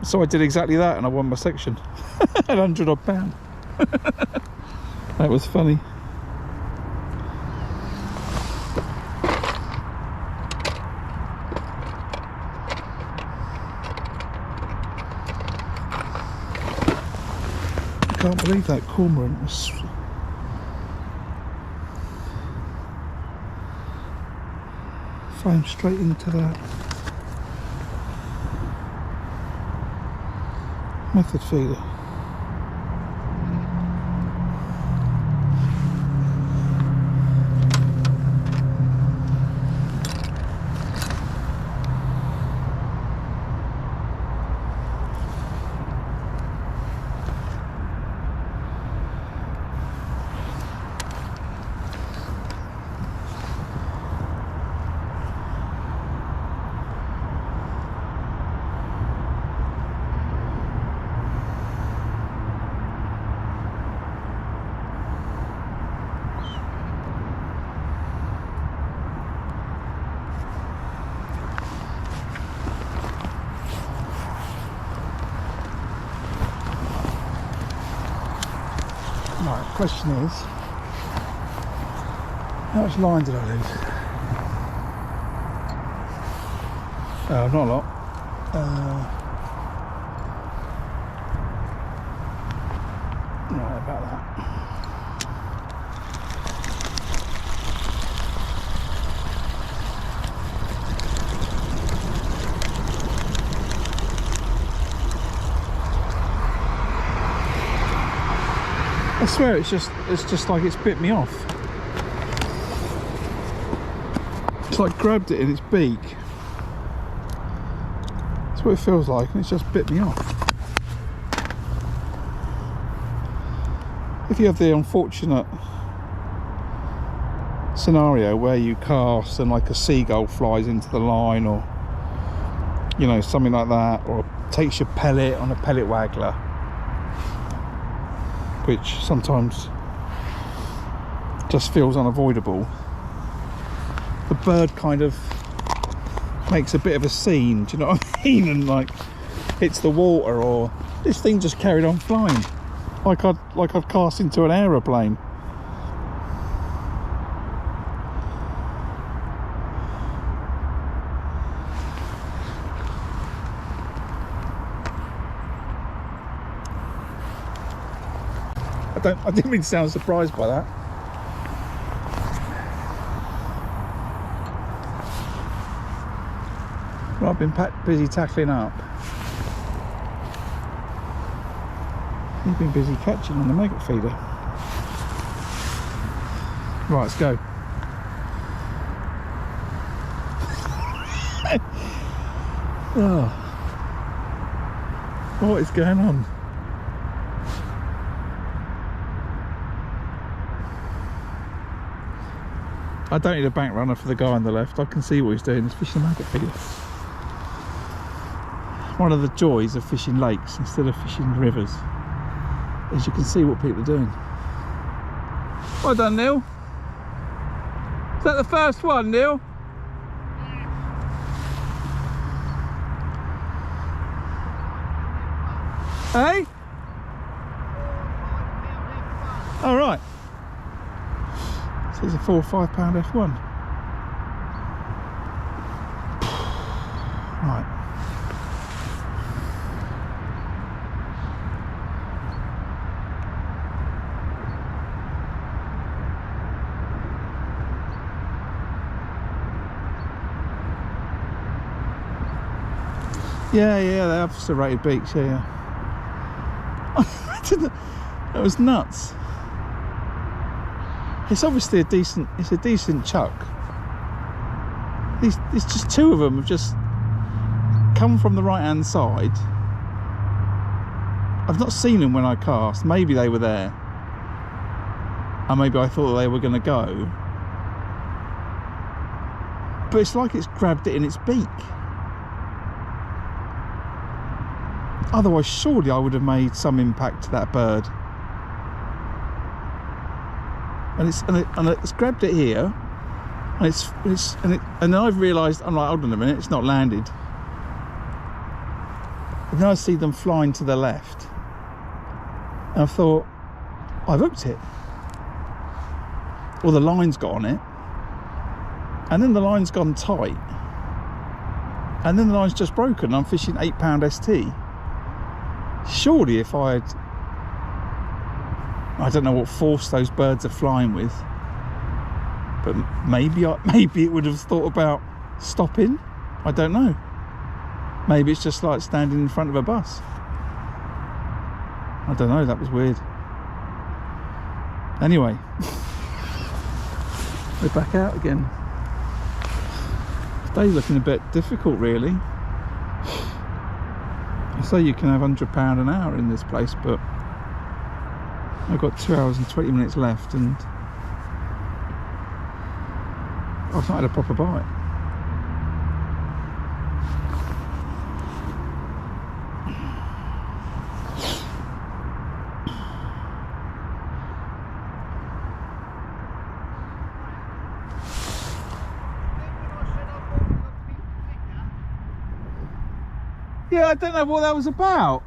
So I did exactly that and I won my section. £100 odd. That was funny. I can't believe that cormorant was flying straight into that Maggot Feeder. Right, question is, how much line did I lose? Not a lot. Right, about that. I swear it's just like it's bit me off. It's like grabbed it in its beak. That's what it feels like, and it's just bit me off. If you have the unfortunate scenario where you cast and like a seagull flies into the line, or you know, something like that, or takes your pellet on a pellet waggler, which sometimes just feels unavoidable, the bird kind of makes a bit of a scene, do you know what I mean? And like hits the water, or this thing just carried on flying like I'd cast into an aeroplane. I didn't mean to sound surprised by that. Well, I've been busy tackling up. You've been busy catching on the Maggot Feeder. Right, let's go. Oh, what is going on? I don't need a bank runner for the guy on the left. I can see what he's doing. He's fishing a maggot feeder. One of the joys of fishing lakes instead of fishing rivers is you can see what people are doing. Well done, Neil. Is that the first one, Neil? Hey? All right. So it's a 4 or 5 pound F1. Right. Yeah, they have serrated beaks, yeah. That was nuts. It's obviously a decent chuck. There's just 2 of them have just come from the right hand side. I've not seen them when I cast. Maybe they were there, and maybe I thought they were going to go, but it's like it's grabbed it in its beak. Otherwise, surely I would have made some impact to that bird. And it's grabbed it here, and then I've realised, I'm like, hold on a minute, it's not landed. And then I see them flying to the left, and I thought, I've hooked it. Or the line's got on it, and then the line's gone tight, and then the line's just broken. I'm fishing 8 pound ST. Surely if I don't know what force those birds are flying with, but maybe it would have thought about stopping. I don't know. Maybe it's just like standing in front of a bus. I don't know, that was weird. Anyway, we're back out again. Today's looking a bit difficult, really. I say you can have £100 an hour in this place, but I've got 2 hours and 20 minutes left, and I've not had a proper bite. Yeah, I don't know what that was about.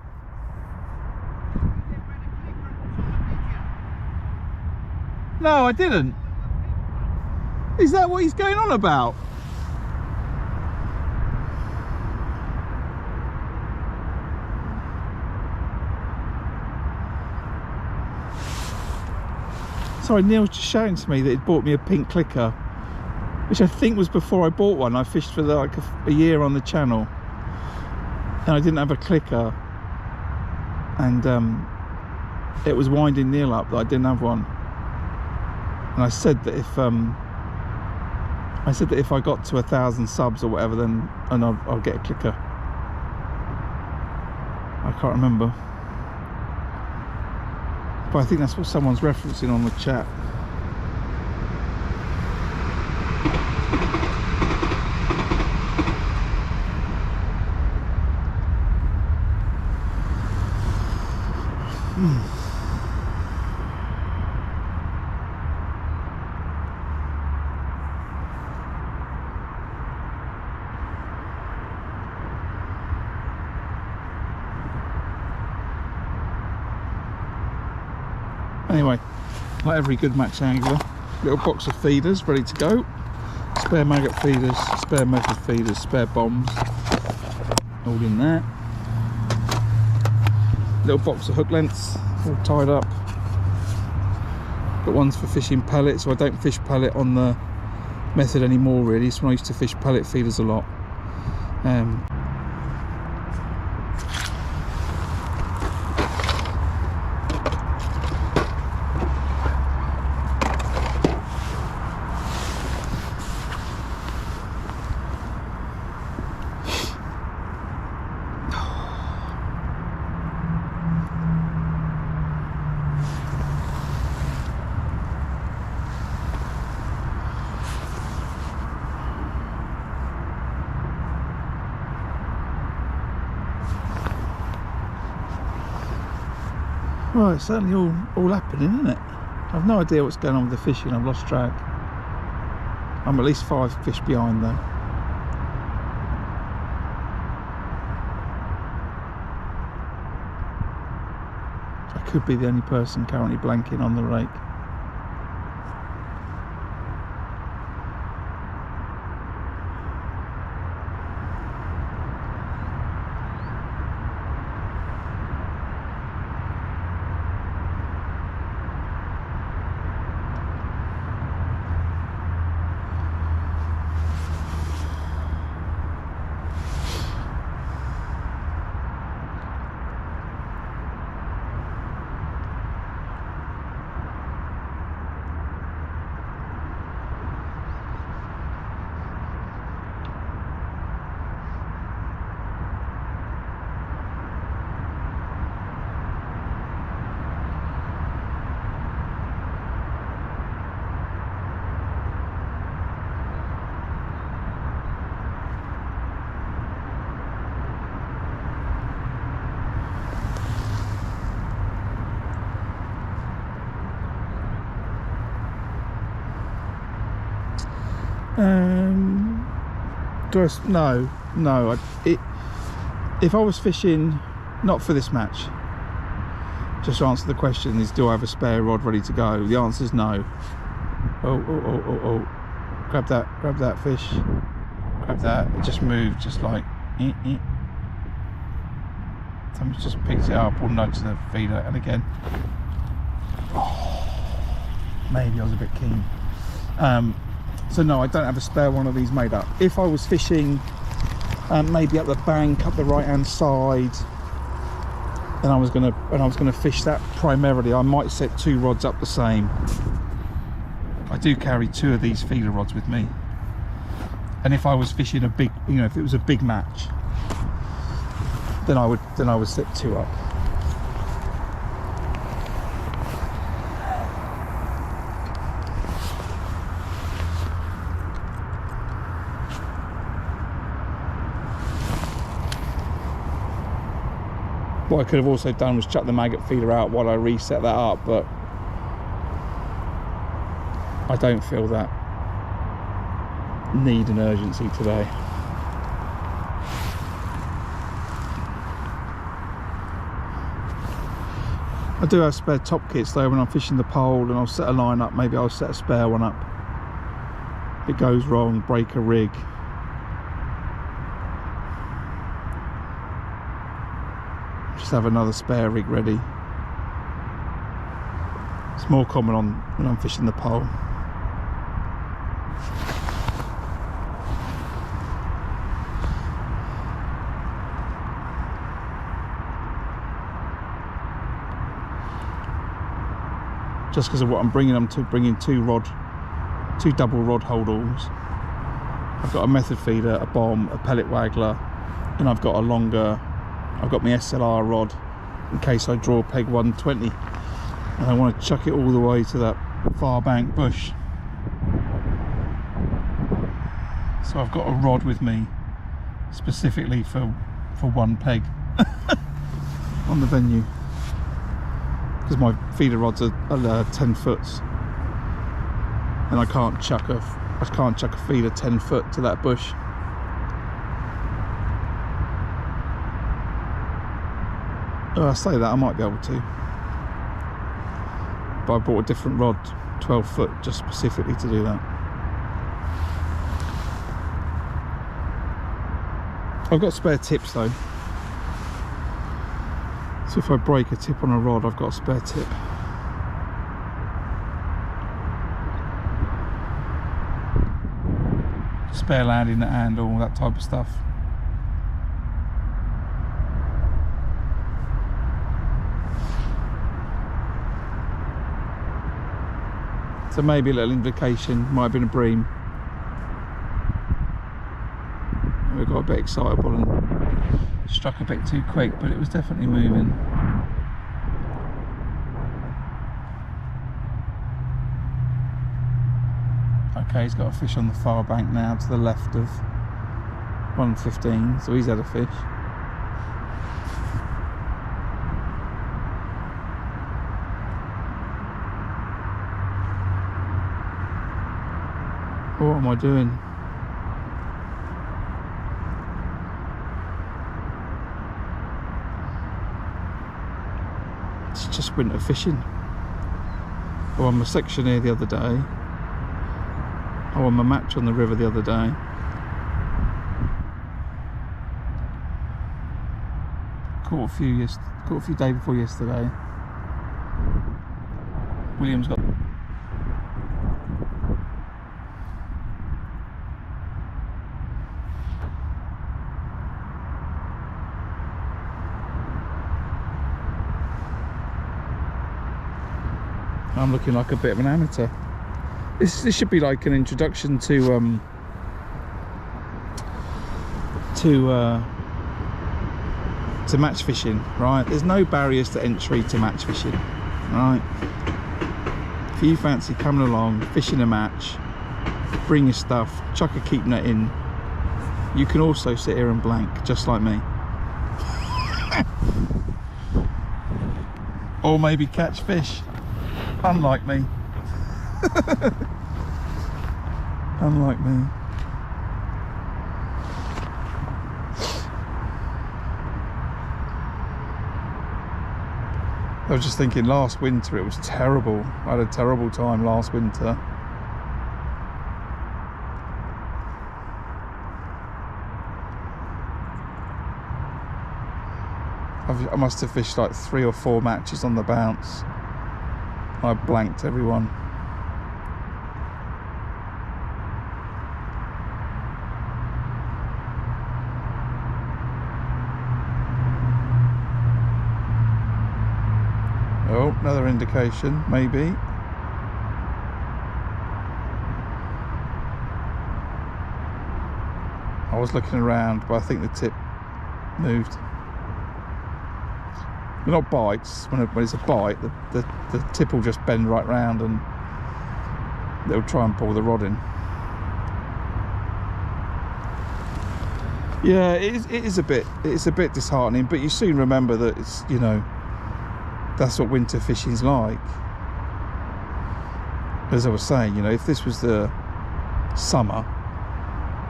No, I didn't. Is that what he's going on about? Sorry, Neil's just showing to me that he'd bought me a pink clicker, which I think was before I bought one. I fished for like a year on the channel, and I didn't have a clicker, and it was winding Neil up that I didn't have one. And I said that if I got to 1,000 subs or whatever, then I'll get a clicker. I can't remember, but I think that's what someone's referencing on the chat. Anyway, like every good match angler, little box of feeders ready to go. Spare maggot feeders, spare method feeders, spare bombs, all in there. Little box of hook lengths, all tied up. Got ones for fishing pellet, so I don't fish pellet on the method anymore really. So I used to fish pellet feeders a lot. Well, it's certainly all happening, isn't it? I've no idea what's going on with the fishing. I've lost track. I'm at least 5 fish behind though. I could be the only person currently blanking on the rake. If I was fishing, not for this match, just to answer the question is, do I have a spare rod ready to go? The answer is no. Oh, grab that fish, grab that. It just moved, just like Somebody just picks it up or nudges the feeder, and again, maybe I was a bit keen. So no, I don't have a spare one of these made up. If I was fishing maybe up the bank, up the right hand side, and I was gonna fish that primarily, I might set 2 rods up the same. I do carry 2 of these feeder rods with me, and if I was fishing a big, if it was a big match, then I would set 2 up. What I could have also done was chuck the maggot feeder out while I reset that up, but I don't feel that need and urgency today. I do have spare top kits though when I'm fishing the pole, and I'll set a line up, maybe I'll set a spare one up. If it goes wrong, break a rig. Just have another spare rig ready. It's more common when I'm fishing the pole. Just because of what I'm bringing them to, bringing 2 double rod holdalls. I've got a method feeder, a bomb, a pellet waggler, and I've got I've got my SLR rod in case I draw peg 120 and I want to chuck it all the way to that far bank bush. So I've got a rod with me specifically for 1 peg on the venue, because my feeder rods are 10 foots, and I can't chuck a feeder 10 foot to that bush. Oh, I say that, I might be able to, but I bought a different rod, 12 foot, just specifically to do that. I've got spare tips though, so if I break a tip on a rod, I've got a spare tip. Spare landing net handle, that type of stuff. So maybe a little indication, might have been a bream. We got a bit excitable and struck a bit too quick, but it was definitely moving. Okay, he's got a fish on the far bank now to the left of 115, so he's had a fish. What am I doing? It's just winter fishing. I won my section here the other day. I won my match on the river the other day. Caught a few days before yesterday. William's got. I'm looking like a bit of an amateur. This should be like an introduction to match fishing, right? There's no barriers to entry to match fishing, right? If you fancy coming along, fishing a match, bring your stuff, chuck a keep net in. You can also sit here and blank, just like me. Or maybe catch fish, unlike me. Unlike me. I was just thinking, last winter it was terrible. I had a terrible time last winter. I must have fished like 3 or 4 matches on the bounce. I blanked everyone. Oh, another indication, maybe. I was looking around, but I think the tip moved. They're not bites. When it's a bite, the tip will just bend right round and they'll try and pull the rod in. Yeah, it is a bit disheartening, but you soon remember that it's, you know, that's what winter fishing's like. As I was saying, you know, if this was the summer,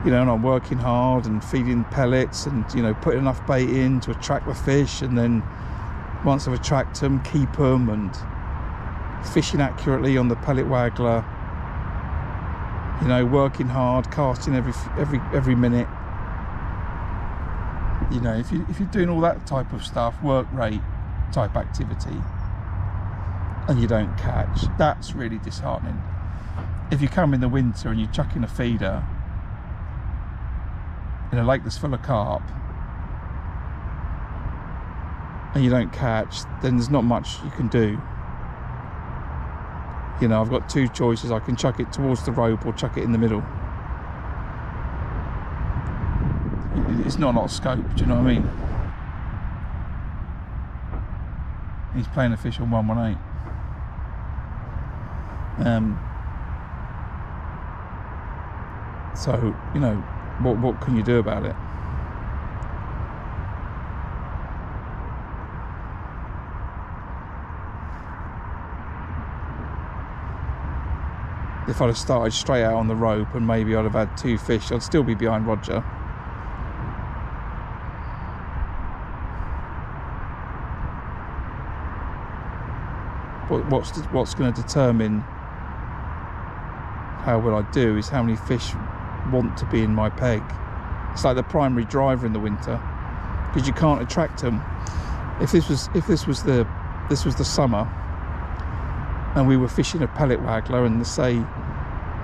you know, and I'm working hard and feeding pellets and, you know, putting enough bait in to attract the fish, and then once I've attracted them, keep them, and fishing accurately on the pellet waggler, you know, working hard, casting every minute. You know, if you're doing all that type of stuff, work rate type activity, and you don't catch, that's really disheartening. If you come in the winter and you're chucking a feeder in a lake that's full of carp and you don't catch, then there's not much you can do. You know, I've got 2 choices. I can chuck it towards the rope or chuck it in the middle. It's not a lot of scope, do you know what I mean? He's playing a fish on 118. So, you know, what can you do about it? If I'd have started straight out on the rope and maybe I'd have had 2 fish, I'd still be behind Roger. What's going to determine how well I do is how many fish want to be in my peg. It's like the primary driver in the winter, because you can't attract them. If this was the summer and we were fishing a pellet waggler, and say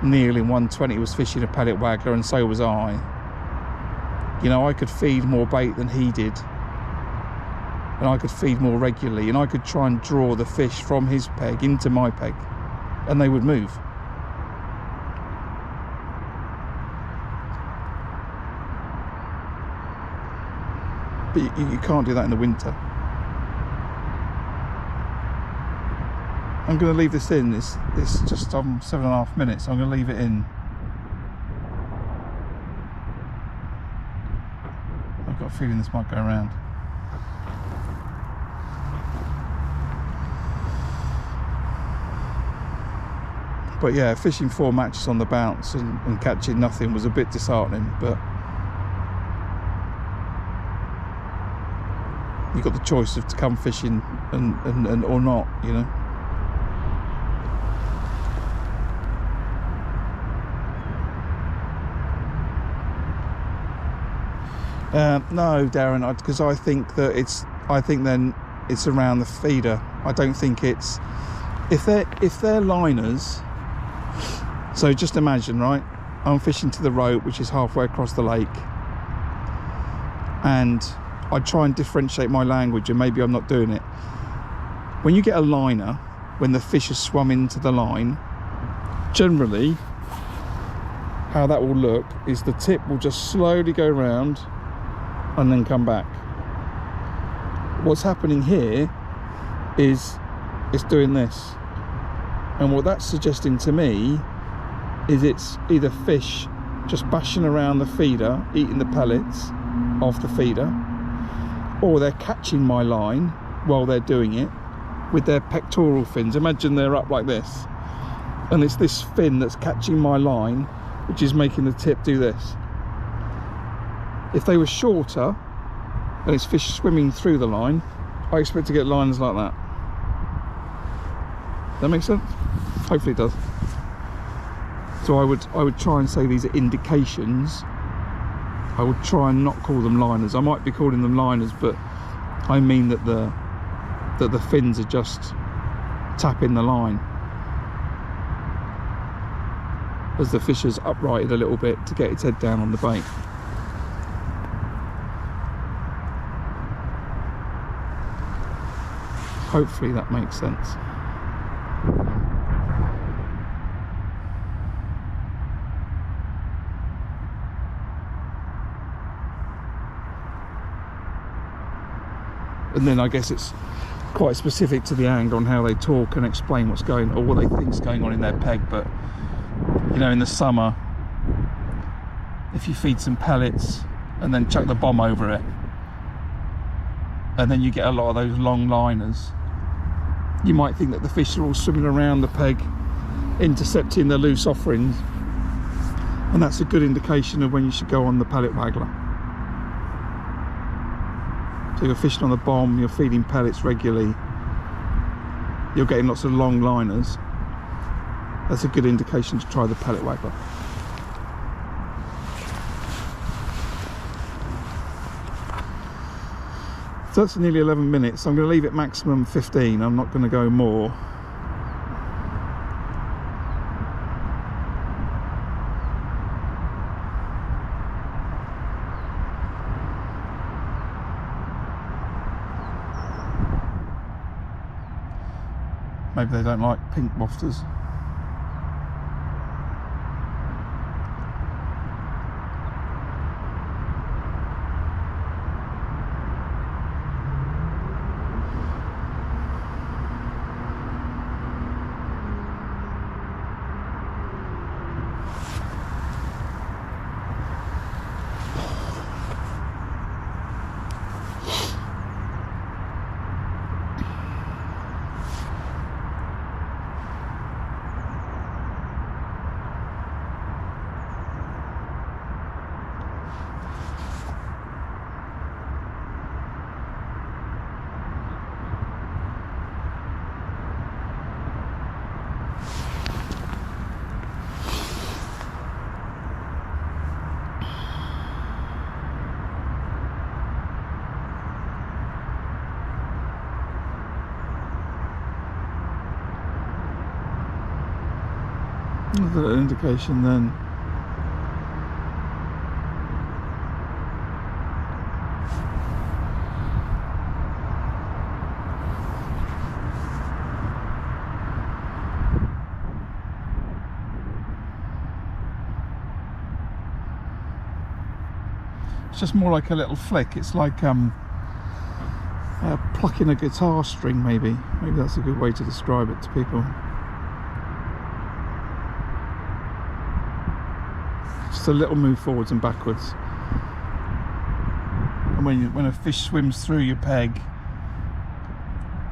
Neil in 120 was fishing a pellet waggler and so was I, you know, I could feed more bait than he did, and I could feed more regularly, and I could try and draw the fish from his peg into my peg, and they would move. But you can't do that in the winter. I'm going to leave this in. It's just 7.5 minutes. I'm going to leave it in. I've got a feeling this might go around. But yeah, fishing 4 matches on the bounce and catching nothing was a bit disheartening, but you've got the choice of to come fishing and or not, you know. No, Darren, because I think then it's around the feeder. I don't think it's if they're liners. So just imagine, right? I'm fishing to the rope, which is halfway across the lake, and I try and differentiate my language, and maybe I'm not doing it. When you get a liner, when the fish has swum into the line, generally how that will look is the tip will just slowly go around and then come back. What's happening here is it's doing this, and what that's suggesting to me is it's either fish just bashing around the feeder, eating the pellets off the feeder, or they're catching my line while they're doing it with their pectoral fins. Imagine they're up like this, and it's this fin that's catching my line, which is making the tip do this. If they were shorter and it's fish swimming through the line, I expect to get lines like that. That makes sense? Hopefully it does. So I would try and say these are indications. I would try and not call them liners. I might be calling them liners, but I mean that the fins are just tapping the line as the fish has uprighted a little bit to get its head down on the bait. Hopefully that makes sense. And then I guess it's quite specific to the angler on how they talk and explain what's going or what they think's going on in their peg. But you know, in the summer, if you feed some pellets and then chuck the bomb over it, and then you get a lot of those long liners, you might think that the fish are all swimming around the peg intercepting the loose offerings, and that's a good indication of when you should go on the pellet waggler. So you're fishing on the bomb, you're feeding pellets regularly, you're getting lots of long liners. That's a good indication to try the pellet waggler. So that's nearly 11 minutes. I'm going to leave it maximum 15. I'm not going to go more. Maybe they don't like pink wafters. Another indication then. It's just more like a little flick. It's like plucking a guitar string, maybe. Maybe that's a good way to describe it to people. Just a little move forwards and backwards. And when a fish swims through your peg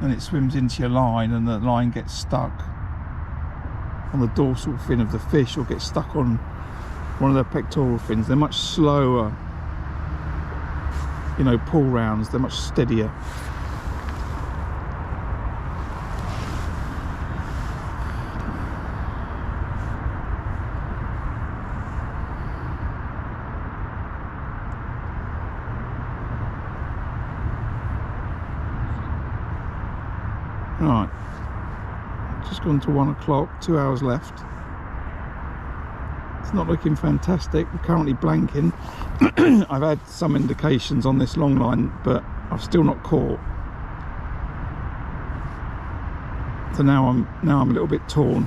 and it swims into your line and the line gets stuck, on the dorsal fin of the fish or get stuck on one of their pectoral fins. They're much slower, you know, pull rounds. They're much steadier. Right, just gone to 1 o'clock, 2 hours left. It's not looking fantastic. We're currently blanking. I've had some indications on this long line, but I've still not caught. So now I'm a little bit torn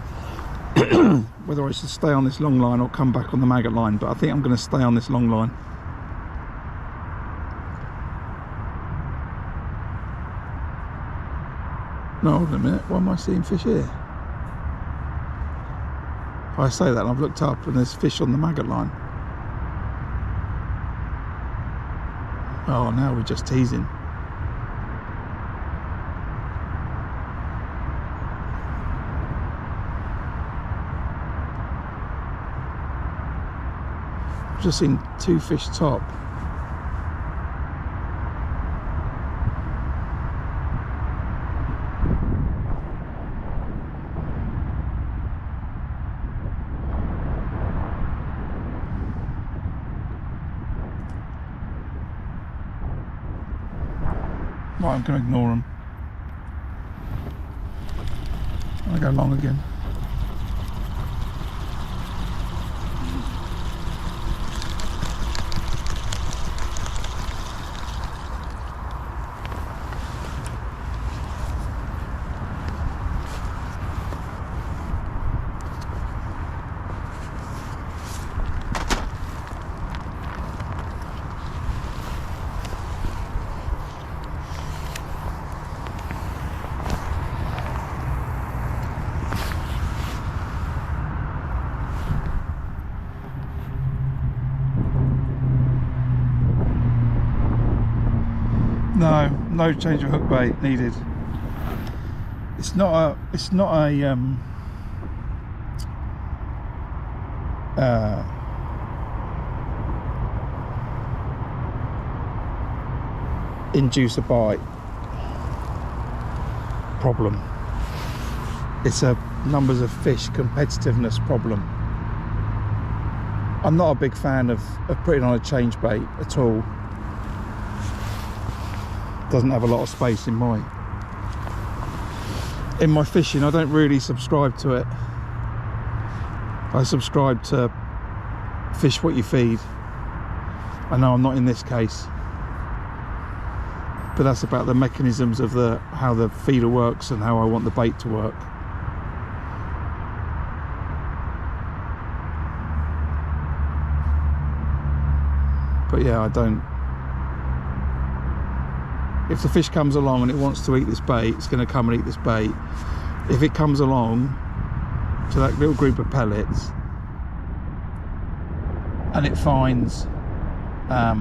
whether I should stay on this long line or come back on the maggot line, but I think I'm going to stay on this long line. No, hold on a minute, why am I seeing fish here? I say that and I've looked up and there's fish on the maggot line. Oh, now we're just teasing. I've just seen 2 fish top. Right, I'm going to ignore them. I go long again. No change of hook bait needed. It's not a induce a bite problem. It's a numbers of fish competitiveness problem. I'm not a big fan of putting on a change bait at all. Doesn't have a lot of space in my fishing. I don't really subscribe to it. I subscribe to fish what you feed. I know I'm not in this case, but that's about the mechanisms of how the feeder works and how I want the bait to work. But yeah, I don't. If the fish comes along and it wants to eat this bait, it's going to come and eat this bait. If it comes along to that little group of pellets and it finds a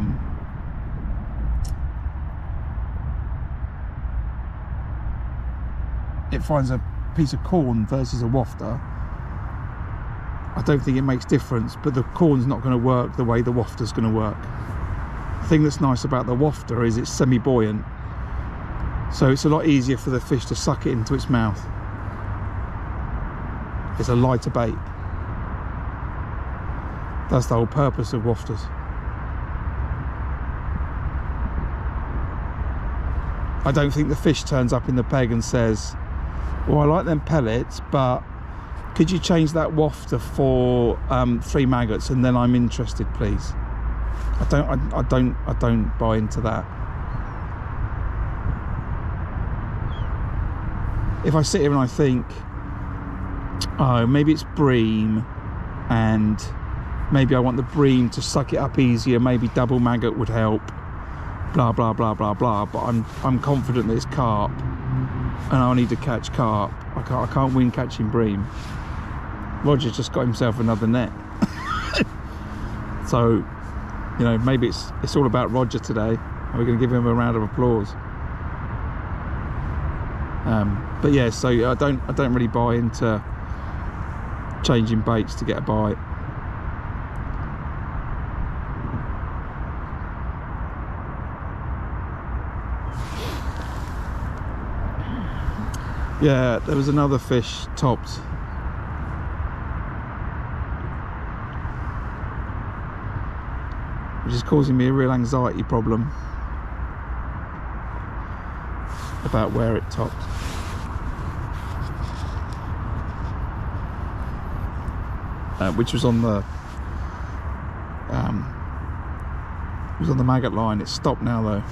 piece of corn versus a wafter, I don't think it makes difference, but the corn's not going to work the way the wafter's going to work. The thing that's nice about the wafter is it's semi-buoyant, so it's a lot easier for the fish to suck it into its mouth. It's a lighter bait. That's the whole purpose of wafters. I don't think the fish turns up in the peg and says, well, I like them pellets, but could you change that wafter for 3 maggots and then I'm interested, please. I don't buy into that. If I sit here and I think, oh, maybe it's bream and maybe I want the bream to suck it up easier, maybe double maggot would help, blah blah blah blah blah, but I'm confident that it's carp and I need to catch carp. I can't win catching bream. Roger's just got himself another net. So, you know, maybe it's all about Roger today, and we're going to give him a round of applause. But yeah, so I don't really buy into changing baits to get a bite. Yeah, there was another fish topped. Which is causing me a real anxiety problem about where it topped. Which was on the maggot line. It's stopped now though.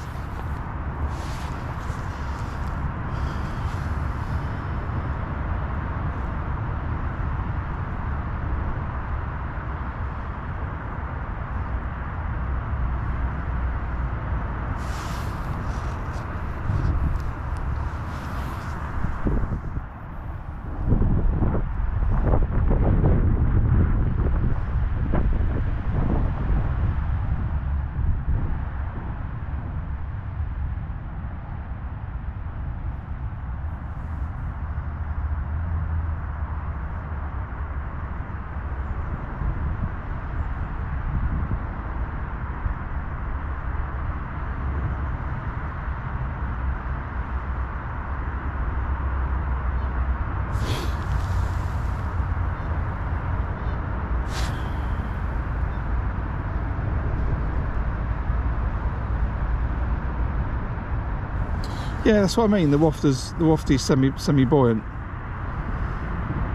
Yeah, that's what I mean. The wafty's semi buoyant.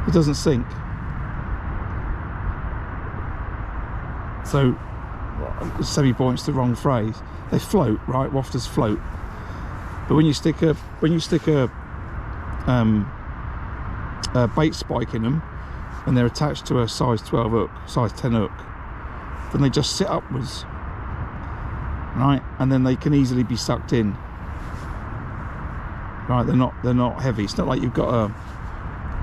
It doesn't sink. So semi buoyant's the wrong phrase. They float, right? Wafters float. But when you stick a bait spike in them, and they're attached to a size 12 hook, size 10 hook, then they just sit upwards, right? And then they can easily be sucked in. Right, they're not heavy. It's not like you've got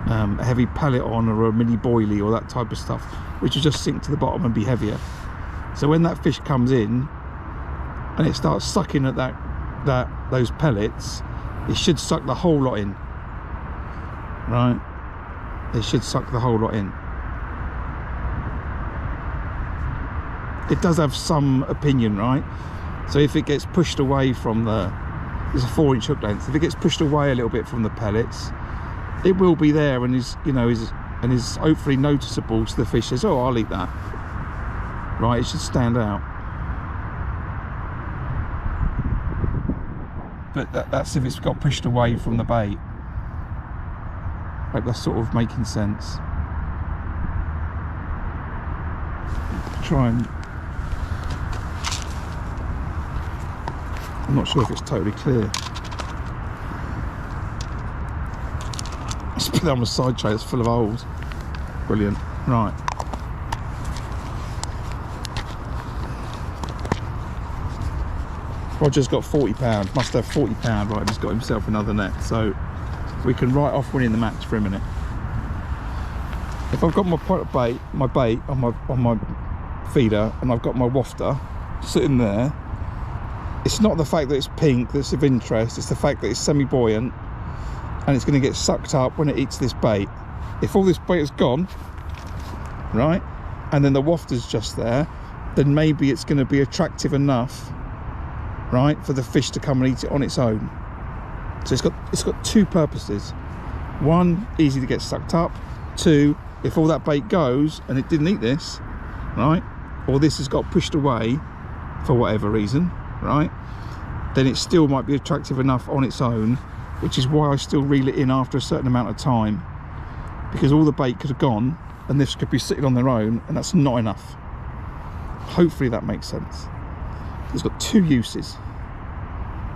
a heavy pellet on or a mini boilie or that type of stuff, which will just sink to the bottom and be heavier. So when that fish comes in and it starts sucking at those pellets, it should suck the whole lot in. Right, it should suck the whole lot in. It does have some opinion, right? So if it gets pushed away from there's a 4-inch hook length. If it gets pushed away a little bit from the pellets, it will be there and is hopefully noticeable to the fish. Says, "Oh, I'll eat that." Right, it should stand out. But that's if it's got pushed away from the bait. Like that's sort of making sense. Try and. I'm not sure if it's totally clear. Let's put that on a side tray that's full of holes. Brilliant. Right. Roger's got £40. Must have £40. Right, he's got himself another net. So we can write off winning the match for a minute. If I've got my bait on my feeder, and I've got my wafter sitting there, it's not the fact that it's pink that's of interest, it's the fact that it's semi-buoyant and it's going to get sucked up when it eats this bait. If all this bait is gone, right, and then the wafter's just there, then maybe it's going to be attractive enough, right, for the fish to come and eat it on its own. So it's got two purposes. One, easy to get sucked up. Two, if all that bait goes and it didn't eat this, right, or this has got pushed away for whatever reason, right, then it still might be attractive enough on its own, which is why I still reel it in after a certain amount of time, because all the bait could have gone and this could be sitting on their own, and that's not enough. Hopefully that makes sense. It's got two uses.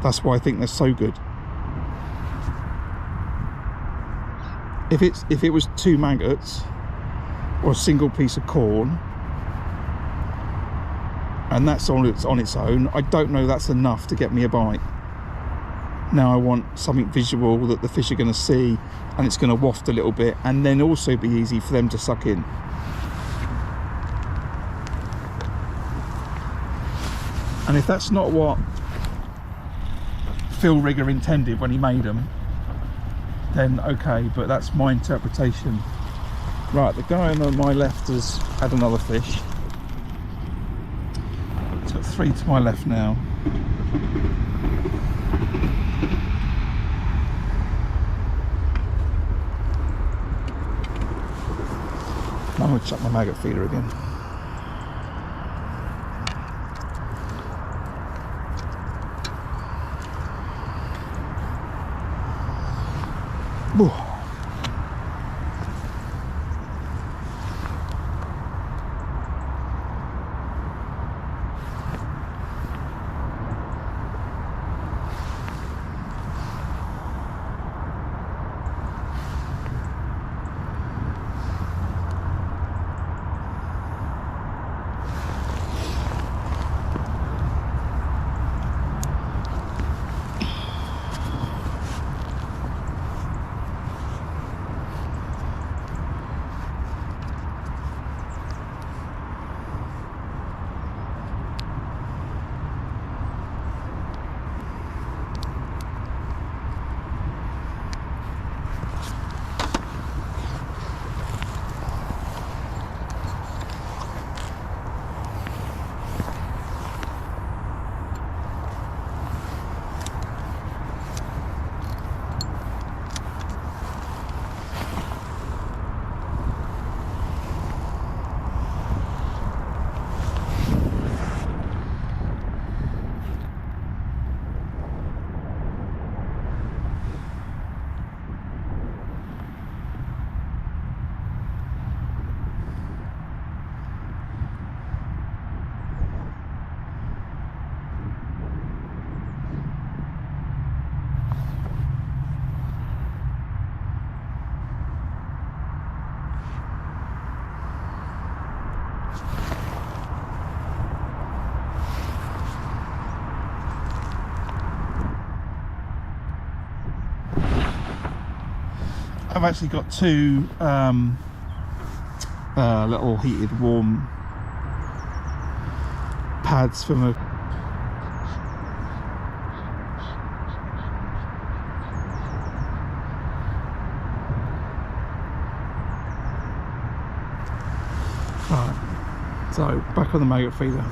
That's why I think they're so good. If it was 2 maggots or a single piece of corn, and that's on its own, I don't know that's enough to get me a bite. Now I want something visual that the fish are going to see, and it's going to waft a little bit, and then also be easy for them to suck in. And if that's not what Phil Rigger intended when he made them, then okay, but that's my interpretation Right, the guy on my left has had another fish. It's got 3 to my left now. I'm going to chuck my maggot feeder again. Whew. I've actually got 2 little heated warm pads from a right, so back on the maggot feeder.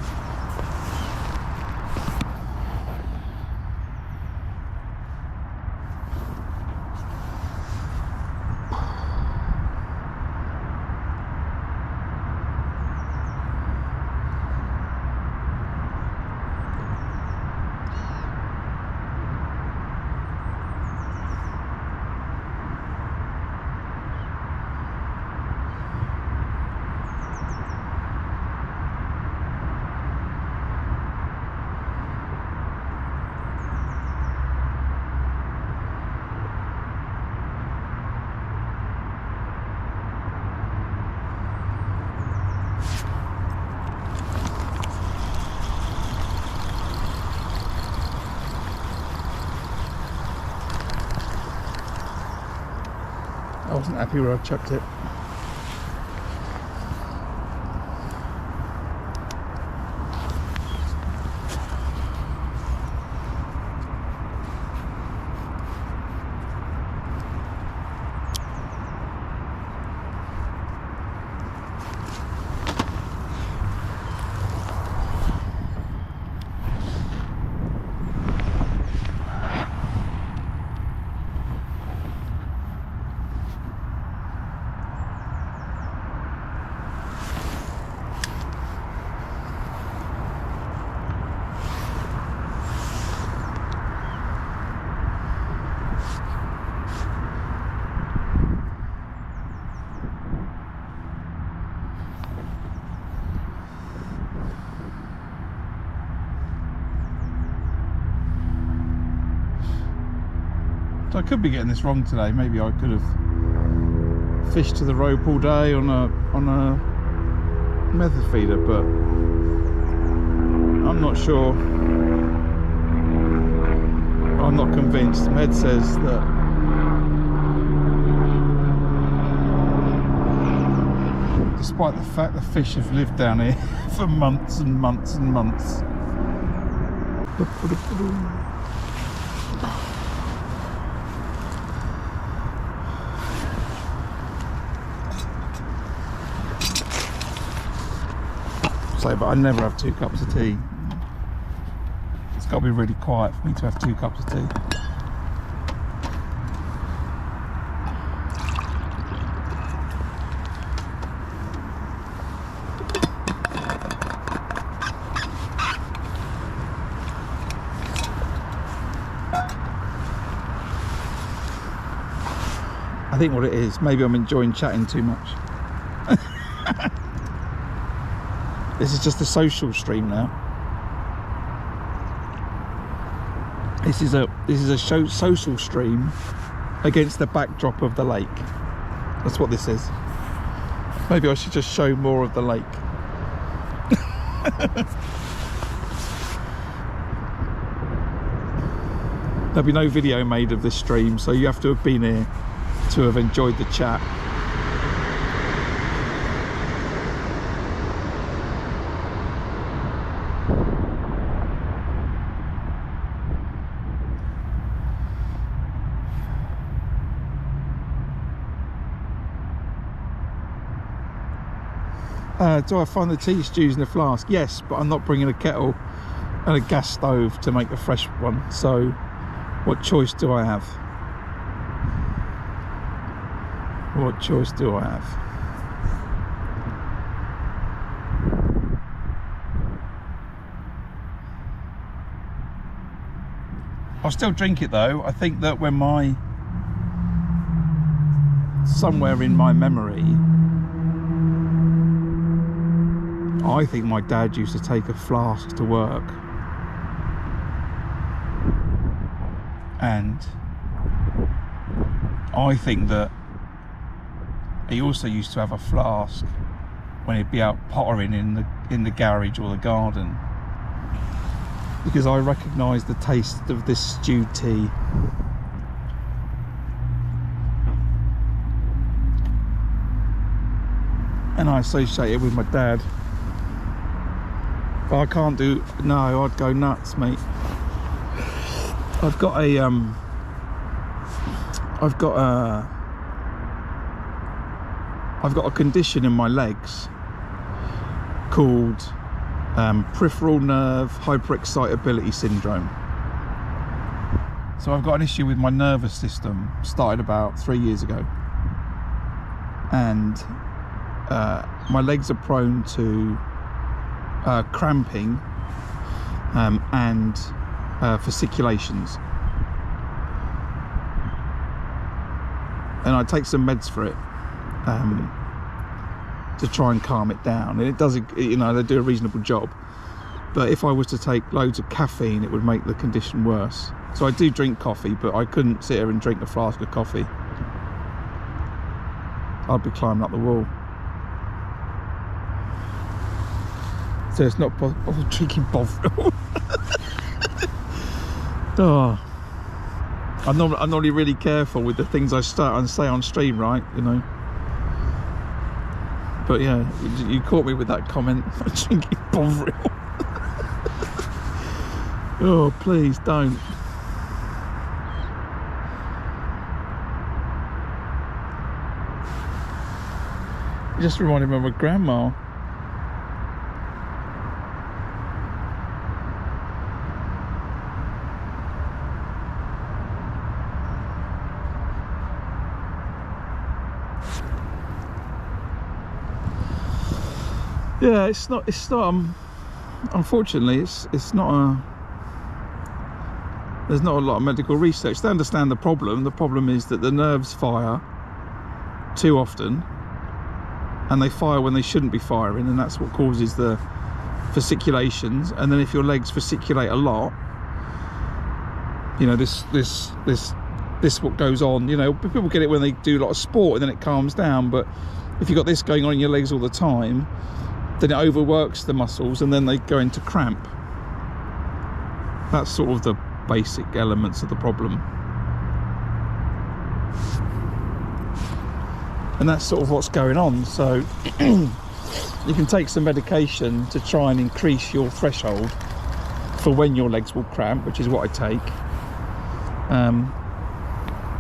I wasn't happy where I chucked it. So I could be getting this wrong today. Maybe I could have fished to the rope all day on a method feeder, but I'm not sure. I'm not convinced. Med says that despite the fact the fish have lived down here for months and months and months. So, but I never have 2 cups of tea. It's got to be really quiet for me to have 2 cups of tea. I think what it is, maybe I'm enjoying chatting too much. This is just a social stream now. This is a social stream against the backdrop of the lake. That's what this is. Maybe I should just show more of the lake. There'll be no video made of this stream, so you have to have been here to have enjoyed the chat. Do I find the tea stews in a flask? Yes, but I'm not bringing a kettle and a gas stove to make a fresh one, so what choice do I have? What choice do I have? I'll still drink it though. I think that when somewhere in my memory, I think my dad used to take a flask to work, and I think that he also used to have a flask when he'd be out pottering in the garage or the garden, because I recognise the taste of this stewed tea. And I associate it with my dad. But I can't do, no, I'd go nuts, mate. I've got a condition in my legs called peripheral nerve hyperexcitability syndrome. So I've got an issue with my nervous system, started about 3 years ago, and my legs are prone to cramping and fasciculations, and I take some meds for it to try and calm it down, and it does, you know, they do a reasonable job. But if I was to take loads of caffeine, it would make the condition worse. So I do drink coffee, but I couldn't sit here and drink a flask of coffee. I'd be climbing up the wall. So it's not possible. Oh, drinking Bovril. Oh, I'm normally really careful with the things I start and say on stream, right? You know. But yeah, you caught me with that comment. Drinking Bovril. Oh, please don't. It just reminded me of my grandma. Yeah, it's not unfortunately it's not there's not a lot of medical research to understand the problem. The problem is that the nerves fire too often, and they fire when they shouldn't be firing, and that's what causes the fasciculations. And then if your legs fasciculate a lot, you know, this what goes on, you know, people get it when they do a lot of sport and then it calms down, but if you've got this going on in your legs all the time, then it overworks the muscles and then they go into cramp. That's sort of the basic elements of the problem. And that's sort of what's going on. So you can take some medication to try and increase your threshold for when your legs will cramp, which is what I take.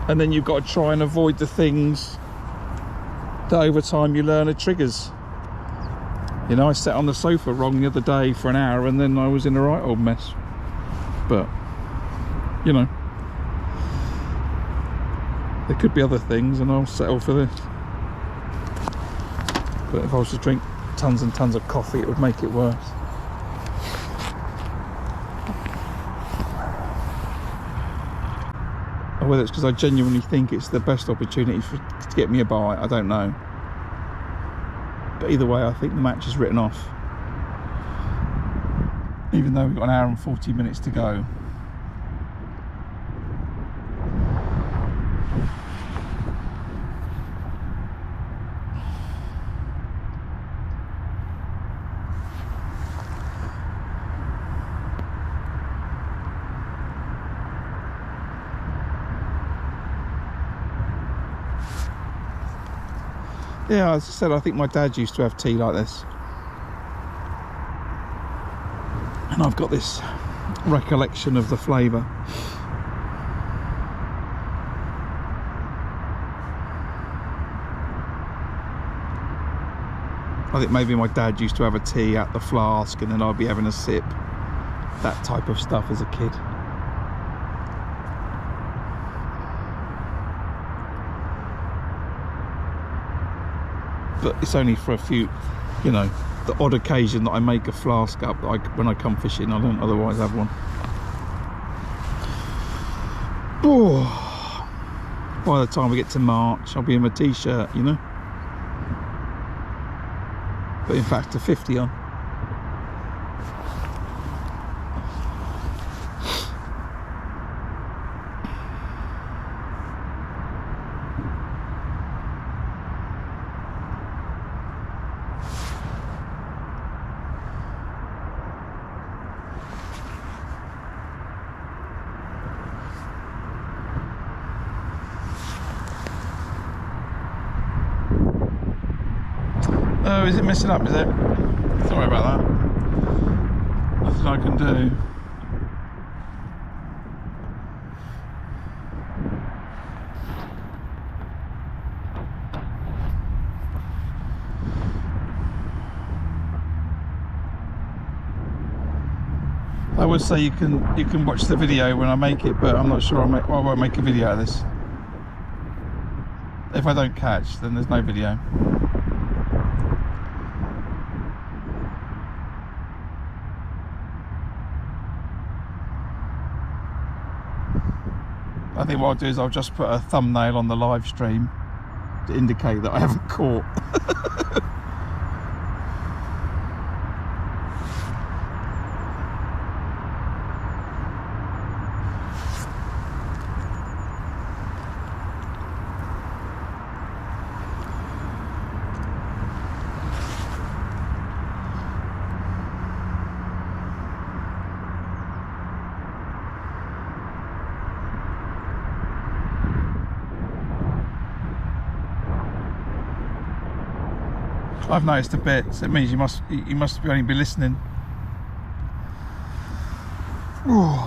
And then you've got to try and avoid the things that over time you learn are triggers. You know, I sat on the sofa wrong the other day for an hour and then I was in a right old mess. But, you know, there could be other things and I'll settle for this. But if I was to drink tons and tons of coffee, it would make it worse. Or whether it's because I genuinely think it's the best opportunity to get me a bite, I don't know. But either way, I think the match is written off. Even though we've got an hour and 40 minutes to go. Yeah, as I said, I think my dad used to have tea like this. And I've got this recollection of the flavour. I think maybe my dad used to have a tea at the flask and then I'd be having a sip. That type of stuff as a kid. But it's only for a few, you know, the odd occasion that I make a flask up when I come fishing. I don't otherwise have one. Oh, by the time we get to March, I'll be in my t-shirt, you know. But in fact, a 50 on. Oh, is it messing up, is it? Sorry about that. Nothing I can do. I would say you can watch the video when I make it, but I'm not sure I won't make a video out of this. If I don't catch, then there's no video. I think what I'll do is I'll just put a thumbnail on the live stream to indicate that I haven't caught. I've noticed a bit, so it means you must only be listening. Ooh.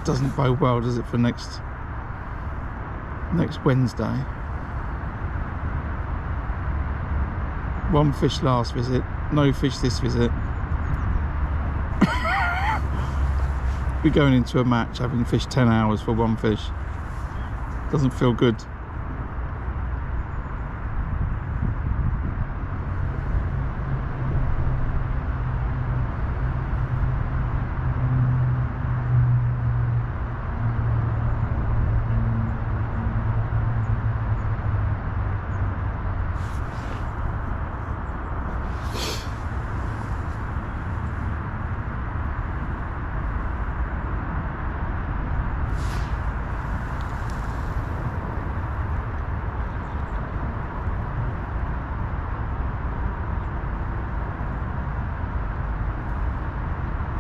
Doesn't bode well, does it, for next Wednesday? One fish last visit, no fish this visit. We're going into a match having fished 10 hours for one fish. Doesn't feel good.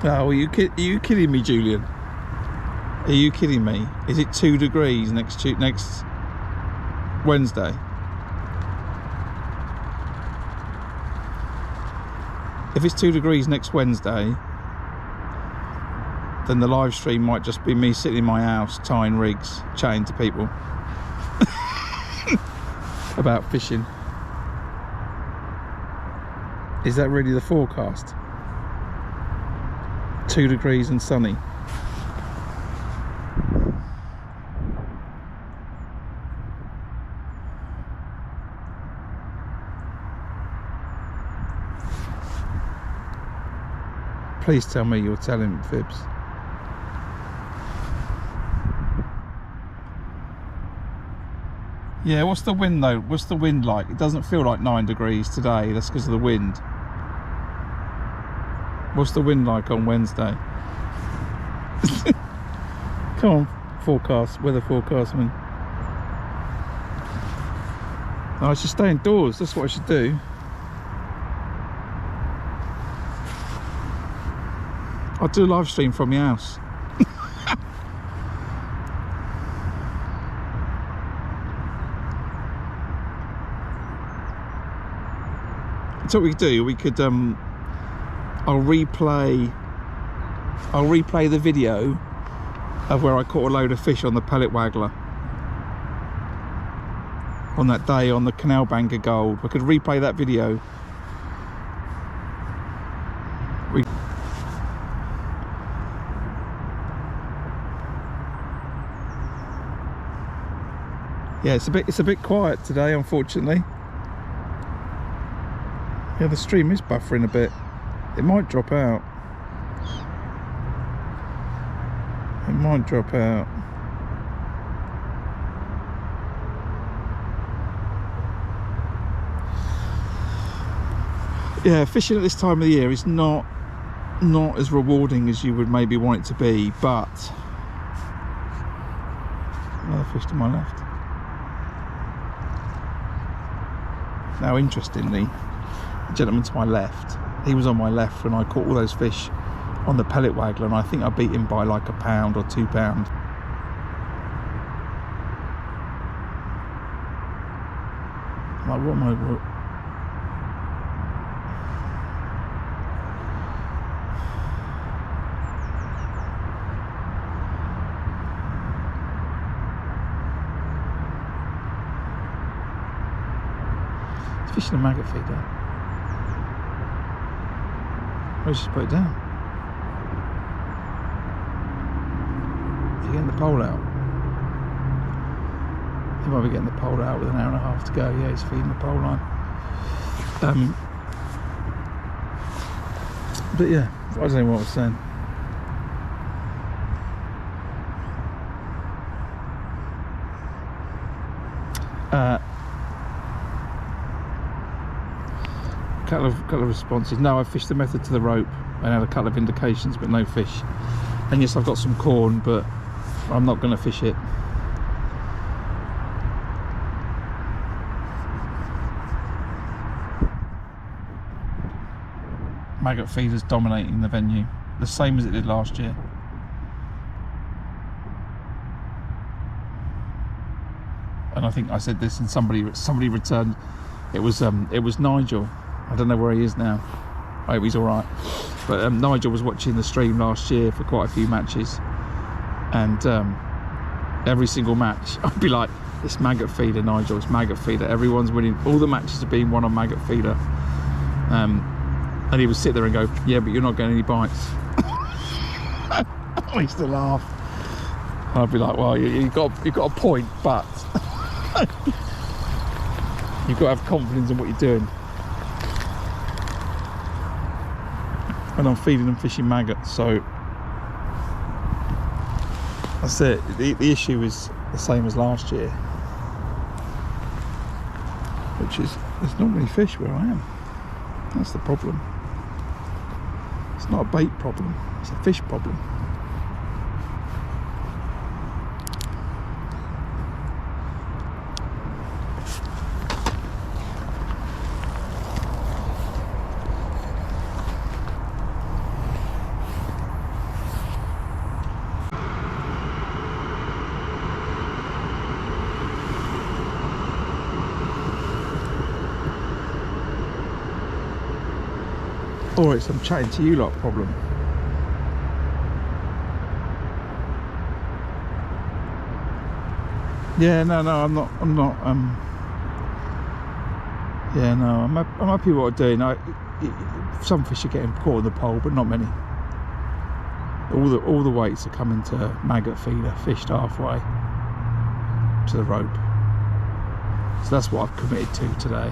Oh, are you kidding me, Julian? Are you kidding me? Is it 2 degrees next Wednesday? If it's 2 degrees next Wednesday, then the live stream might just be me sitting in my house tying rigs, chatting to people about fishing. Is that really the forecast? 2 degrees and sunny. Please tell me you're telling fibs. Yeah, what's the wind though? What's the wind like? It doesn't feel like 9 degrees today. That's because of the wind. What's the wind like on Wednesday? Come on, weather forecastman. I should stay indoors. That's what I should do. I'll do a live stream from your house. So what we could do, we could I'll replay the video of where I caught a load of fish on the pellet waggler on that day on the Canal Banker Gold. We could replay that video. Yeah, it's a bit quiet today, unfortunately. Yeah, the stream is buffering a bit. It might drop out. It might drop out. Yeah, fishing at this time of the year is not as rewarding as you would maybe want it to be, but another fish to my left. Now, interestingly, the gentleman to my left, he was on my left when I caught all those fish on the pellet waggler, and I think I beat him by like £1 or £2. I'm like, what am I? Fishing a maggot feeder. Let's just put it down. Is he getting the pole out? He might be getting the pole out with an hour and a half to go. Yeah, he's feeding the pole line. But yeah, I don't know what I was saying. Couple of responses. No, I fished the method to the rope and had a couple of indications, but no fish. And yes, I've got some corn, but I'm not going to fish it. Maggot Feeder's dominating the venue, the same as it did last year. And I think I said this, and somebody returned. It was Nigel. I don't know where he is now. I hope he's all right. But Nigel was watching the stream last year for quite a few matches, and every single match I'd be like, "It's Maggot Feeder, Nigel. It's Maggot Feeder. Everyone's winning. All the matches are being won on Maggot Feeder." And he would sit there and go, "Yeah, but you're not getting any bites." I used to laugh. I'd be like, "Well, you got a point, but you've got to have confidence in what you're doing." And I'm feeding them fishing maggots, so that's it. The issue is the same as last year, which is there's not many fish where I am. That's the problem. It's not a bait problem, it's a fish problem. Or it's I'm chatting to you lot problem. Yeah, no, I'm not, yeah, no, I'm happy with what I'm doing. Some fish are getting caught on the pole, but not many. All the weights are coming to Maggot Feeder, fished halfway to the rope. So that's what I've committed to today.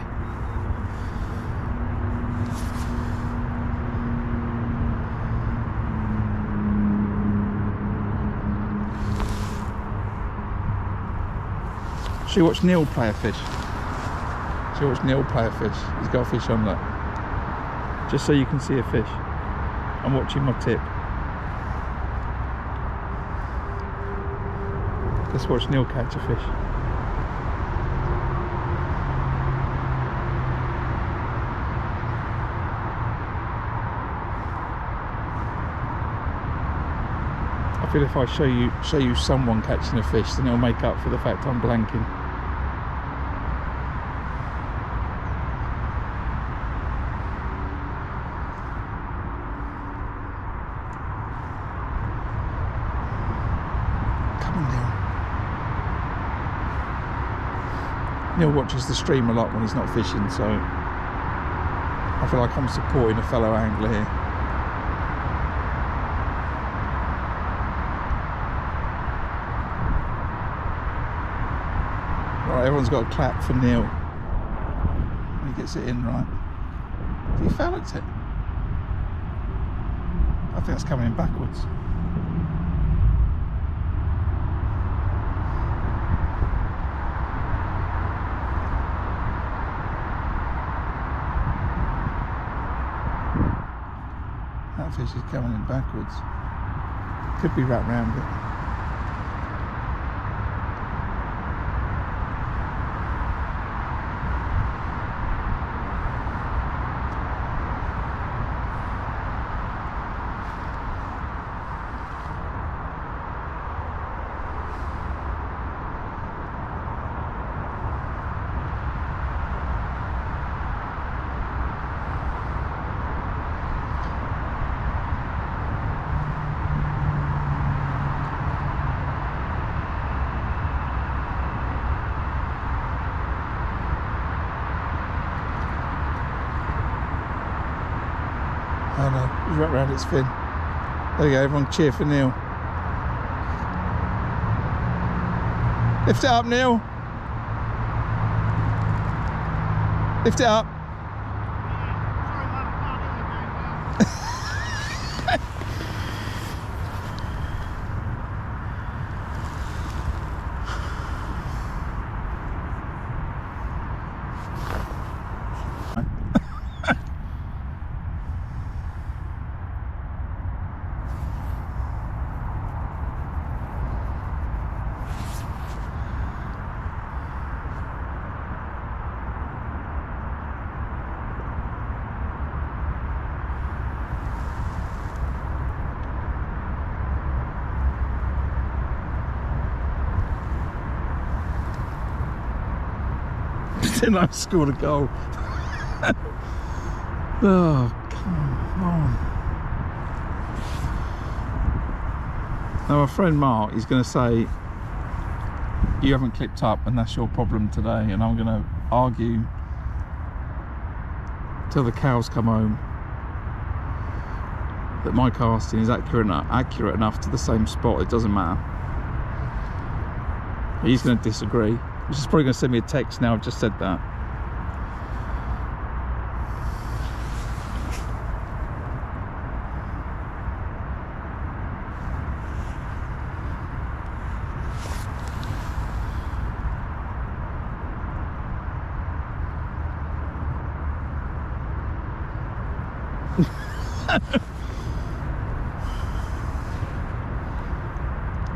Should you watch Neil play a fish? Should you watch Neil play a fish? He's got a fish on that. Just so you can see a fish. I'm watching my tip. Let's watch Neil catch a fish. I feel if I show you someone catching a fish, then it'll make up for the fact I'm blanking. Neil watches the stream a lot when he's not fishing, so I feel like I'm supporting a fellow angler here. Right, everyone's got a clap for Neil when he gets it in, right? Did he foul it? I think it's coming in backwards. That fish is coming in backwards. Could be wrapped round it. Oh no, he's wrapped around its fin. There we go, everyone cheer for Neil. Lift it up, Neil. Lift it up. Didn't I scored a goal? Oh, come on. Now my friend Mark is going to say you haven't clipped up and that's your problem today, and I'm going to argue till the cows come home that my casting is accurate enough to the same spot. It doesn't matter. He's going to disagree. He's just probably going to send me a text now. I've just said that.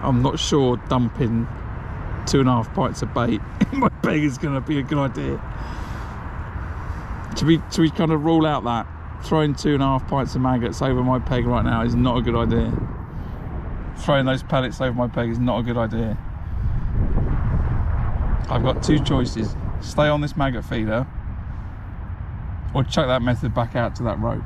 I'm not sure dumping 2.5 pints of bait in my peg is going to be a good idea. Should we kind of rule out that throwing 2.5 pints of maggots over my peg right now is not a good idea? Throwing those pellets over my peg is not a good idea. I've got two choices: stay on this maggot feeder or chuck that method back out to that rope.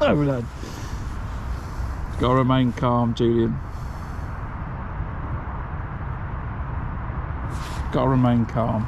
Overload. Gotta remain calm, Julian. Gotta remain calm.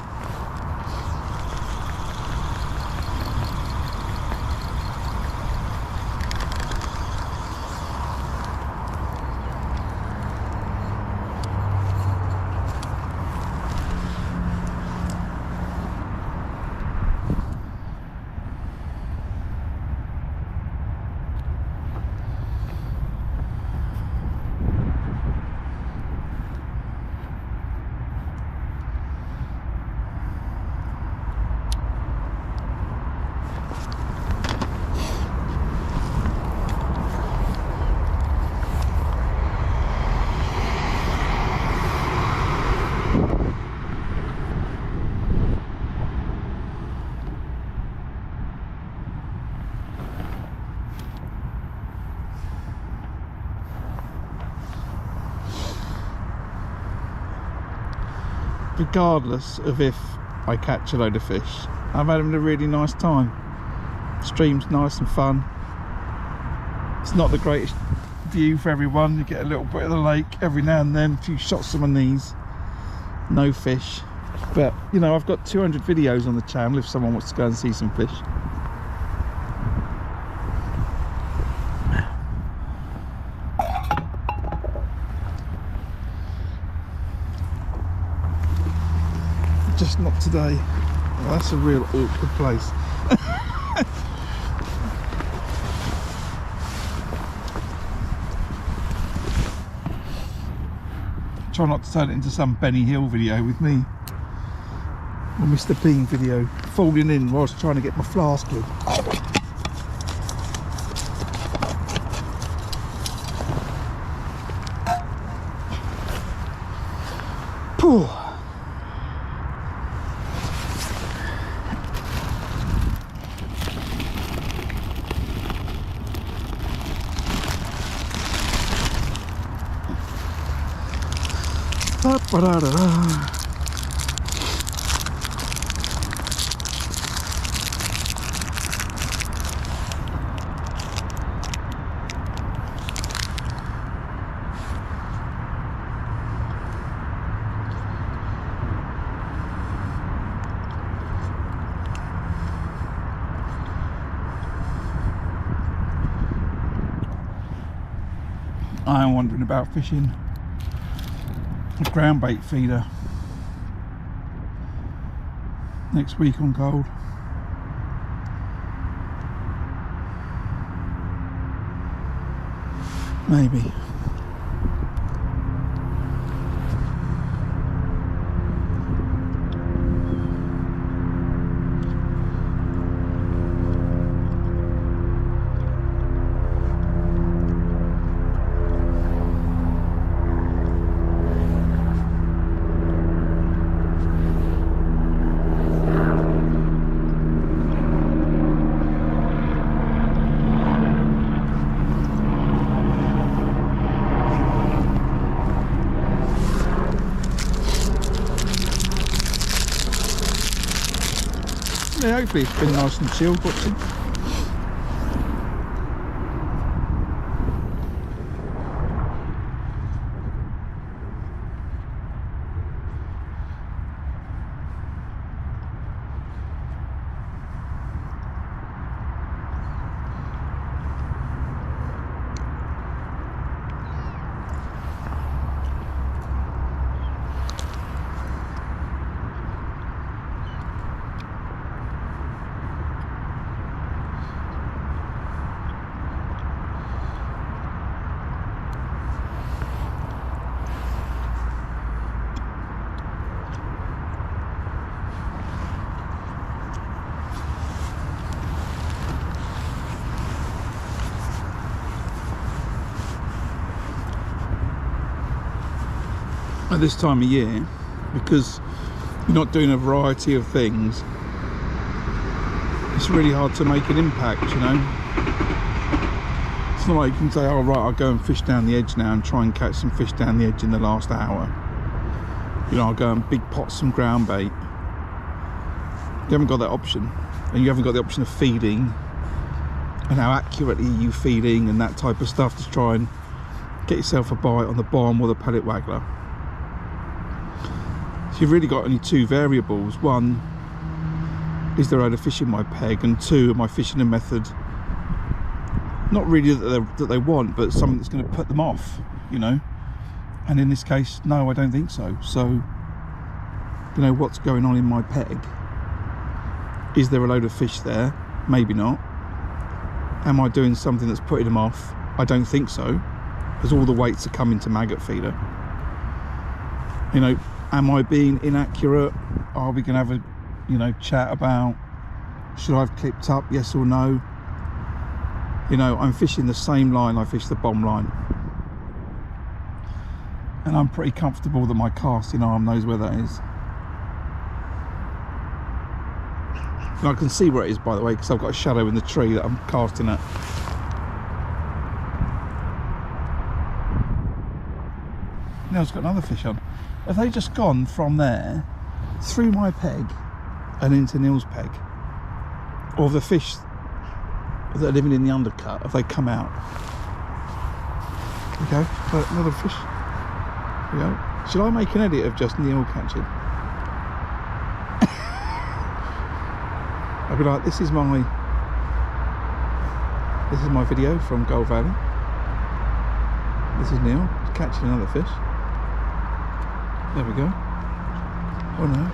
Regardless of if I catch a load of fish, I've had a really nice time. Stream's nice and fun. It's not the greatest view for everyone. You get a little bit of the lake every now and then, a few shots of my knees, no fish. But you know, I've got 200 videos on the channel if someone wants to go and see some fish. Just not today. Well, that's a real awkward place. Try not to turn it into some Benny Hill video with me, or Mr. Bean video, falling in whilst trying to get my flask in. Pooh. I'm wondering about fishing a ground bait feeder next week on Gold. Maybe. Yeah, hopefully it's been nice and chilled watching. At this time of year, because you're not doing a variety of things, it's really hard to make an impact, you know. It's not like you can say, oh right, I'll go and fish down the edge now and try and catch some fish down the edge in the last hour. You know, I'll go and big pot some ground bait. You haven't got that option, and you haven't got the option of feeding and how accurately you feeding and that type of stuff to try and get yourself a bite on the bomb or the pellet waggler. So you've really got only two variables. One, is there a load of fish in my peg, and two, am I fishing a method not really that they want, but something that's going to put them off, you know. And in this case, no, I don't think so. So, you know, what's going on in my peg? Is there a load of fish there? Maybe not. Am I doing something that's putting them off? I don't think so, because all the weights are coming to Maggot Feeder. You know, am I being inaccurate? Are we going to have a, you know, chat about should I have clipped up, yes or no? You know, I'm fishing the same line I fish the bomb line, and I'm pretty comfortable that my casting arm knows where that is. And I can see where it is, by the way, because I've got a shadow in the tree that I'm casting at. Now it's got another fish on. Have they just gone from there through my peg and into Neil's peg? Or the fish that are living in the undercut, have they come out? There we go, another fish. There we go. Should I make an edit of just Neil catching? I'll be like, this is my video from Gold Valley. This is Neil catching another fish. There we go. Oh no.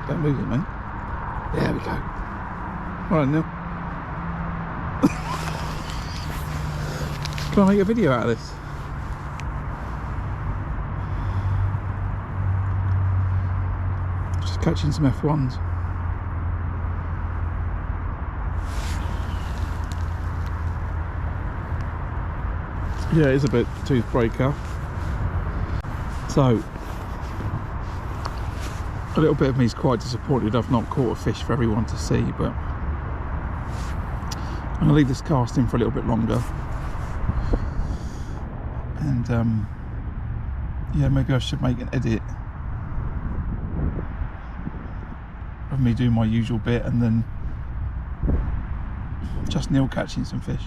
Don't lose it, mate. There we go. Alright, Neil. Can I make a video out of this? Just catching some F1s. Yeah, it is a bit tooth breaker. So, a little bit of me is quite disappointed I've not caught a fish for everyone to see, but I'm going to leave this casting for a little bit longer. And yeah, maybe I should make an edit of me doing my usual bit and then just Neil catching some fish.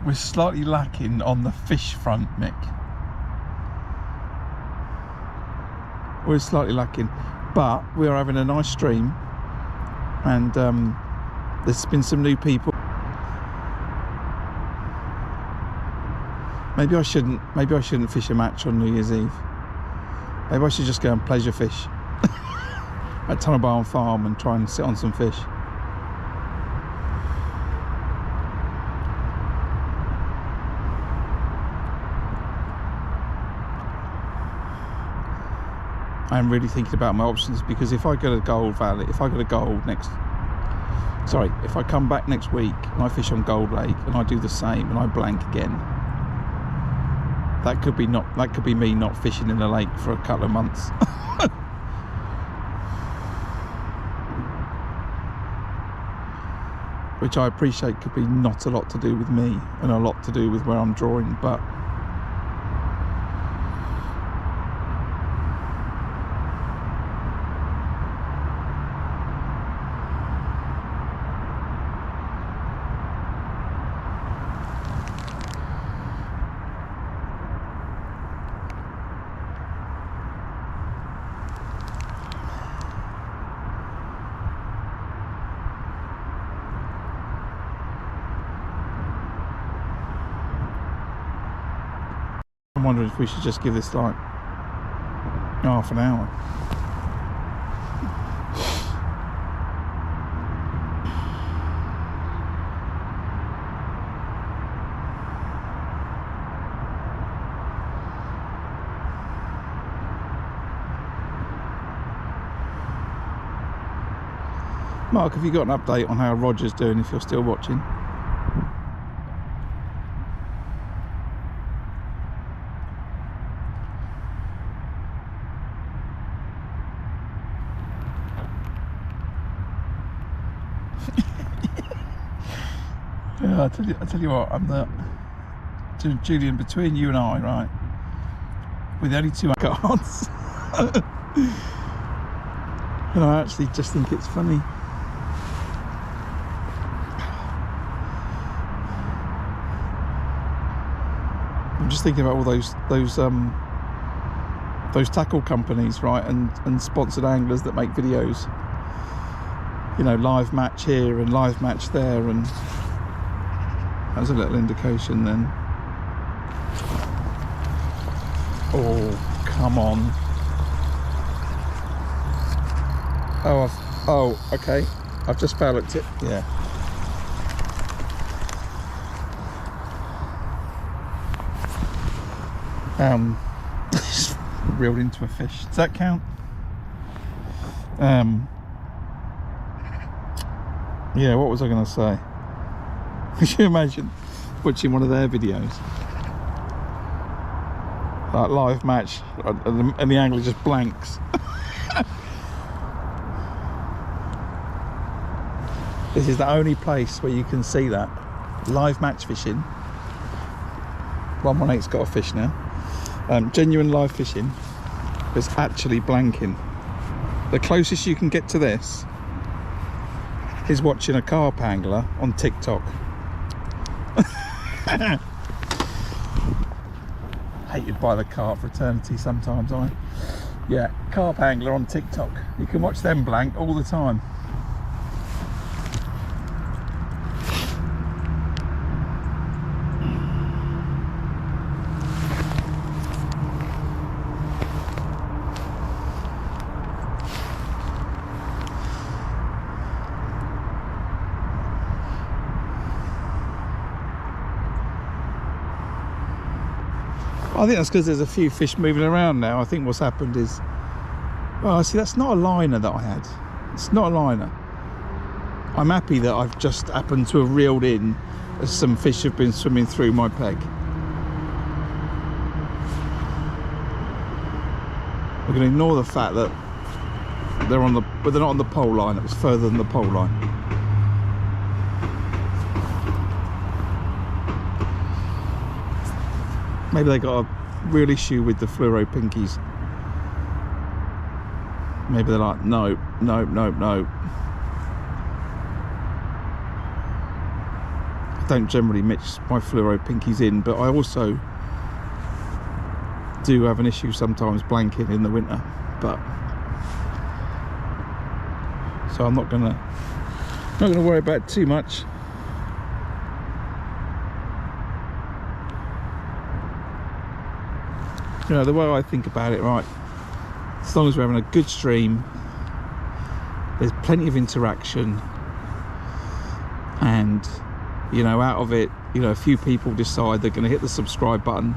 We're slightly lacking on the fish front, Mick. We're slightly lacking, but we are having a nice stream, and there's been some new people. Maybe I shouldn't fish a match on New Year's Eve. Maybe I should just go and pleasure fish at Tunnel Barn Farm and try and sit on some fish. I'm really thinking about my options, because if I go to Gold Valley, if I come back next week and I fish on Gold Lake and I do the same and I blank again, that could be me not fishing in the lake for a couple of months. Which I appreciate could be not a lot to do with me and a lot to do with where I'm drawing, but I'm wondering if we should just give this like half an hour. Mark, have you got an update on how Roger's doing, if you're still watching? Yeah, I tell you what, I'm the Julian, between you and I, right, with the only 2 cards. And I actually just think it's funny. I'm just thinking about all those tackle companies, right, and sponsored anglers that make videos. You know, live match here and live match there, and that's a little indication then. Oh, come on. Oh, okay. I've just foul hooked it. Yeah. Just reeled into a fish. Does that count? Yeah, what was I going to say? Could you imagine watching one of their videos? Like live match, and the angler just blanks. This is the only place where you can see that. Live match fishing. 118's got a fish now. Genuine live fishing is actually blanking. The closest you can get to this is watching a carp angler on TikTok. Hated by the carp fraternity sometimes, yeah, carp angler on TikTok. You can watch them blank all the time. I think that's because there's a few fish moving around now. I think what's happened is, oh, see, that's not a liner that I had. It's not a liner. I'm happy that I've just happened to have reeled in as some fish have been swimming through my peg. We're going to ignore the fact that they're on the, but they're not on the pole line. It was further than the pole line. Maybe they got a real issue with the fluoro pinkies. Maybe they're like, no, no, no, no. I don't generally mix my fluoro pinkies in, but I also do have an issue sometimes blanking in the winter. But so I'm not gonna worry about it too much. You know, the way I think about it, right, as long as we're having a good stream, there's plenty of interaction, and, you know, out of it, you know, a few people decide they're going to hit the subscribe button,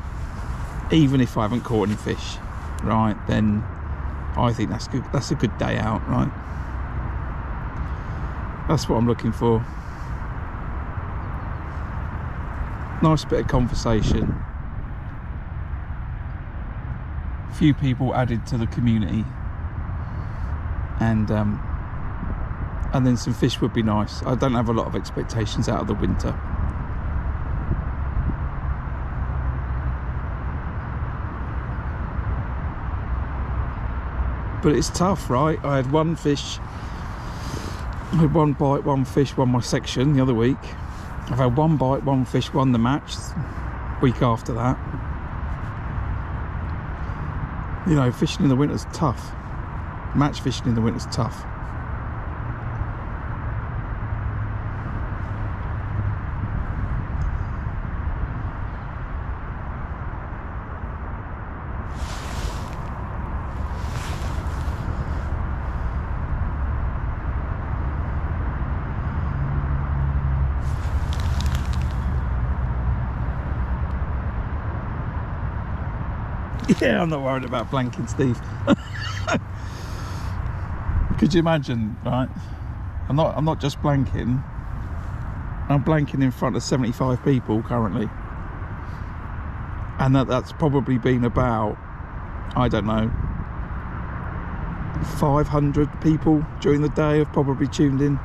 even if I haven't caught any fish, right, then I think that's good. That's a good day out, right? That's what I'm looking for. Nice bit of conversation. Few people added to the community, and then some fish would be nice. I don't have a lot of expectations out of the winter. But it's tough, right? I had one fish, I had one bite, one fish, won my section the other week. I've had one bite, one fish, won the match week after that. You know, fishing in the winter's tough. Match fishing in the winter's tough. Yeah, I'm not worried about blanking, Steve. Could you imagine, right? I'm not just blanking. I'm blanking in front of 75 people currently, and that's probably been about, I don't know, 500 people during the day have probably tuned in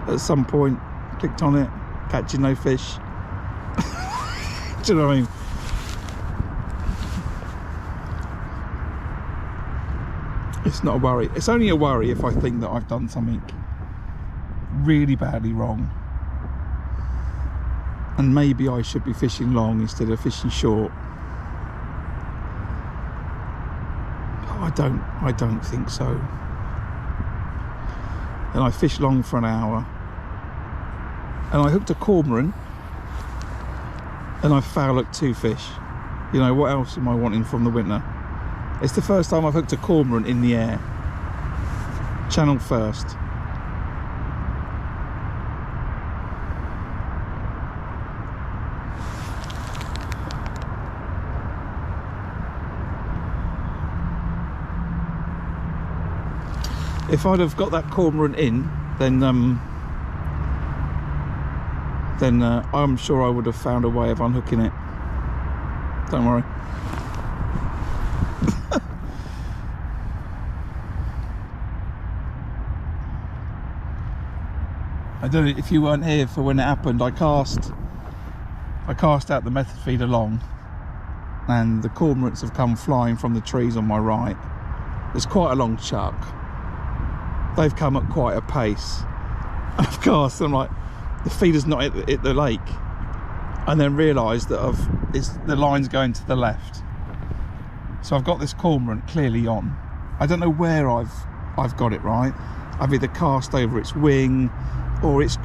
at some point, clicked on it, catching no fish. Do you know what I mean? It's not a worry. It's only a worry if I think that I've done something really badly wrong, and maybe I should be fishing long instead of fishing short. I don't think so. And I fished long for an hour, and I hooked a cormorant, and I foul hooked 2 fish. You know, what else am I wanting from the winter? It's the first time I've hooked a cormorant in the air. Channel first. If I'd have got that cormorant in, then I'm sure I would have found a way of unhooking it. Don't worry. I don't know if you weren't here for when it happened. I cast out the method feeder long, and the cormorants have come flying from the trees on my right. There's quite a long chuck. They've come at quite a pace. I've cast, and I'm like, the feeder's not at the lake, and then realised that the line's going to the left. So I've got this cormorant clearly on. I don't know where I've got it right. I've either cast over its wing, or it's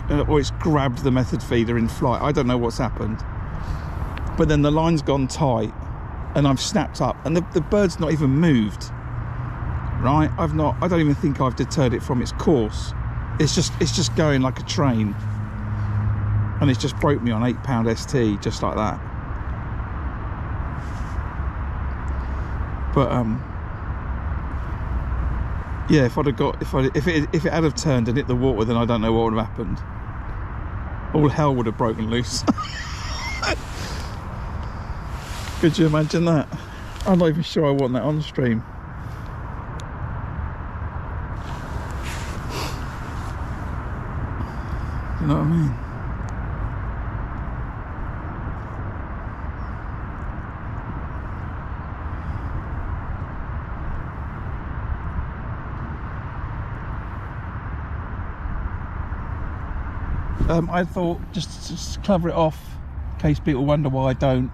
grabbed the method feeder in flight. I don't know what's happened, but then the line's gone tight, and I've snapped up, and the bird's not even moved. Right, I don't even think I've deterred it from its course. It's just going like a train, and it's just broke me on 8-pound ST just like that. But yeah, if it had have turned and hit the water, then I don't know what would have happened. All hell would have broken loose. Could you imagine that? I'm not even sure I want that on stream. You know what I mean? I thought just cover it off in case people wonder why I don't.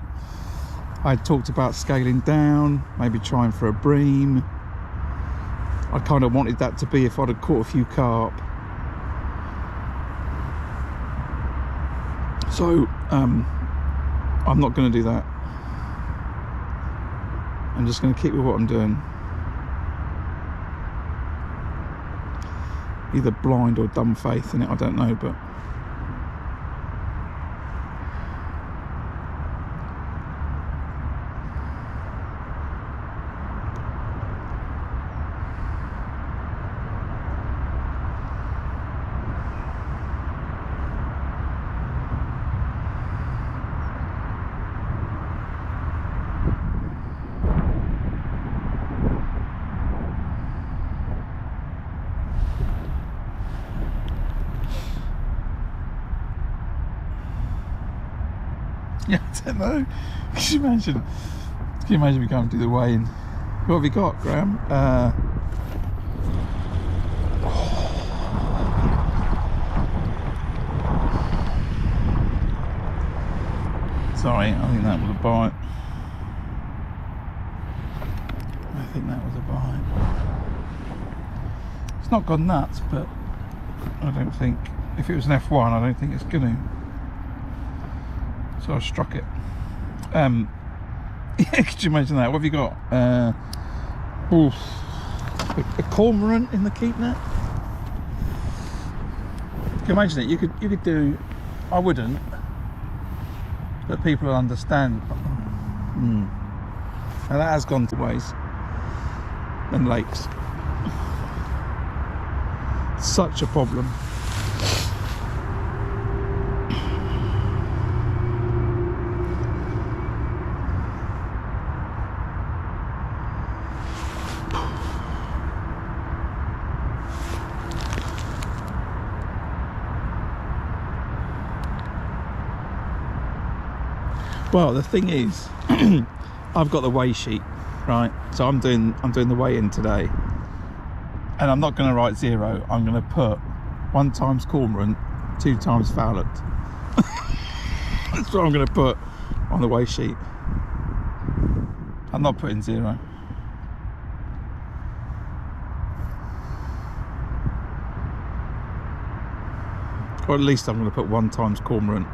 I talked about scaling down, maybe trying for a bream. I kind of wanted that to be if I'd have caught a few carp. So I'm not going to do that. I'm just going to keep with what I'm doing. Either blind or dumb faith in it, I don't know, but yeah, I don't know. Can you imagine we can't do the weigh-in? What have you got, Graham? Sorry, I think that was a bite. It's not gone nuts, but I don't think, if it was an F1, I don't think it's gonna. So I struck it. Yeah, could you imagine that? What have you got? A cormorant in the keep net. Can you imagine it? You could do. I wouldn't, but people will understand. And that has gone to ways and lakes. such a problem. Well, the thing is, I've got the weigh sheet, right? So I'm doing the weigh-in today, and I'm not going to write 0. I'm going to put 1 times cormorant, 2 times fowlet. That's what I'm going to put on the weigh sheet. I'm not putting 0. Or at least I'm going to put 1 times cormorant.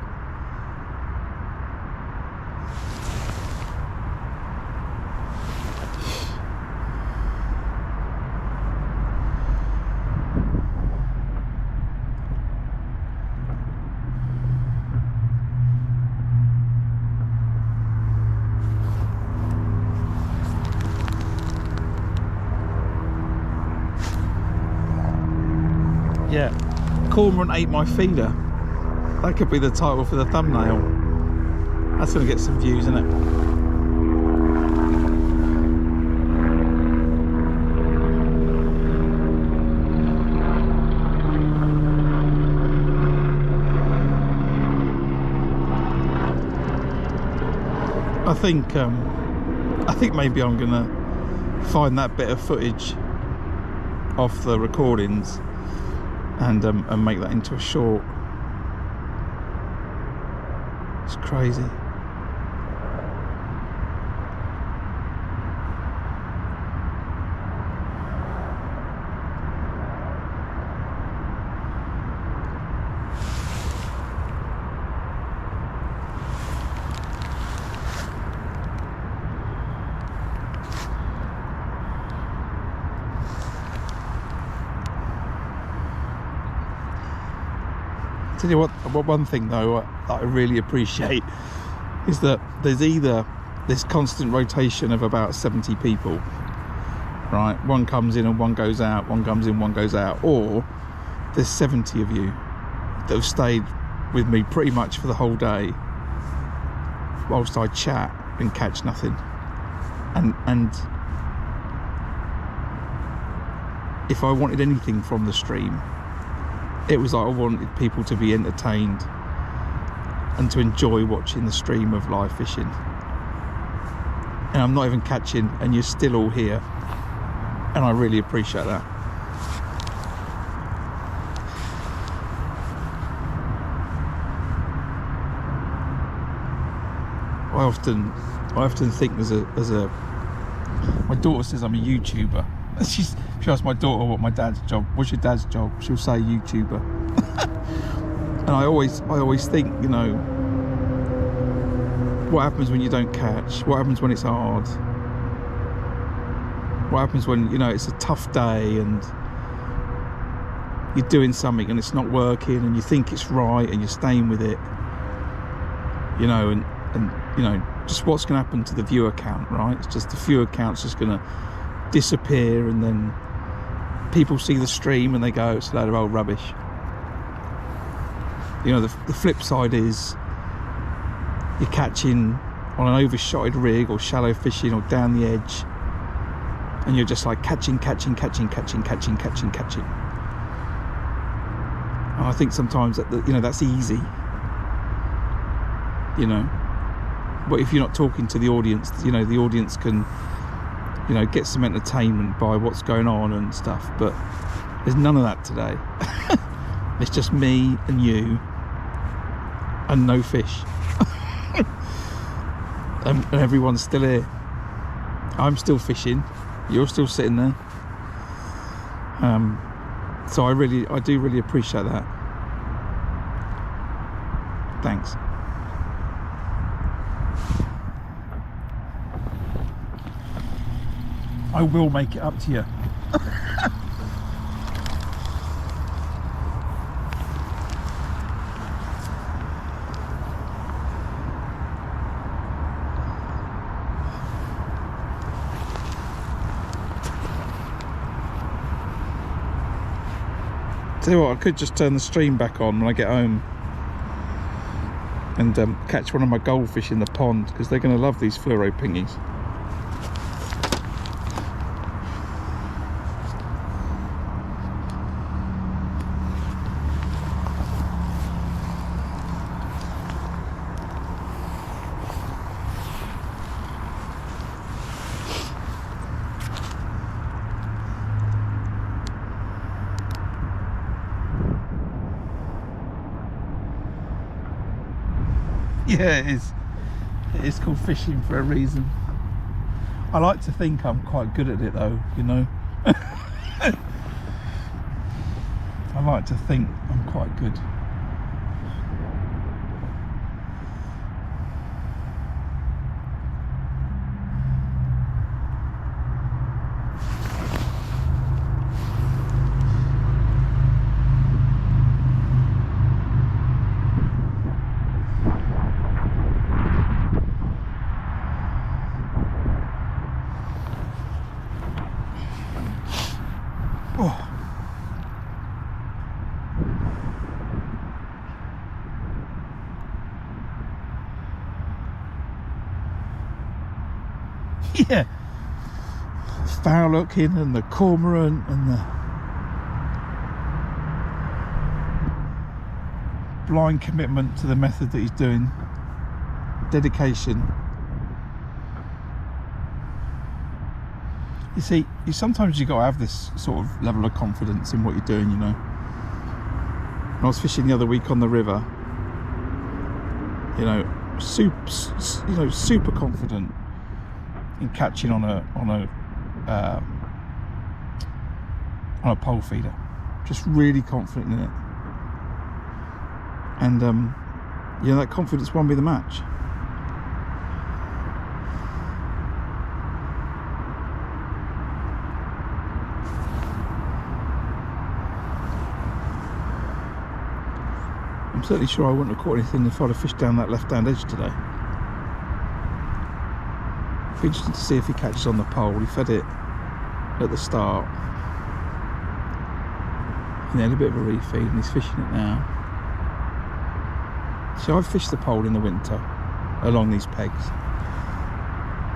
Yeah, cormorant ate my feeder. That could be the title for the thumbnail. That's going to get some views, isn't it? I think maybe I'm going to find that bit of footage off the recordings and make that into a short. It's crazy. Tell you what, one thing though that I really appreciate is that there's either this constant rotation of about 70 people, right? One comes in and one goes out, one comes in, one goes out, or there's 70 of you that have stayed with me pretty much for the whole day whilst I chat and catch nothing. And if I wanted anything from the stream, it was like I wanted people to be entertained and to enjoy watching the stream of live fishing. And I'm not even catching, and you're still all here, and I really appreciate that. I often think my daughter says I'm a YouTuber. She asked my daughter what's your dad's job, she'll say YouTuber. And I always think, you know, what happens when you don't catch? What happens when it's hard? What happens when, you know, it's a tough day and you're doing something and it's not working and you think it's right and you're staying with it, you know, and you know, just what's going to happen to the viewer count, right? It's just the viewer count's just going to disappear, and then people see the stream and they go, it's a load of old rubbish. You know, the flip side is you're catching on an overshotted rig or shallow fishing or down the edge, and you're just like catching. And I think sometimes that, you know, that's easy, you know, but if you're not talking to the audience, you know, the audience can, you know, get some entertainment by what's going on and stuff, but there's none of that today. It's just me and you and no fish. and everyone's still here. I'm still fishing, you're still sitting there. So I do really appreciate that. Thanks. I will make it up to you. Tell you what, I could just turn the stream back on when I get home and catch one of my goldfish in the pond, because they're going to love these fluoro pingies. Yeah, it is. It is called fishing for a reason. I like to think I'm quite good at it though, you know. I like to think I'm quite good. Oh. Yeah, foul looking, and the cormorant, and the blind commitment to the method that he's doing, dedication. You see, sometimes you got to have this sort of level of confidence in what you're doing, you know. When I was fishing the other week on the river, you know, super confident in catching on a pole feeder, just really confident in it, and you know, that confidence won me the match. I'm certainly sure I wouldn't have caught anything if I'd have fished down that left hand edge today. It'd be interesting to see if he catches on the pole. He fed it at the start, and then a bit of a refeed, and he's fishing it now. So I've fished the pole in the winter along these pegs,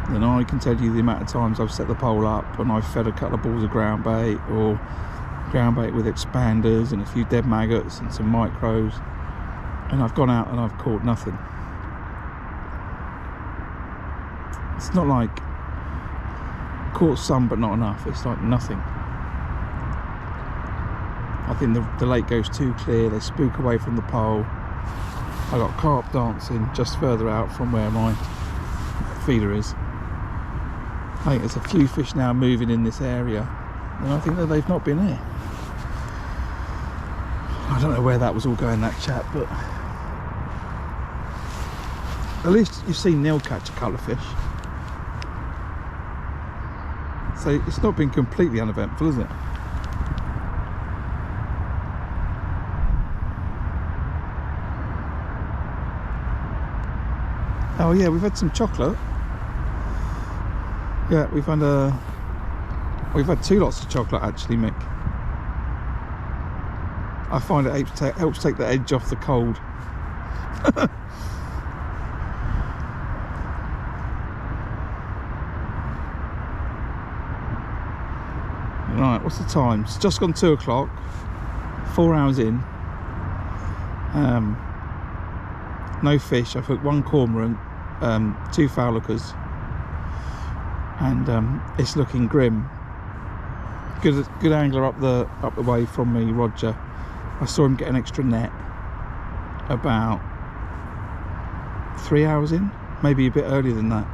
and I can tell you the amount of times I've set the pole up and I've fed a couple of balls of ground bait, or ground bait with expanders and a few dead maggots and some micros, and I've gone out and I've caught nothing. It's not like caught some but not enough, it's like nothing. I think the lake goes too clear, they spook away from the pole. I got carp dancing just further out from where my feeder is. I think there's a few fish now moving in this area, and I think that they've not been here. I don't know where that was all going, that chat, but at least you've seen Neil catch a couple of fish. So it's not been completely uneventful, is it? Oh yeah, we've had some chocolate. Yeah, we've had two lots of chocolate actually, Mick. I find it helps take the edge off the cold. Right, what's the time? It's just gone 2 o'clock. 4 hours in. No fish. I've hooked 1 cormorant, 2 foul lookers, and it's looking grim. Good angler up the way from me, Roger. I saw him get an extra net about 3 hours in, maybe a bit earlier than that.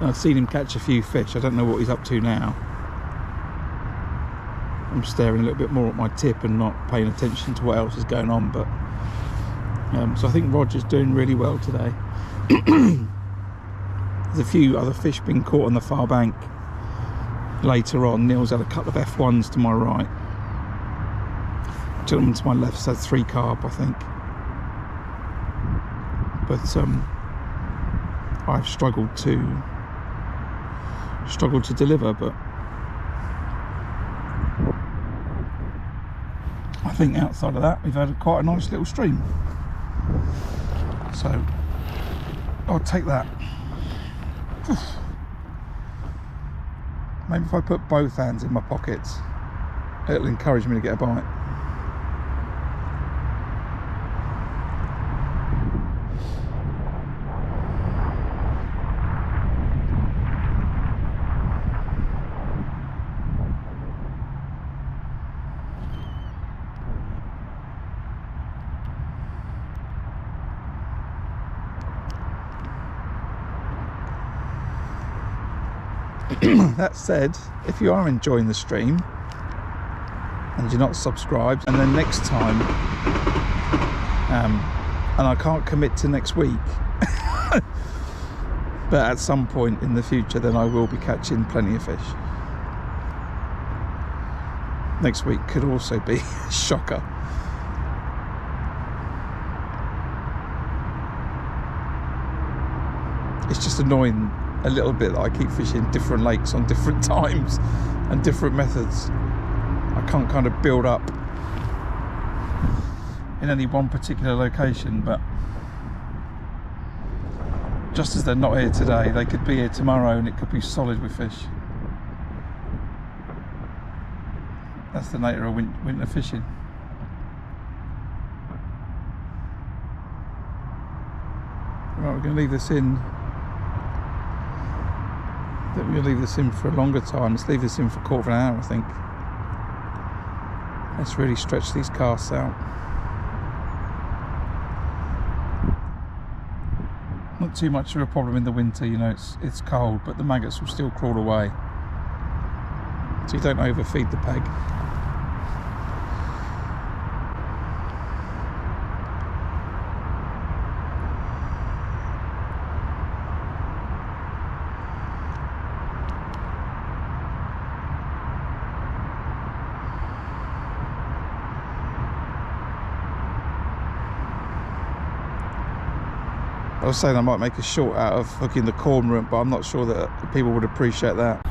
I've seen him catch a few fish. I don't know what he's up to now. I'm staring a little bit more at my tip and not paying attention to what else is going on, but so I think Roger's doing really well today. There's a few other fish being caught on the far bank later on. Neil's had a couple of F1s to my right. Gentleman to my left's had 3 carp, I think. But I've struggled to deliver, but think outside of that we've had quite a nice little stream, so I'll take that. Maybe if I put both hands in my pockets, it'll encourage me to get a bite. That said, if you are enjoying the stream and you're not subscribed, and then next time, and I can't commit to next week, but at some point in the future, then I will be catching plenty of fish. Next week could also be a shocker. It's just annoying a little bit that I keep fishing different lakes on different times and different methods. I can't kind of build up in any one particular location, but just as they're not here today, they could be here tomorrow and it could be solid with fish. That's the nature of winter fishing. Right, we're going to leave this in. We're going to leave this in for a longer time. Let's leave this in for a quarter of an hour, I think. Let's really stretch these casts out. Not too much of a problem in the winter, you know, it's cold, but the maggots will still crawl away. So you don't overfeed the peg. I was saying I might make a short out of hooking the cormorant, but I'm not sure that people would appreciate that.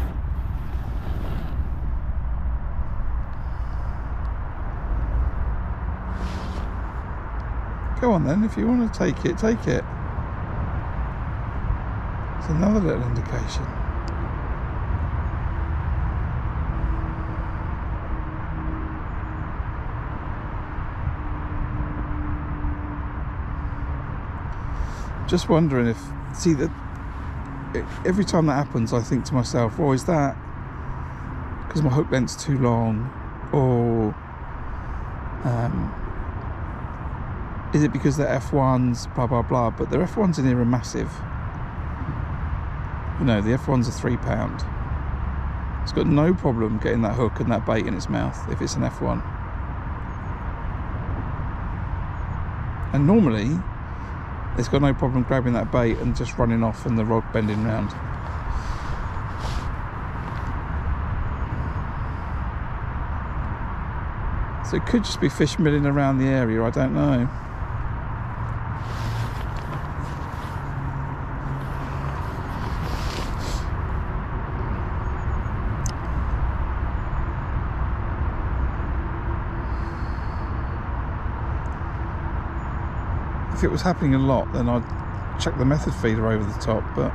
Go on then, if you want to take it, take it. It's another little indication. Just wondering if, see, that every time that happens I think to myself, oh, is that because my hook length's too long, or is it because they're F1s, blah blah blah, but the F1s in here are massive. You know, the F1's a £3. It's got no problem getting that hook and that bait in its mouth if it's an F1. And normally it's got no problem grabbing that bait and just running off and the rod bending round. So it could just be fish milling around the area, I don't know. If it was happening a lot, then I'd chuck the method feeder over the top, but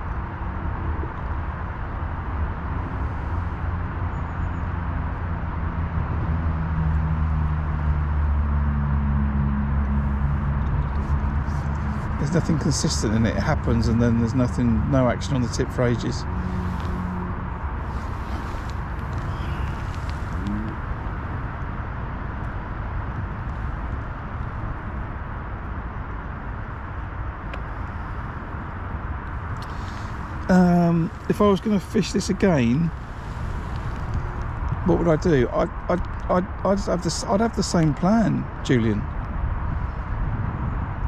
there's nothing consistent in it. It happens and then there's nothing, no action on the tip for ages. If I was going to fish this again, what would I do? I'd have the same plan, Julian.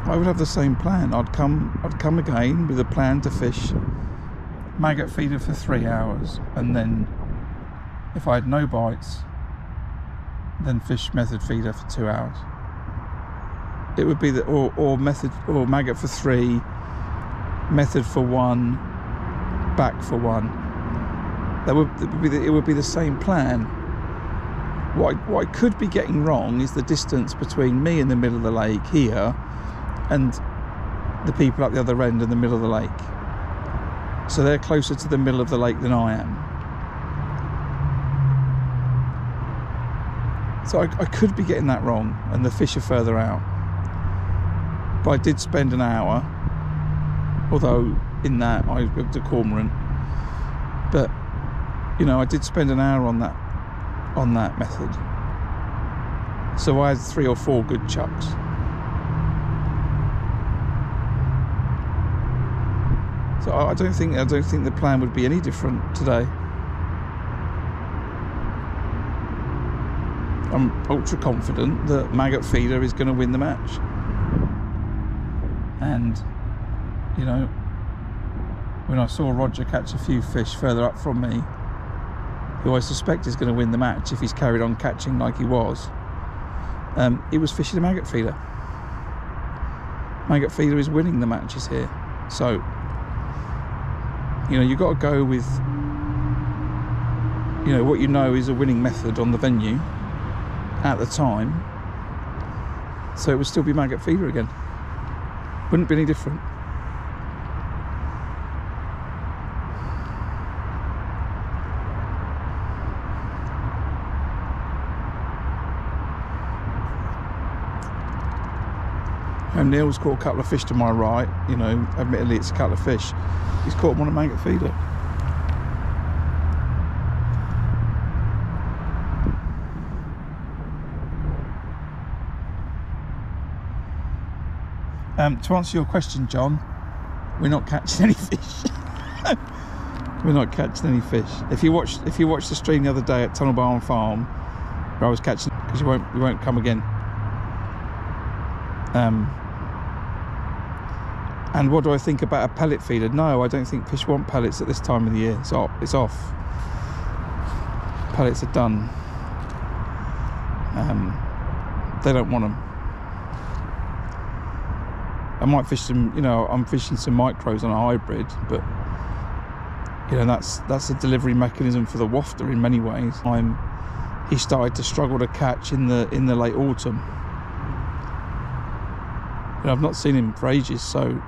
I would have the same plan. I'd come again with a plan to fish maggot feeder for 3 hours, and then if I had no bites, then fish method feeder for 2 hours. It would be the or maggot for 3, method for 1, back for 1. It would be the same plan. What I could be getting wrong is the distance between me in the middle of the lake here and the people at the other end in the middle of the lake. So they're closer to the middle of the lake than I am. So I could be getting that wrong, and the fish are further out. But I did spend an hour, although in that I hooked a cormorant. But you know, I did spend an hour on that method. So I had 3 or 4 good chucks. So I don't think the plan would be any different today. I'm ultra confident that Maggot Feeder is going to win the match. And, you know, when I saw Roger catch a few fish further up from me, who I suspect is going to win the match if he's carried on catching like he was, he was fishing a Maggot Feeder. Maggot Feeder is winning the matches here. So, you know, you've got to go with, you know, what you know is a winning method on the venue at the time. So it would still be Maggot Feeder again. Wouldn't be any different. Neil's caught a couple of fish to my right. You know, admittedly it's a couple of fish. He's caught them on a Maggot Feeder. To answer your question, John, we're not catching any fish. We're not catching any fish. If you watched the stream the other day at Tunnel Barn Farm, where I was catching, because you won't come again. And what do I think about a pellet feeder? No, I don't think fish want pellets at this time of the year. It's off. Pellets are done. They don't want them. I might fish some, you know, I'm fishing some micros on a hybrid, but you know, that's a delivery mechanism for the wafter in many ways. He started to struggle to catch in the late autumn. You know, I've not seen him for ages, so.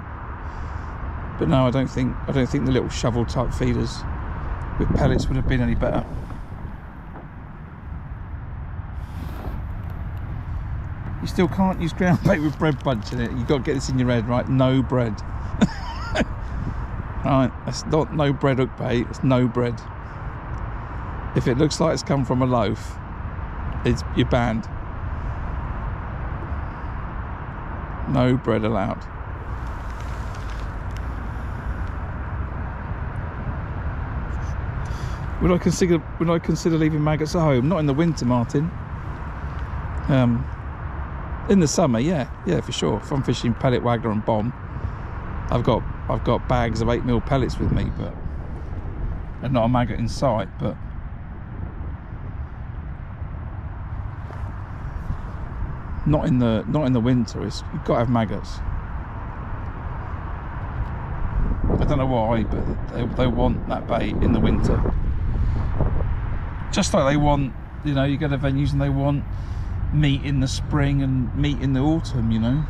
But no, I don't think the little shovel type feeders with pellets would have been any better. You still can't use ground bait with bread bunch in it. You've got to get this in your head, right? No bread. Right, that's not no bread hook bait, it's no bread. If it looks like it's come from a loaf, you're banned. No bread allowed. Would I consider leaving maggots at home? Not in the winter, Martin. In the summer, yeah, for sure. If I'm fishing pellet, waggler and bomb, I've got bags of 8mm pellets with me, but and not a maggot in sight. But not in the winter. You've got to have maggots. I don't know why, but they want that bait in the winter. Just like they want, you know, you go to venues and they want meat in the spring and meat in the autumn, you know.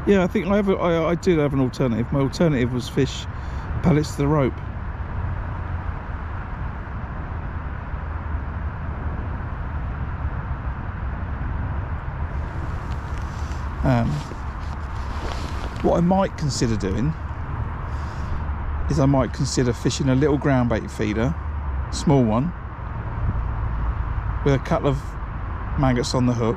Yeah, I think I did have an alternative. My alternative was fish pellets to the rope. What I might consider doing is I might consider fishing a little ground bait feeder, small one, with a couple of maggots on the hook.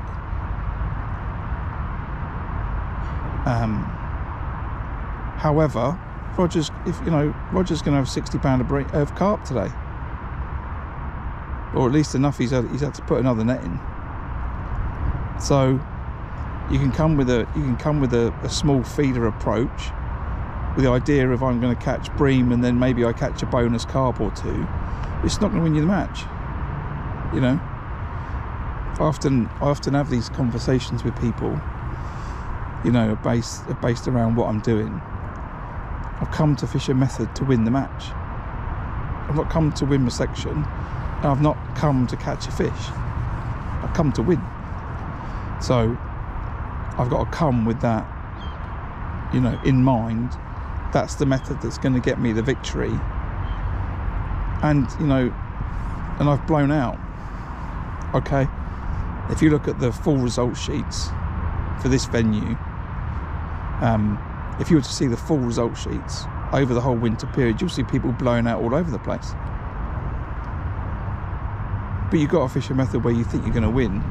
However, Roger's going to have £60 of carp today, or at least enough. He's had to put another net in. So you can come with a small feeder approach, with the idea of I'm going to catch bream and then maybe I catch a bonus carp or two. It's not going to win you the match, you know. I often have these conversations with people, you know, based around what I'm doing. I've come to fish a method to win the match. I've not come to win my section, and I've not come to catch a fish. I've come to win. So I've got to come with that, you know, in mind. That's the method that's going to get me the victory. And, you know, and I've blown out. Okay, if you look at the full result sheets for this venue, if you were to see the full result sheets over the whole winter period, you'll see people blowing out all over the place. But you've got to fish a method where you think you're going to win.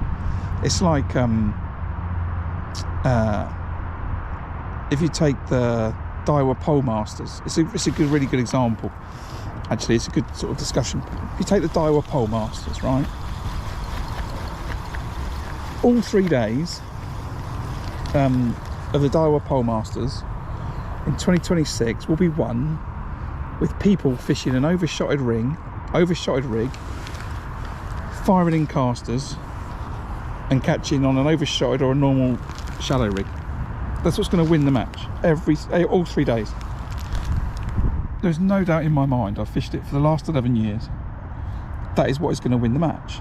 It's like if you take the Daiwa Pole Masters, it's a good, really good example. Actually, it's a good sort of discussion. If you take the Daiwa Pole Masters, right? All 3 days of the Daiwa Pole Masters in 2026 will be won with people fishing an overshotted rig, firing in casters and catching on an overshotted or a normal shallow rig. That's what's going to win the match all 3 days. There's no doubt in my mind. I've fished it for the last 11 years. That is what is going to win the match.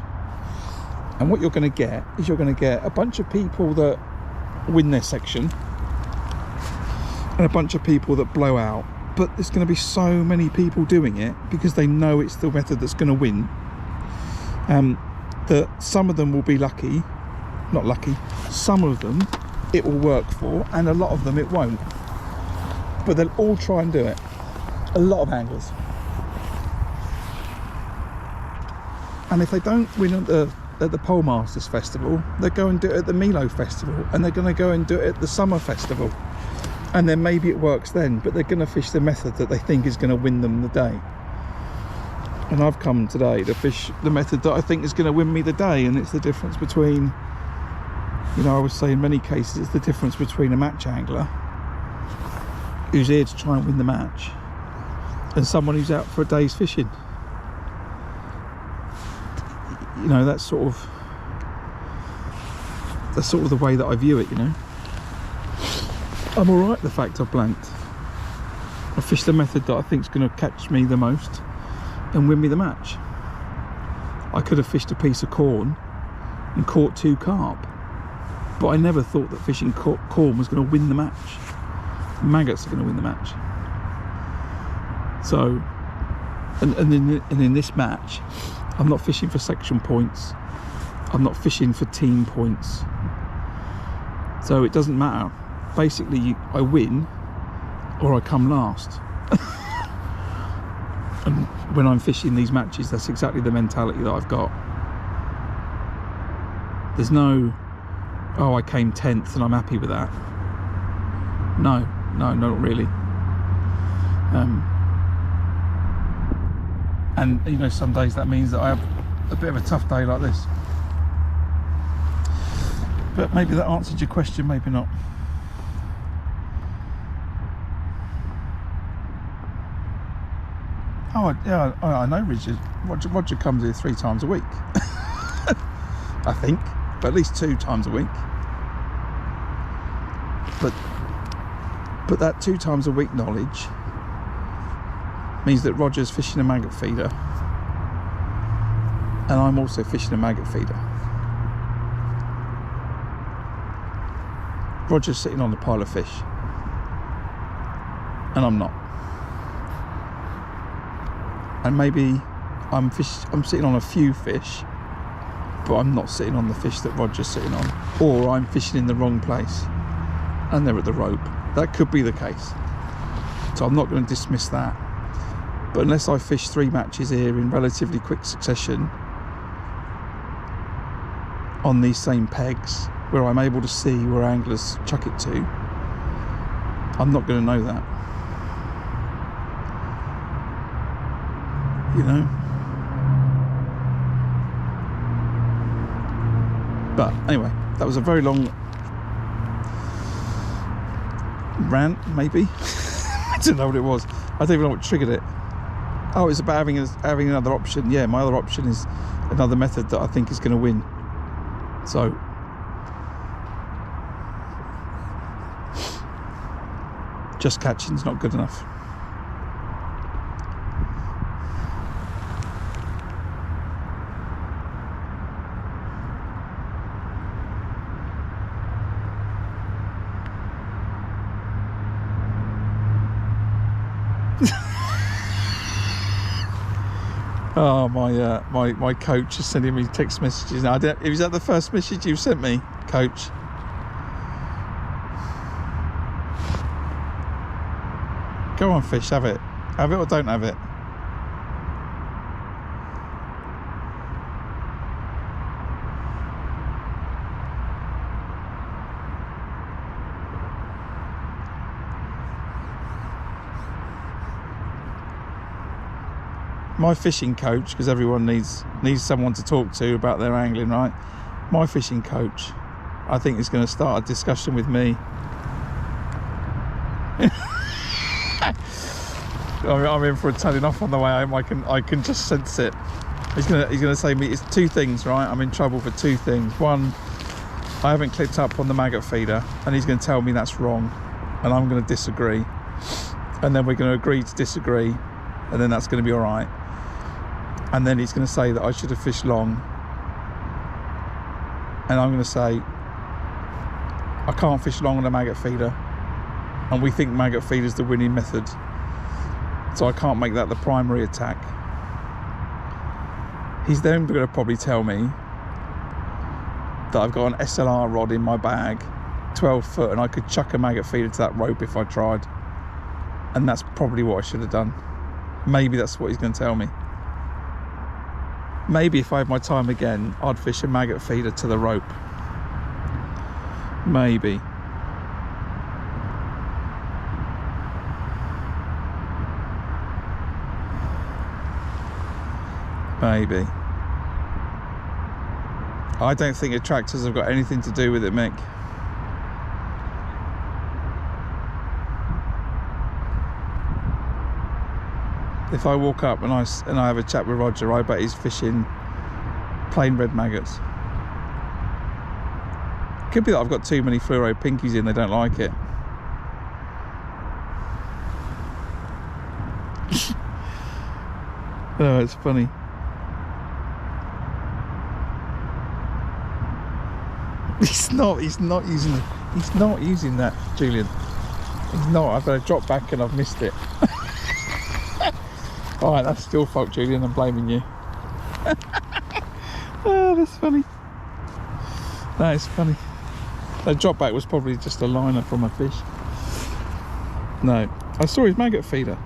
And what you're going to get is you're going to get a bunch of people that win their section and a bunch of people that blow out. But there's going to be so many people doing it because they know it's the method that's going to win, that some of them will be lucky, not lucky, some of them it will work for, and a lot of them it won't. But they'll all try and do it. A lot of anglers. And if they don't win at the Pole Masters Festival, they go and do it at the Milo Festival, and they're going to go and do it at the Summer Festival, and then maybe it works then, but they're going to fish the method that they think is going to win them the day. And I've come today to fish the method that I think is going to win me the day, and it's the difference between, you know, I would say in many cases it's the difference between a match angler who's here to try and win the match and someone who's out for a day's fishing. You know, that's sort of the way that I view it, you know. I'm alright with the fact I've blanked. I fished the method that I think is going to catch me the most and win me the match. I could have fished a piece of corn and caught 2 carp, but I never thought that fishing corn was going to win the match. Maggots are going to win the match. So, and in this match, I'm not fishing for section points. I'm not fishing for team points. So it doesn't matter. Basically, I win or I come last. And when I'm fishing these matches, that's exactly the mentality that I've got. There's no, oh, I came 10th and I'm happy with that. No, not really. And you know, some days that means that I have a bit of a tough day like this. But maybe that answered your question, maybe not. Oh yeah, I know Roger comes here 3 times a week. I think, but at least 2 times a week. But that 2 times a week knowledge means that Roger's fishing a maggot feeder and I'm also fishing a maggot feeder. Roger's sitting on a pile of fish and I'm not. And maybe I'm sitting on a few fish, but I'm not sitting on the fish that Roger's sitting on, or I'm fishing in the wrong place and they're at the rope. That could be the case, so I'm not going to dismiss that. But unless I fish 3 matches here in relatively quick succession on these same pegs where I'm able to see where anglers chuck it to, I'm not going to know that, you know. But anyway, that was a very long rant, maybe. I don't know what it was. I don't even know what triggered it. Oh, it's about having another option. Yeah, my other option is another method that I think is going to win. So just catching's not good enough. Oh, my coach is sending me text messages now. Is that the first message you've sent me, coach? Go on, fish, have it. Have it or don't have it. My fishing coach, because everyone needs someone to talk to about their angling, right? My fishing coach, I think, is going to start a discussion with me. I'm in for a telling off on the way home. I can just sense it. He's gonna say to me, it's two things, right? I'm in trouble for two things. One, I haven't clicked up on the maggot feeder, and he's going to tell me that's wrong, and I'm going to disagree, and then we're going to agree to disagree, and then that's going to be all right. And then he's going to say that I should have fished long, and I'm going to say I can't fish long on a maggot feeder, and we think maggot feeder is the winning method, so I can't make that the primary attack. He's then going to probably tell me that I've got an SLR rod in my bag, 12 foot, and I could chuck a maggot feeder to that rope if I tried, and that's probably what I should have done. Maybe that's what he's going to tell me. Maybe if I had my time again, I'd fish a maggot feeder to the rope. Maybe. Maybe. I don't think attractors have got anything to do with it, Mick. If I walk up and I have a chat with Roger, I bet he's fishing plain red maggots. Could be that I've got too many fluoro pinkies in, they don't like it. Oh, it's funny. He's not using that, Julian. He's not. I better drop back and I've missed it. Alright, that's your fault, Julian. I'm blaming you. Oh, that's funny. That is funny. That drop back was probably just a liner from a fish. No, I saw his maggot feeder.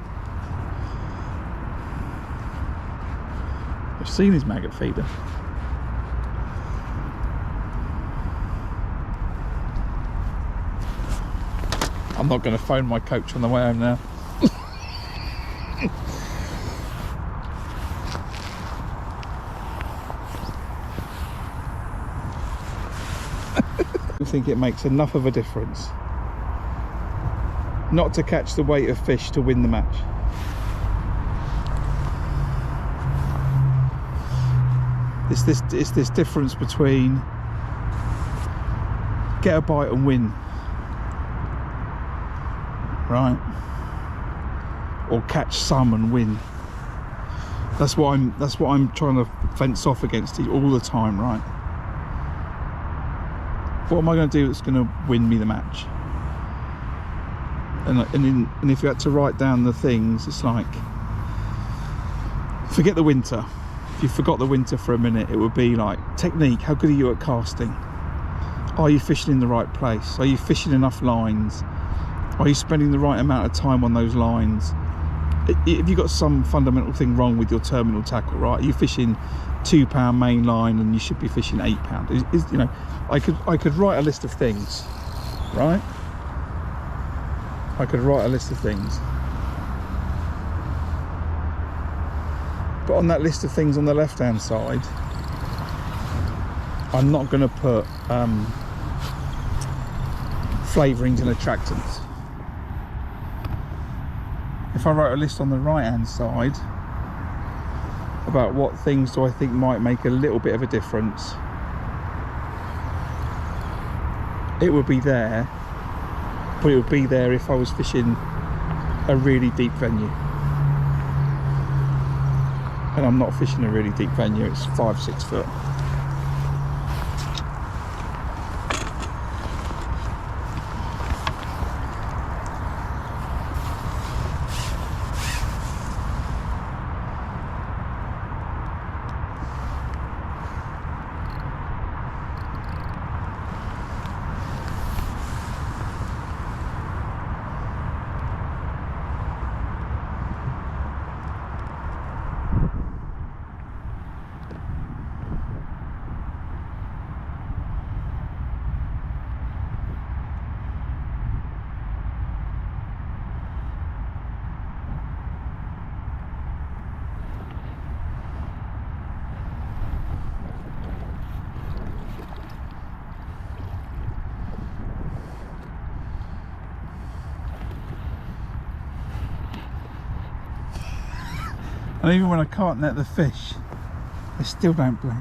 I've seen his maggot feeder. I'm not going to phone my coach on the way home now. I think it makes enough of a difference not to catch the weight of fish to win the match. It's this difference between get a bite and win, right, or catch some and win. That's what I'm trying to fence off against all the time, right? What am I going to do that's going to win me the match? And if you had to write down the things, it's like, forget the winter. If you forgot the winter for a minute, it would be like technique. How good are you at casting? Are you fishing in the right place? Are you fishing enough lines? Are you spending the right amount of time on those lines? If you've got some fundamental thing wrong with your terminal tackle, right? Are you fishing 2 pound main line and you should be fishing 8 pound? You know, I could write a list of things, right? I could write a list of things. But on that list of things on the left hand side, I'm not going to put flavourings and attractants. If I wrote a list on the right hand side about what things do I think might make a little bit of a difference, it would be there, but it would be there if I was fishing a really deep venue. And I'm not fishing a really deep venue, it's 5-6 foot. And even when I can't net the fish, they still don't blink.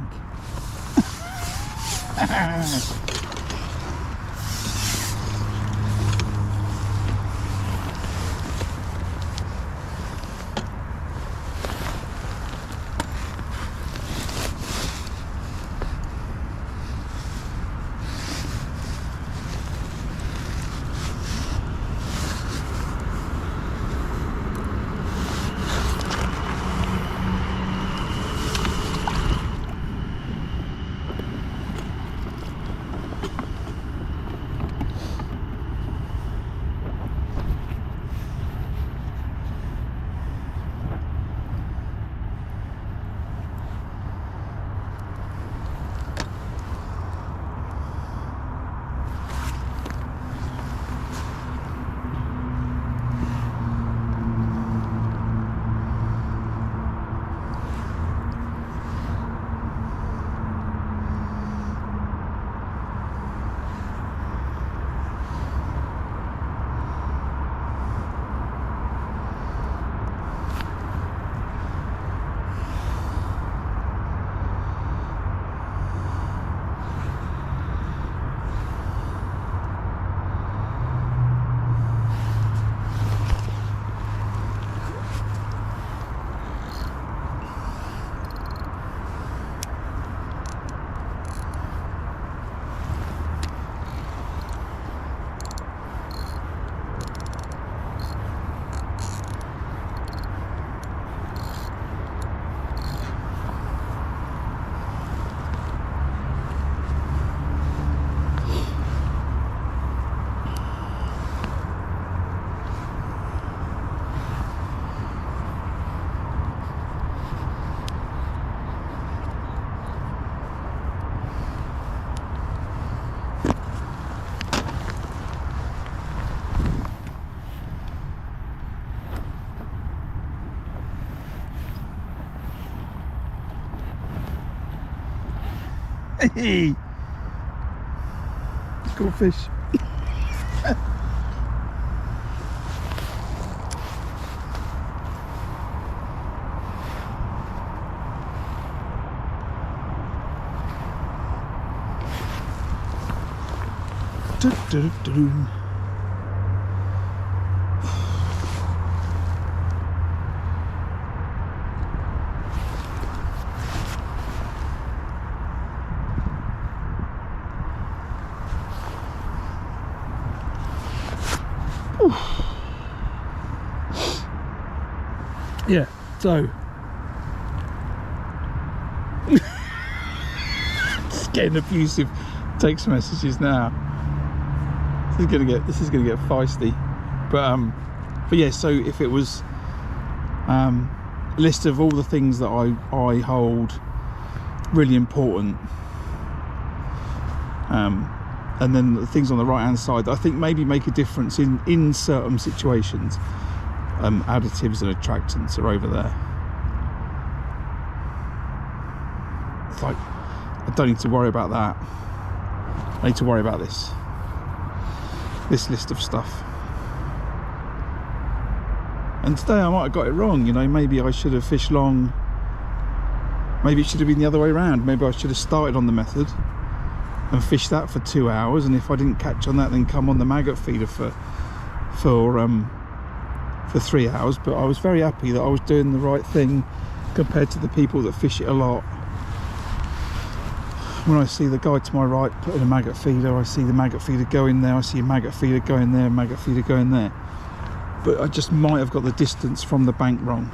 Hey, cool fish. Yeah, so it's getting abusive text messages now. This is gonna get feisty. But yeah, so if it was a list of all the things that I hold really important, and then the things on the right hand side that I think maybe make a difference in certain situations. Additives and attractants are over there. It's like, I don't need to worry about that. I need to worry about this list of stuff. And today I might have got it wrong, you know, maybe I should have fished long, maybe it should have been the other way around, maybe I should have started on the method and fish that for 2 hours, and if I didn't catch on that, then come on the maggot feeder for 3 hours. But I was very happy that I was doing the right thing compared to the people that fish it a lot. When I see the guy to my right putting a maggot feeder, I see the maggot feeder go in there, I see a maggot feeder go in there, maggot feeder go in there. But I just might have got the distance from the bank wrong,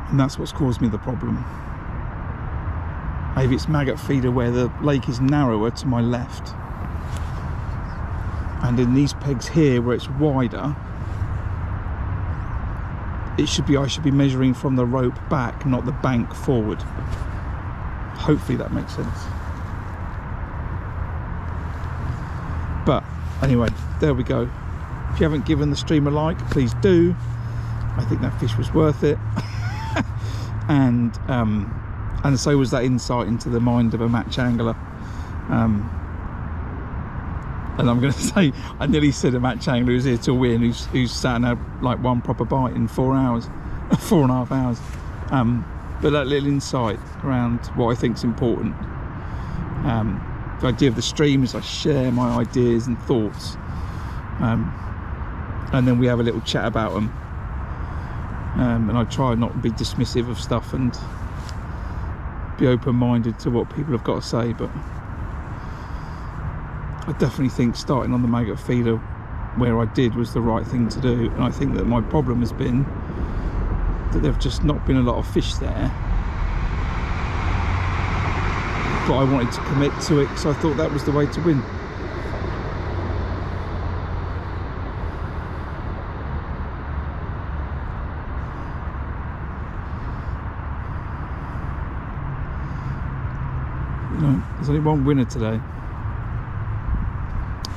and that's what's caused me the problem. Maybe it's maggot feeder where the lake is narrower to my left, and in these pegs here where it's wider, I should be measuring from the rope back, not the bank forward. Hopefully that makes sense. But anyway, there we go. If you haven't given the stream a like, please do. I think that fish was worth it. and so was that insight into the mind of a match angler. And I'm going to say, I nearly said a match angler who's here to win, who's sat and had like one proper bite in 4 hours, 4.5 hours. But that little insight around what I think is important. The idea of the stream is I share my ideas and thoughts, and then we have a little chat about them. And I try not to be dismissive of stuff and be open-minded to what people have got to say. But I definitely think starting on the maggot feeder where I did was the right thing to do. And I think that my problem has been that there've just not been a lot of fish there, but I wanted to commit to it, so I thought that was the way to win. You know, there's only one winner today.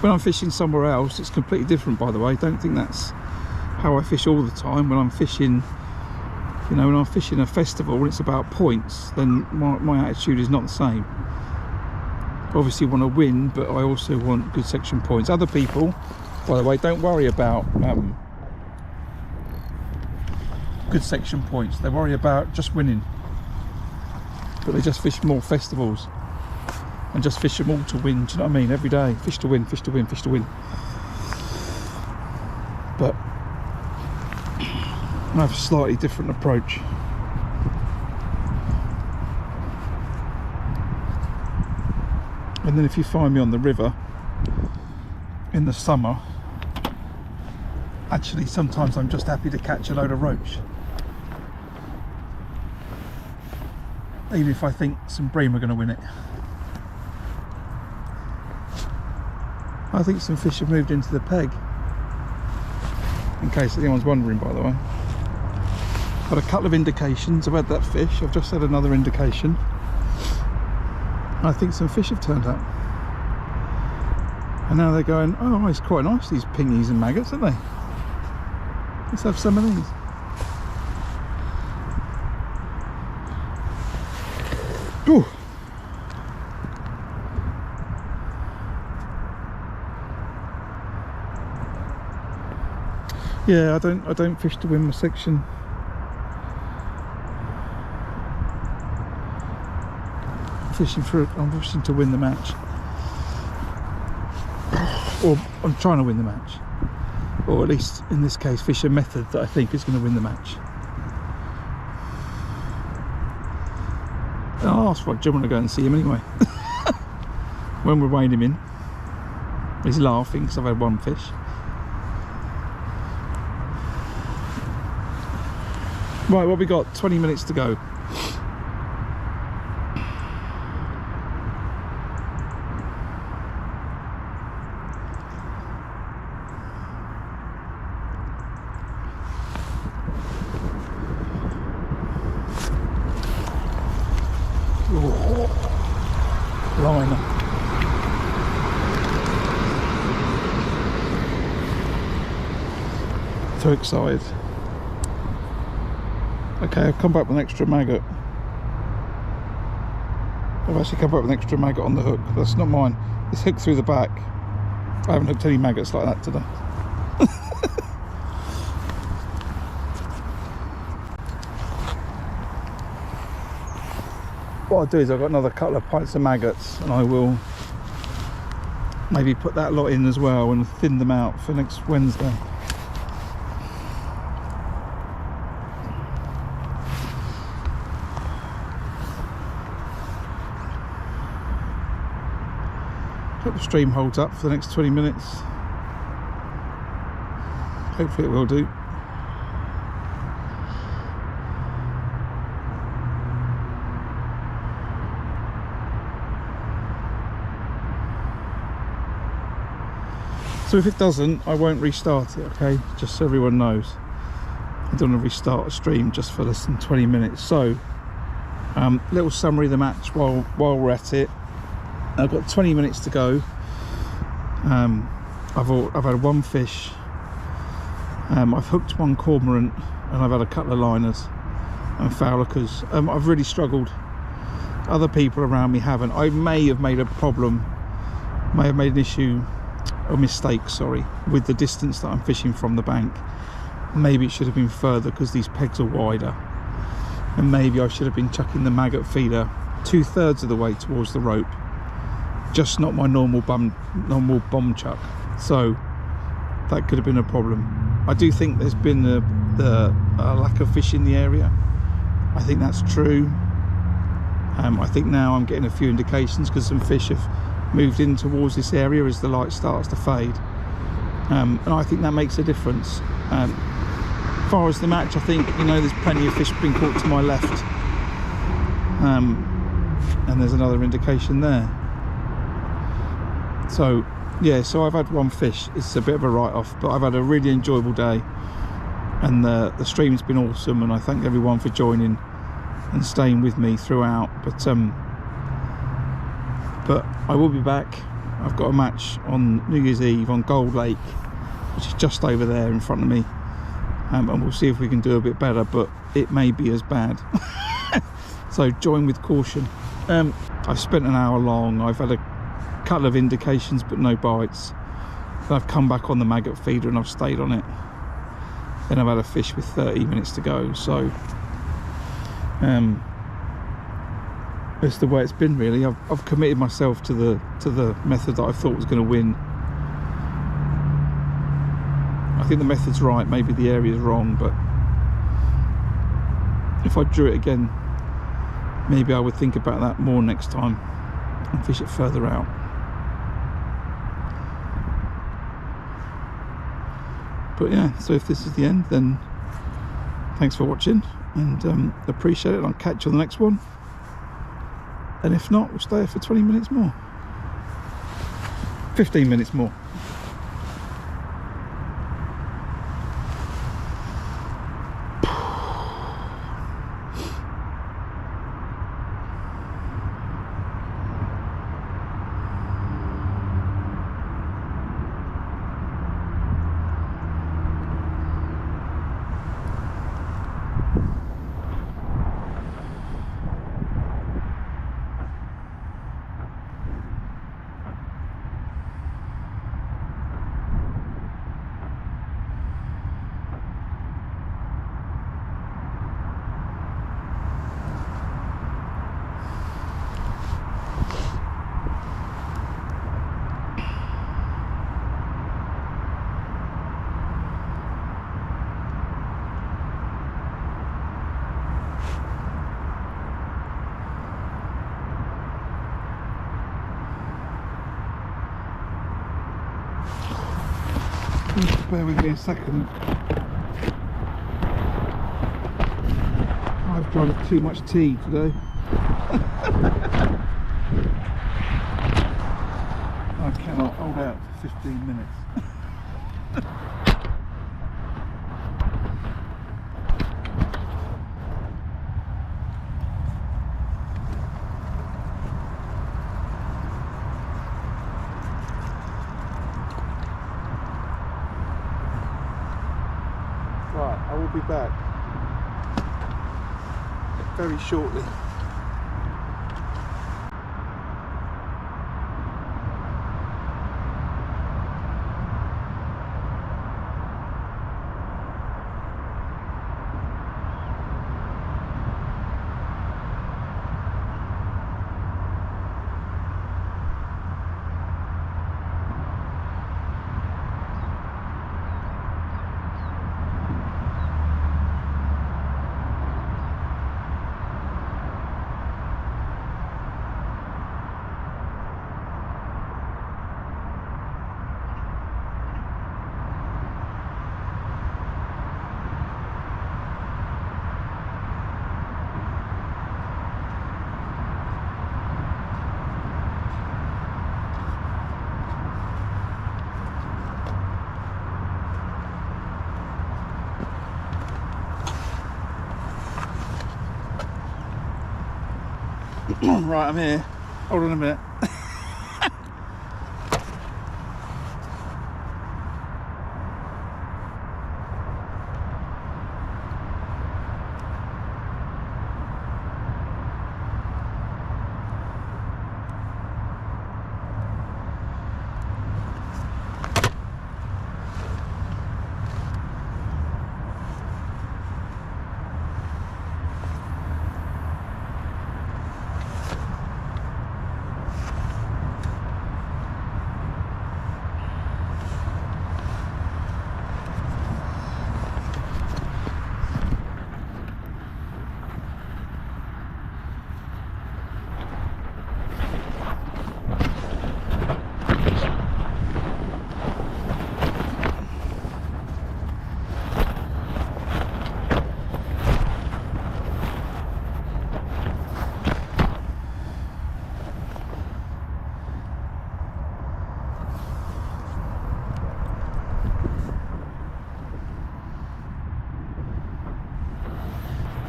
When I'm fishing somewhere else, it's completely different, by the way. Don't think that's how I fish all the time. When I'm fishing, you know, when I'm fishing a festival and it's about points, then my attitude is not the same. I obviously want to win, but I also want good section points. Other people, by the way, don't worry about good section points. They worry about just winning. But they just fish more festivals and just fish them all to win. Do you know what I mean? Every day, fish to win, fish to win, fish to win. But I have a slightly different approach. And then if you find me on the river in the summer, actually sometimes I'm just happy to catch a load of roach, even if I think some bream are going to win it. I think some fish have moved into the peg, in case anyone's wondering, by the way. Had a couple of indications. I've had that fish, I've just had another indication. I think some fish have turned up, and now they're going, oh, it's quite nice, these pingies and maggots, aren't they? Let's have some of these. Ooh. Yeah, I don't fish to win my section. I'm fishing to win the match, or I'm trying to win the match, or at least in this case fish a method that I think is going to win the match. And I'll ask Roger when I go and see him anyway. When we're weighing him in, he's laughing because I've had one fish. Right, what we got? 20 minutes to go. Liner. Too excited. Okay, I've come back with an extra maggot. I've actually come back with an extra maggot on the hook. That's not mine. It's hooked through the back. I haven't hooked any maggots like that today. what I'll do is I've got another couple of pints of maggots, and I will maybe put that lot in as well and thin them out for next Wednesday. Hope the stream holds up for the next 20 minutes. Hopefully it will do. So if it doesn't, I won't restart it, okay? Just so everyone knows. I don't want to restart a stream just for less than 20 minutes. So, little summary of the match while we're at it. I've got 20 minutes to go. I've had one fish. I've hooked one cormorant, and I've had a couple of liners and fowlers. I've really struggled. Other people around me haven't. I may have made a problem, may have made an issue, a mistake, sorry, with the distance that I'm fishing from the bank. Maybe it should have been further because these pegs are wider, and maybe I should have been chucking the maggot feeder 2/3 of the way towards the rope, just not my normal bomb chuck. So that could have been a problem. I do think there's been the lack of fish in the area. I think that's true. I think now I'm getting a few indications because some fish have moved in towards this area as the light starts to fade, and I think that makes a difference. As far as the match, I think, you know, there's plenty of fish being caught to my left, and there's another indication there. So yeah, so I've had one fish. It's a bit of a write-off, but I've had a really enjoyable day, and the stream's been awesome, and I thank everyone for joining and staying with me throughout. But I will be back. I've got a match on New Year's Eve on Gold Lake, which is just over there in front of me, and we'll see if we can do a bit better, but it may be as bad. So join with caution. I've spent an hour long. I've had a couple of indications but no bites. Then I've come back on the maggot feeder and I've stayed on it. Then I've had a fish with 30 minutes to go. So it's the way it's been, really. I've committed myself to the method that I thought was going to win. I think the method's right, maybe the area's wrong, but if I drew it again, maybe I would think about that more next time and fish it further out. But yeah, so if this is the end, then thanks for watching, and appreciate it, and I'll catch you on the next one. And if not, we'll stay here for 20 minutes more. 15 minutes more. Bear with me a second. I've drunk too much tea today. I cannot hold out for 15 minutes. I will be back very shortly. Right, I'm here. Hold on a minute.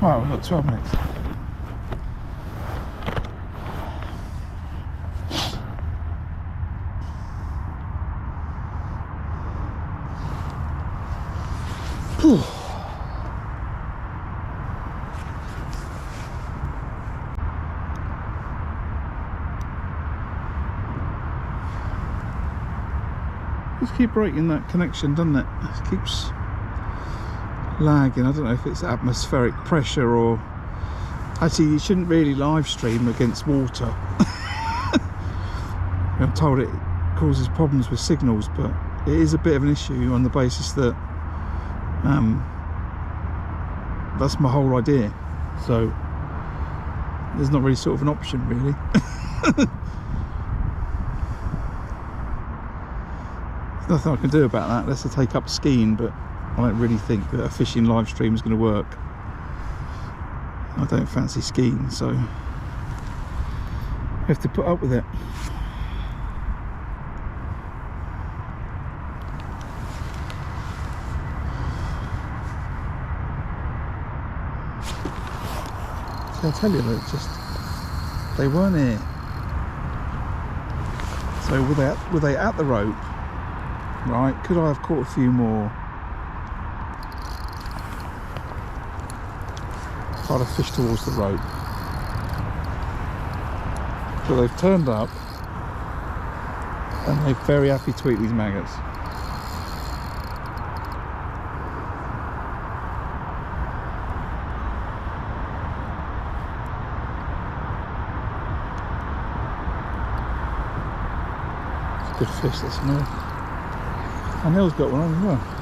Wow, we've got 12 minutes. Whew. Just keep breaking that connection, doesn't it? It keeps lagging. I don't know if it's atmospheric pressure or... Actually, you shouldn't really live stream against water. I'm told it causes problems with signals, but it is a bit of an issue on the basis that that's my whole idea. So there's not really sort of an option, really. There's nothing I can do about that unless I take up skiing, but I don't really think that a fishing live stream is going to work. I don't fancy skiing, so you have to put up with it. So I tell you that just they weren't here. So were they at the rope? Right? Could I have caught a few more? Try to fish towards the rope. So they've turned up and they're very happy to eat these maggots. It's a good fish, that's another. And Neil's got one on as well.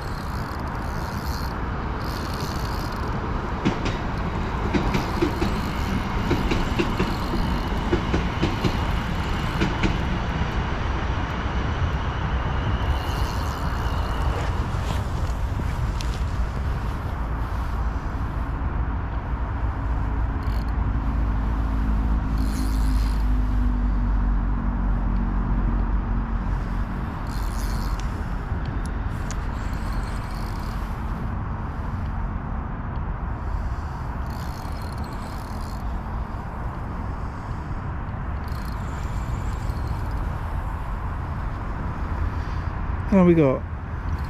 How we got?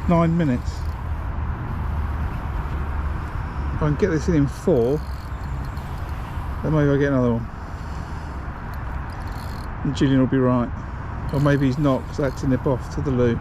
9 minutes. If I can get this in 4, then maybe I'll get another one. And Julian will be right. Or maybe he's not, because I had to nip off to the loo.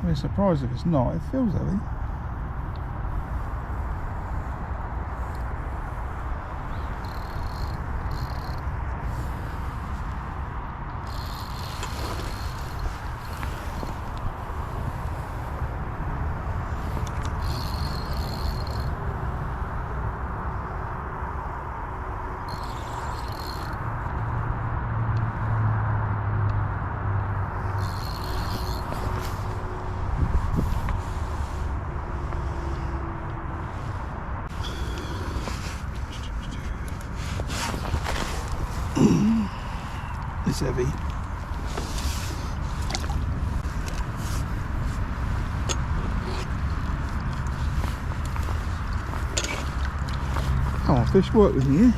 be surprised if it's not. It feels heavy. It's heavy. Come on, fish, work with me, yeah?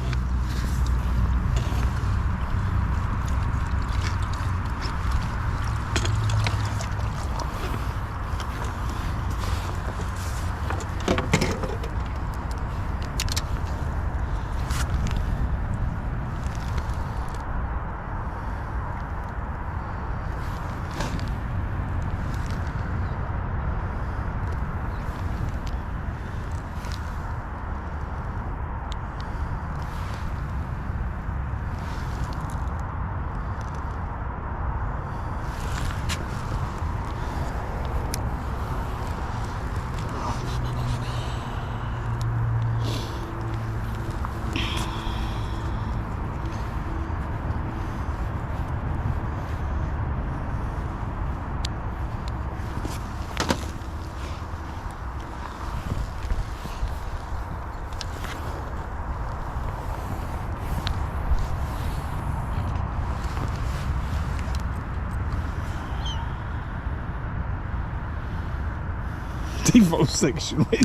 Default section win.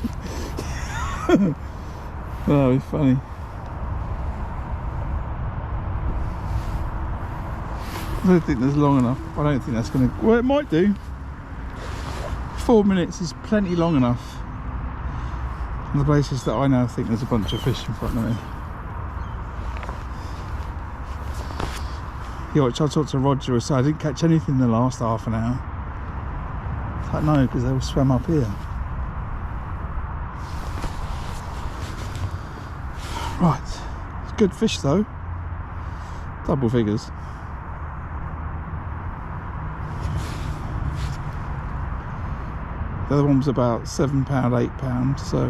That'll be funny. I don't think there's long enough. I don't think that's going to... Well, it might do. 4 minutes is plenty long enough. On the basis that I now think there's a bunch of fish in front of me. Yeah, which I talked to Roger and said I didn't catch anything in the last half an hour. It's like, no, because they all swam up here. Right, it's good fish though. Double figures. The other one was about £7, £8, so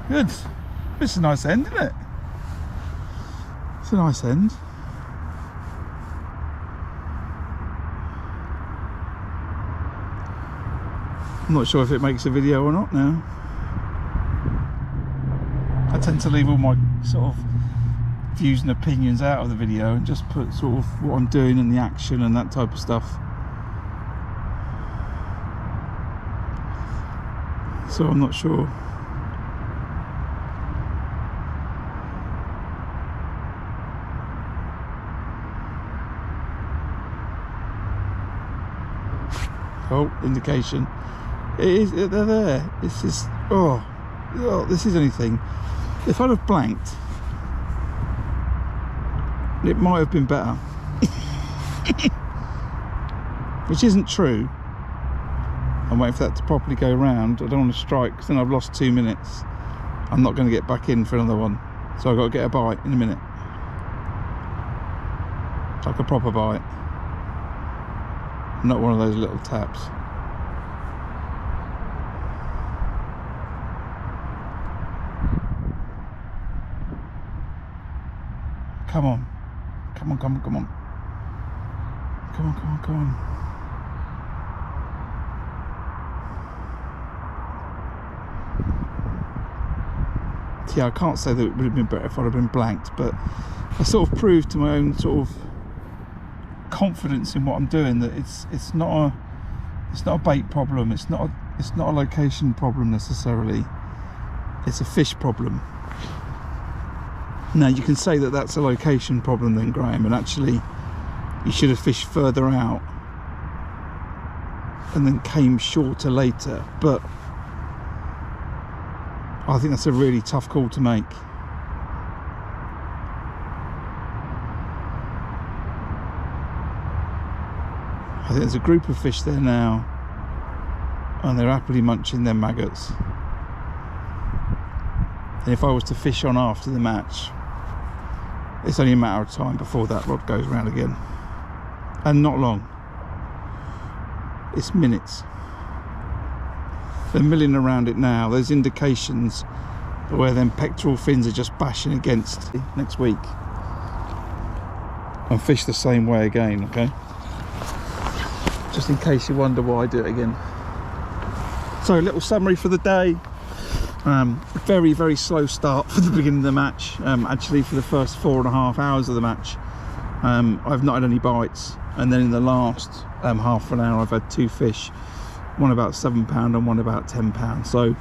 good. It's a nice end, isn't it? It's a nice end. I'm not sure if it makes a video or not now. I tend to leave all my sort of views and opinions out of the video and just put sort of what I'm doing and the action and that type of stuff. So I'm not sure. Oh, indication. It is, they're there. It's just, oh, this is anything. If I'd have blanked, it might have been better. Which isn't true. I'm waiting for that to properly go round. I don't want to strike because then I've lost 2 minutes. I'm not going to get back in for another one. So I've got to get a bite in a minute. Like a proper bite. Not one of those little taps. Come on. Come on, come on, come on. Come on, come on, come on. Yeah, I can't say that it would have been better if I'd have been blanked, but I sort of proved to my own sort of confidence in what I'm doing that it's not a bait problem, it's not a location problem necessarily, it's a fish problem. Now you can say that that's a location problem then, Graham, and actually you should have fished further out and then came shorter later, but I think that's a really tough call to make. I think there's a group of fish there now, and they're happily munching their maggots. And if I was to fish on after the match, it's only a matter of time before that rod goes around again. And not long. It's minutes. They're milling around it now. There's indications where them pectoral fins are just bashing against next week. And fish the same way again, okay? Just in case you wonder why I do it again. So, a little summary for the day. Very, very slow start for the beginning of the match. Actually, for the first 4.5 hours of the match, I've not had any bites. And then in the last half an hour, I've had 2 fish. One about £7 and one about £10. So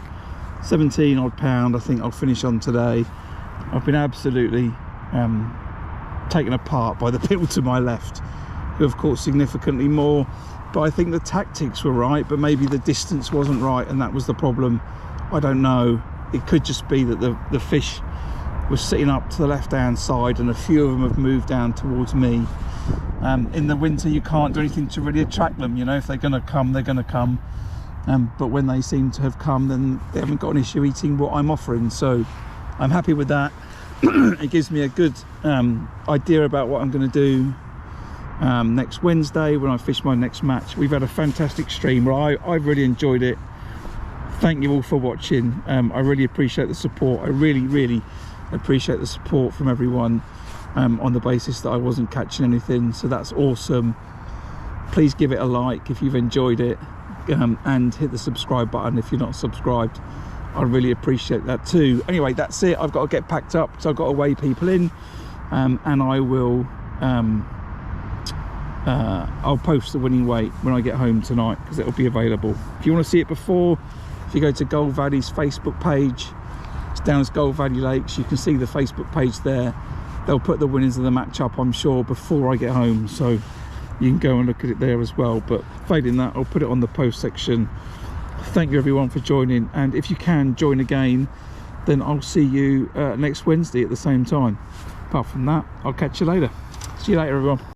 17 odd pound I think I'll finish on today. I've been absolutely taken apart by the people to my left, who have caught significantly more, but I think the tactics were right, but maybe the distance wasn't right, and that was the problem. I don't know. It could just be that the fish was sitting up to the left hand side, and a few of them have moved down towards me. In the winter you can't do anything to really attract them, you know. If they're going to come, they're going to come, but when they seem to have come, then they haven't got an issue eating what I'm offering, so I'm happy with that. It gives me a good idea about what I'm going to do next Wednesday when I fish my next match. We've had a fantastic stream. I've really enjoyed it. Thank you all for watching. I really appreciate the support. I really appreciate the support from everyone, on the basis that I wasn't catching anything, so that's awesome. Please give it a like if you've enjoyed it, and hit the subscribe button if you're not subscribed. I really appreciate that too. Anyway, that's it. I've got to get packed up, so I've got to weigh people in, and I will I'll post the winning weight when I get home tonight, because it'll be available. If you want to see it before, if you go to Gold Valley's Facebook page, it's down as Gold Valley Lakes, you can see the Facebook page there. They'll put the winners of the match up, I'm sure, before I get home, so you can go and look at it there as well. But failing that, I'll put it on the post section. Thank you everyone for joining, and if you can join again, then I'll see you next Wednesday at the same time. Apart from that, I'll catch you later. See you later everyone.